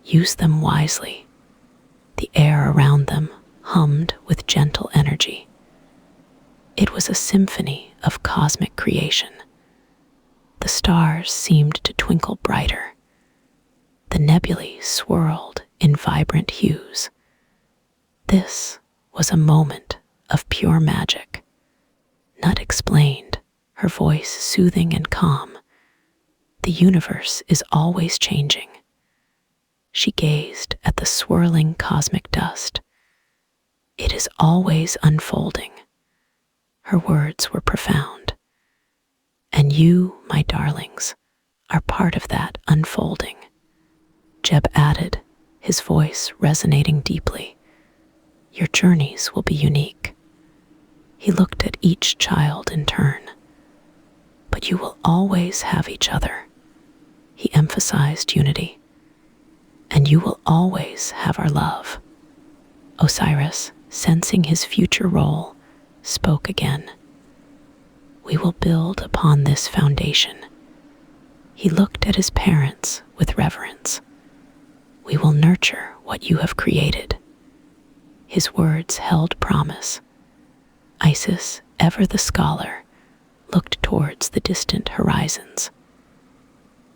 S1: "Use them wisely." The air around them hummed with gentle energy. It was a symphony of cosmic creation. The stars seemed to twinkle brighter. The nebulae swirled in vibrant hues. This was a moment of pure magic. Nut explained, her voice soothing and calm. "The universe is always changing." She gazed at the swirling cosmic dust. "It is always unfolding." Her words were profound. "And you, my darlings, are part of that unfolding." Jeb added, his voice resonating deeply. "Your journeys will be unique." He looked at each child in turn. "But you will always have each other." He emphasized unity. "And you will always have our love." Osiris, sensing his future role, spoke again. "We will build upon this foundation." He looked at his parents with reverence. "We will nurture what you have created." His words held promise. Isis, ever the scholar, looked towards the distant horizons.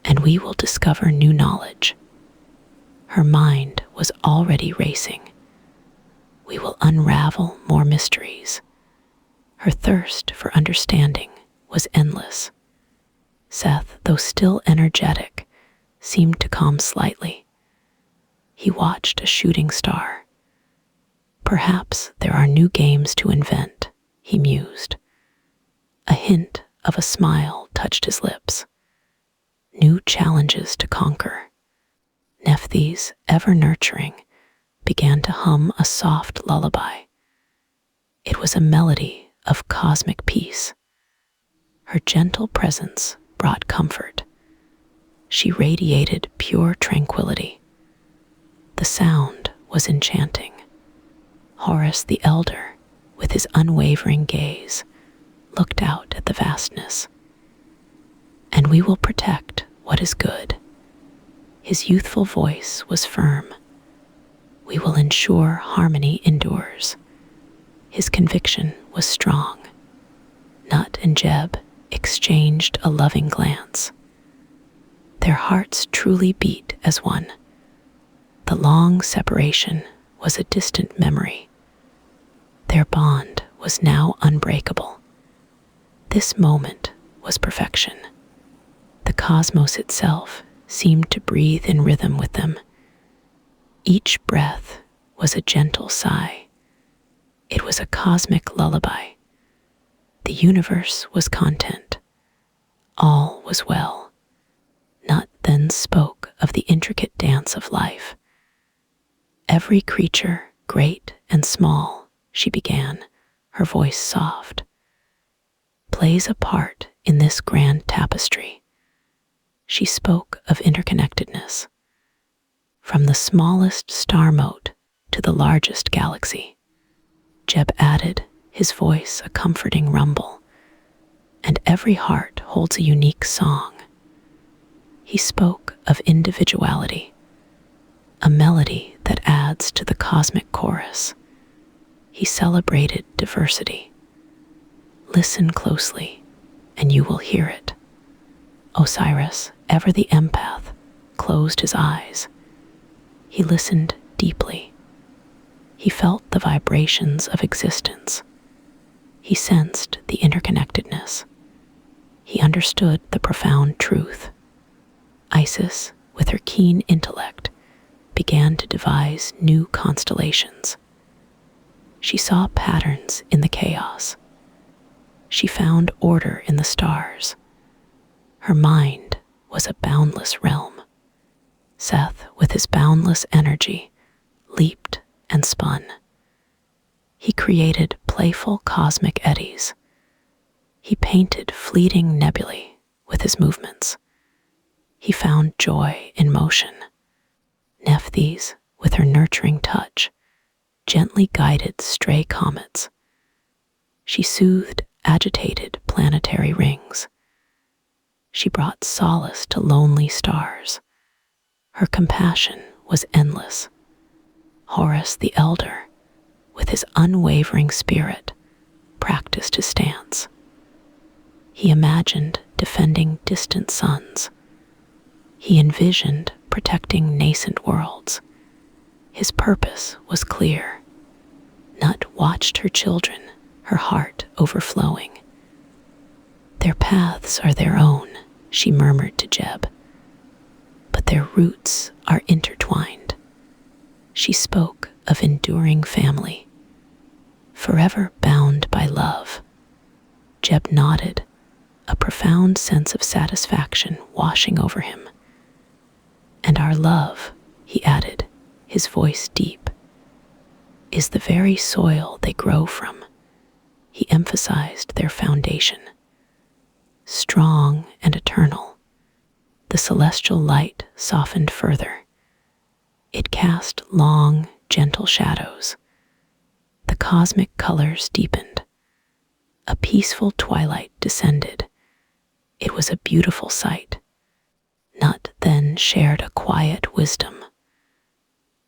S1: "And we will discover new knowledge." Her mind was already racing. "We will unravel more mysteries." Her thirst for understanding was endless. Seth, though still energetic, seemed to calm slightly. He watched a shooting star. "Perhaps there are new games to invent," he mused. A hint of a smile touched his lips. New challenges to conquer. Nephthys, ever nurturing, began to hum a soft lullaby. It was a melody of cosmic peace. Her gentle presence brought comfort. She radiated pure tranquility. The sound was enchanting. Horus the elder, with his unwavering gaze, looked out at the vastness. "And we will protect what is good." His youthful voice was firm. "We will ensure harmony endures." His conviction was strong. Nut and Jeb exchanged a loving glance. Their hearts truly beat as one. The long separation was a distant memory. Their bond was now unbreakable. This moment was perfection. The cosmos itself seemed to breathe in rhythm with them. Each breath was a gentle sigh. It was a cosmic lullaby. The universe was content. All was well. Nut then spoke of the intricate dance of life. "Every creature, great and small," she began, her voice soft, "plays a part in this grand tapestry." She spoke of interconnectedness, from the smallest star mote to the largest galaxy. Jeb added, his voice a comforting rumble, "And every heart holds a unique song." He spoke of individuality, a melody that adds to the cosmic chorus. He celebrated diversity. "Listen closely, and you will hear it." Osiris, ever the empath, closed his eyes. He listened deeply. He felt the vibrations of existence. He sensed the interconnectedness. He understood the profound truth. Isis, with her keen intellect, began to devise new constellations. She saw patterns in the chaos. She found order in the stars. Her mind was a boundless realm. Seth, with his boundless energy, leaped and spun. He created playful cosmic eddies. He painted fleeting nebulae with his movements. He found joy in motion. Nephthys, with her nurturing touch, gently guided stray comets. She soothed agitated planetary rings. She brought solace to lonely stars. Her compassion was endless. Horus the Elder, with his unwavering spirit, practiced his stance. He imagined defending distant suns. He envisioned protecting nascent worlds. His purpose was clear. Nut watched her children, her heart overflowing. Their paths are their own, she murmured to Jeb, but their roots are intertwined. She spoke of enduring family, forever bound by love. Jeb nodded, a profound sense of satisfaction washing over him. And our love, he added, his voice deep, is the very soil they grow from. He emphasized their foundation. Strong and eternal, the celestial light softened further. It cast long, gentle shadows. The cosmic colors deepened. A peaceful twilight descended. It was a beautiful sight. Nut then shared a quiet wisdom.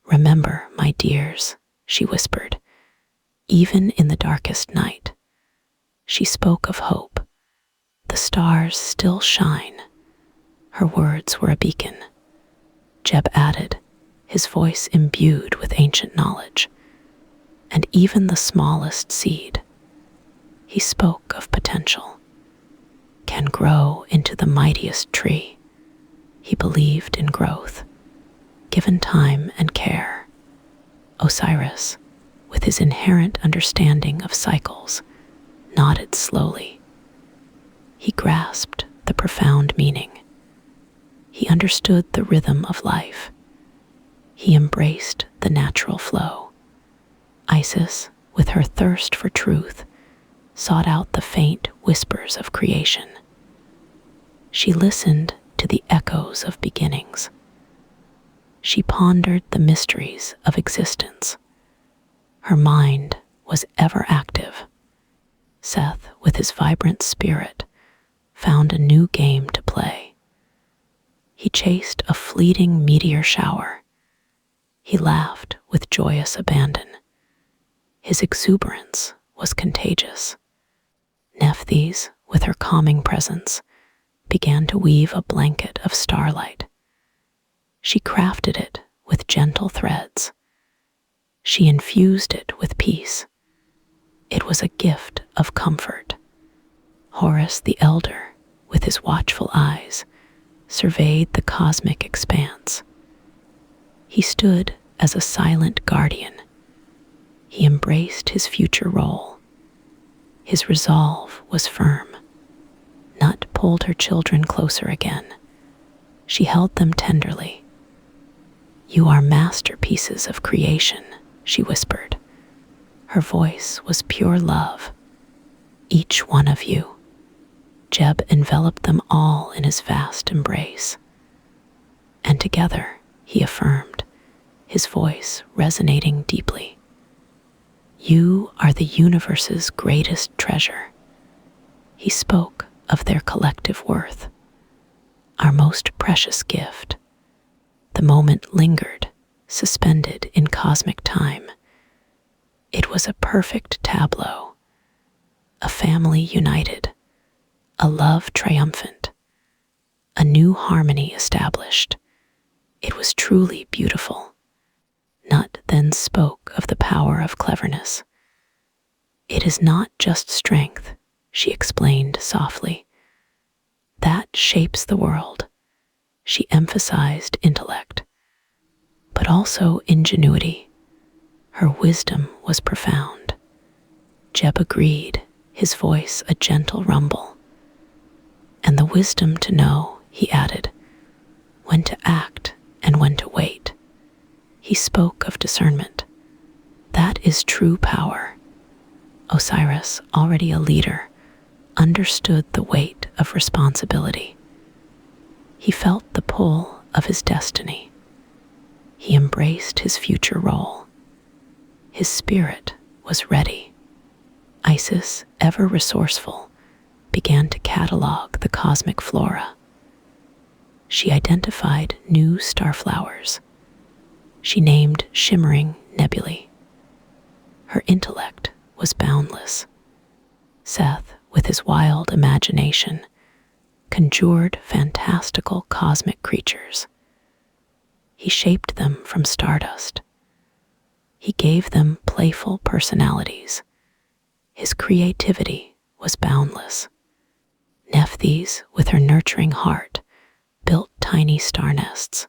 S1: Remember, my dears, she whispered, even in the darkest night. She spoke of hope. The stars still shine. Her words were a beacon. Jeb added, his voice imbued with ancient knowledge. And even the smallest seed, he spoke of potential, can grow into the mightiest tree. He believed in growth, given time and care. Osiris, with his inherent understanding of cycles, nodded slowly. He grasped the profound meaning. He understood the rhythm of life. He embraced the natural flow. Isis, with her thirst for truth, sought out the faint whispers of creation. She listened to the echoes of beginnings. She pondered the mysteries of existence. Her mind was ever active. Seth, with his vibrant spirit, found a new game to play. He chased a fleeting meteor shower. He laughed with joyous abandon. His exuberance was contagious. Nephthys, with her calming presence, began to weave a blanket of starlight. She crafted it with gentle threads. She infused it with peace. It was a gift of comfort. Horus the Elder, with his watchful eyes, surveyed the cosmic expanse. He stood as a silent guardian. He embraced his future role. His resolve was firm. Nut pulled her children closer again. She held them tenderly. You are masterpieces of creation, she whispered. Her voice was pure love. Each one of you. Jeb enveloped them all in his vast embrace. And together, he affirmed, his voice resonating deeply. You are the universe's greatest treasure. He spoke of their collective worth, our most precious gift. The moment lingered, suspended in cosmic time. It was a perfect tableau, a family united, a love triumphant, a new harmony established. It was truly beautiful. Nut then spoke of the power of cleverness. It is not just strength, she explained softly. That shapes the world. She emphasized intellect, but also ingenuity. Her wisdom was profound. Jeb agreed, his voice a gentle rumble. And the wisdom to know, he added, when to act and when to wait. He spoke of discernment. That is true power. Osiris, already a leader, understood the weight of responsibility. He felt the pull of his destiny. He embraced his future role. His spirit was ready. Isis, ever resourceful, began to catalog the cosmic flora. She identified new starflowers. She named shimmering nebulae. Her intellect was boundless. Seth, with his wild imagination, conjured fantastical cosmic creatures. He shaped them from stardust. He gave them playful personalities. His creativity was boundless. Nephthys, with her nurturing heart, built tiny star nests.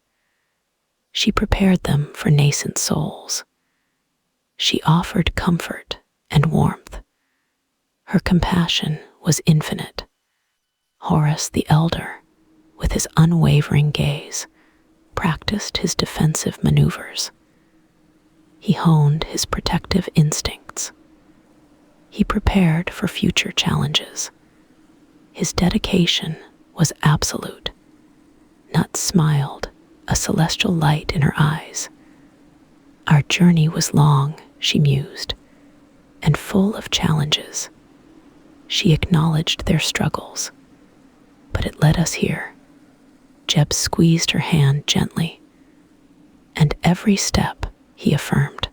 S1: She prepared them for nascent souls. She offered comfort and warmth. Her compassion was infinite. Horus the Elder, with his unwavering gaze, practiced his defensive maneuvers. He honed his protective instincts. He prepared for future challenges. His dedication was absolute. Nut smiled, a celestial light in her eyes. Our journey was long, she mused, and full of challenges. She acknowledged their struggles, but it led us here. Jeb squeezed her hand gently, and every step, he affirmed,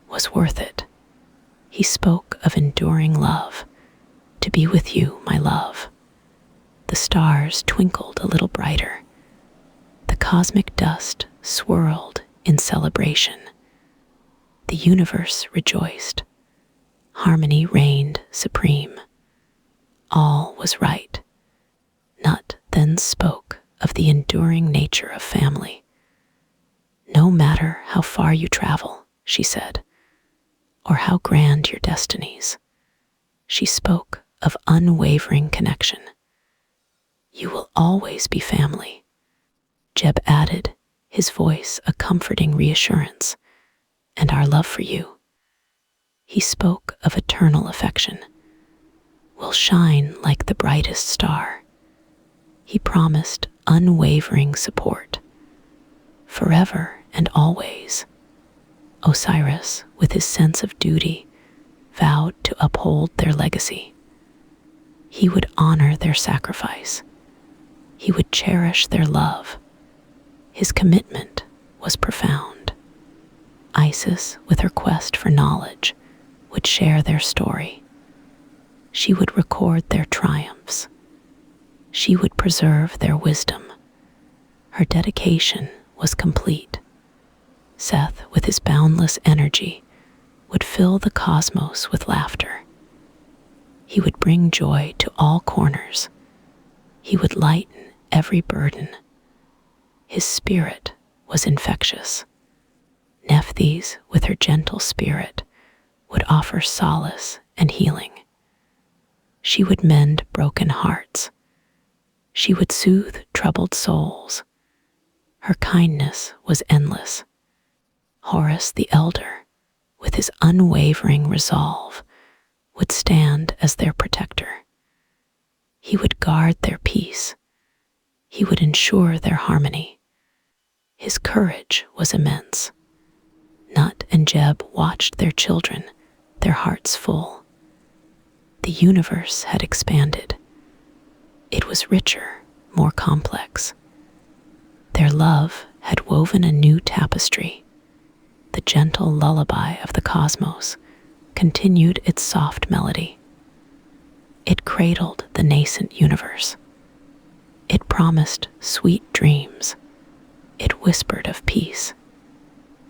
S1: was worth it. He spoke of enduring love, to be with you, my love. The stars twinkled a little brighter. The cosmic dust swirled in celebration. The universe rejoiced. Harmony reigned supreme. All was right. Nut then spoke of the enduring nature of family. No matter how far you travel, she said, or how grand your destinies, she spoke of unwavering connection. You will always be family. Jeb added, his voice a comforting reassurance, and our love for you. He spoke of eternal affection. Will shine like the brightest star. He promised unwavering support. Forever and always. Osiris, with his sense of duty, vowed to uphold their legacy. He would honor their sacrifice. He would cherish their love. His commitment was profound. Isis, with her quest for knowledge, would share their story. She would record their triumphs. She would preserve their wisdom. Her dedication was complete. Seth, with his boundless energy, would fill the cosmos with laughter. He would bring joy to all corners. He would lighten every burden. His spirit was infectious. Nephthys, with her gentle spirit, would offer solace and healing. She would mend broken hearts. She would soothe troubled souls. Her kindness was endless. Horus the Elder, with his unwavering resolve, would stand as their protector. He would guard their peace. He would ensure their harmony. His courage was immense. Nut and Jeb watched their children, their hearts full. The universe had expanded. It was richer, more complex. Their love had woven a new tapestry. The gentle lullaby of the cosmos continued its soft melody. It cradled the nascent universe. It promised sweet dreams. It whispered of peace.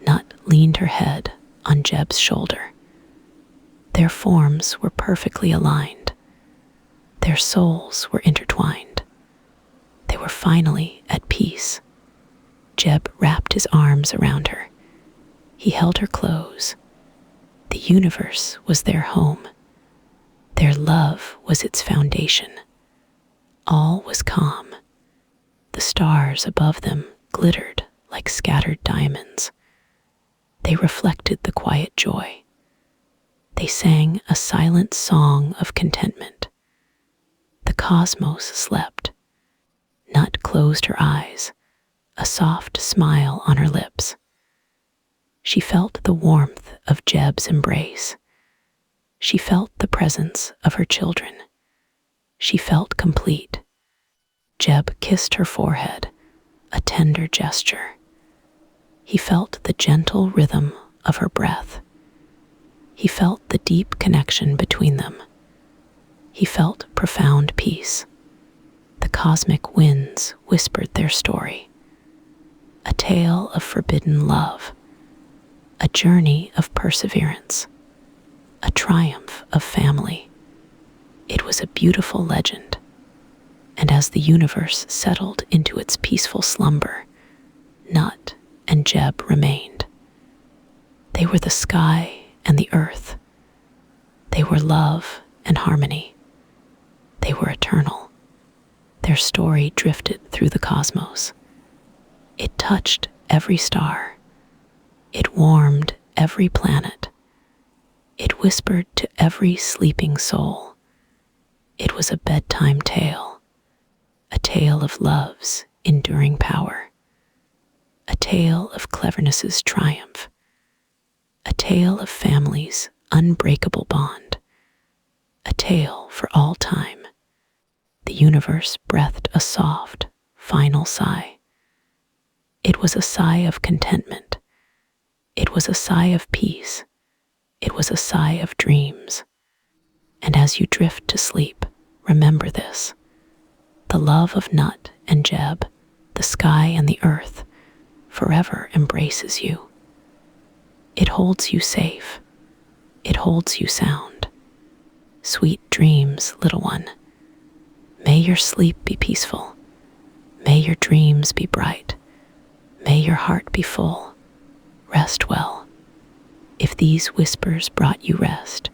S1: Nut leaned her head on Jeb's shoulder. Their forms were perfectly aligned. Their souls were intertwined. They were finally at peace. Jeb wrapped his arms around her. He held her close. The universe was their home. Their love was its foundation. All was calm. The stars above them glittered like scattered diamonds. They reflected the quiet joy. They sang a silent song of contentment. The cosmos slept. Nut closed her eyes, a soft smile on her lips. She felt the warmth of Jeb's embrace. She felt the presence of her children. She felt complete. Jeb kissed her forehead, a tender gesture. He felt the gentle rhythm of her breath. He felt the deep connection between them. He felt profound peace. The cosmic winds whispered their story. A tale of forbidden love. A journey of perseverance. A triumph of family. It was a beautiful legend. And as the universe settled into its peaceful slumber, Nut and Jeb remained. They were the sky and the earth. They were love and harmony. They were eternal. Their story drifted through the cosmos. It touched every star. It warmed every planet. It whispered to every sleeping soul. It was a bedtime tale, a tale of love's enduring power, a tale of cleverness's triumph, a tale of family's unbreakable bond, a tale for all time. The universe breathed a soft, final sigh. It was a sigh of contentment. It was a sigh of peace. It was a sigh of dreams. And as you drift to sleep, remember this. The love of Nut and Jeb, the sky and the earth, forever embraces you. It holds you safe. It holds you sound. Sweet dreams, little one. May your sleep be peaceful. May your dreams be bright. May your heart be full. Rest well. If these whispers brought you rest,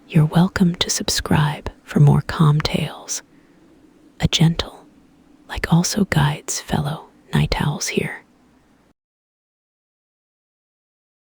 S1: you're welcome to subscribe for more calm tales. A gentle, like also guides fellow night owls here.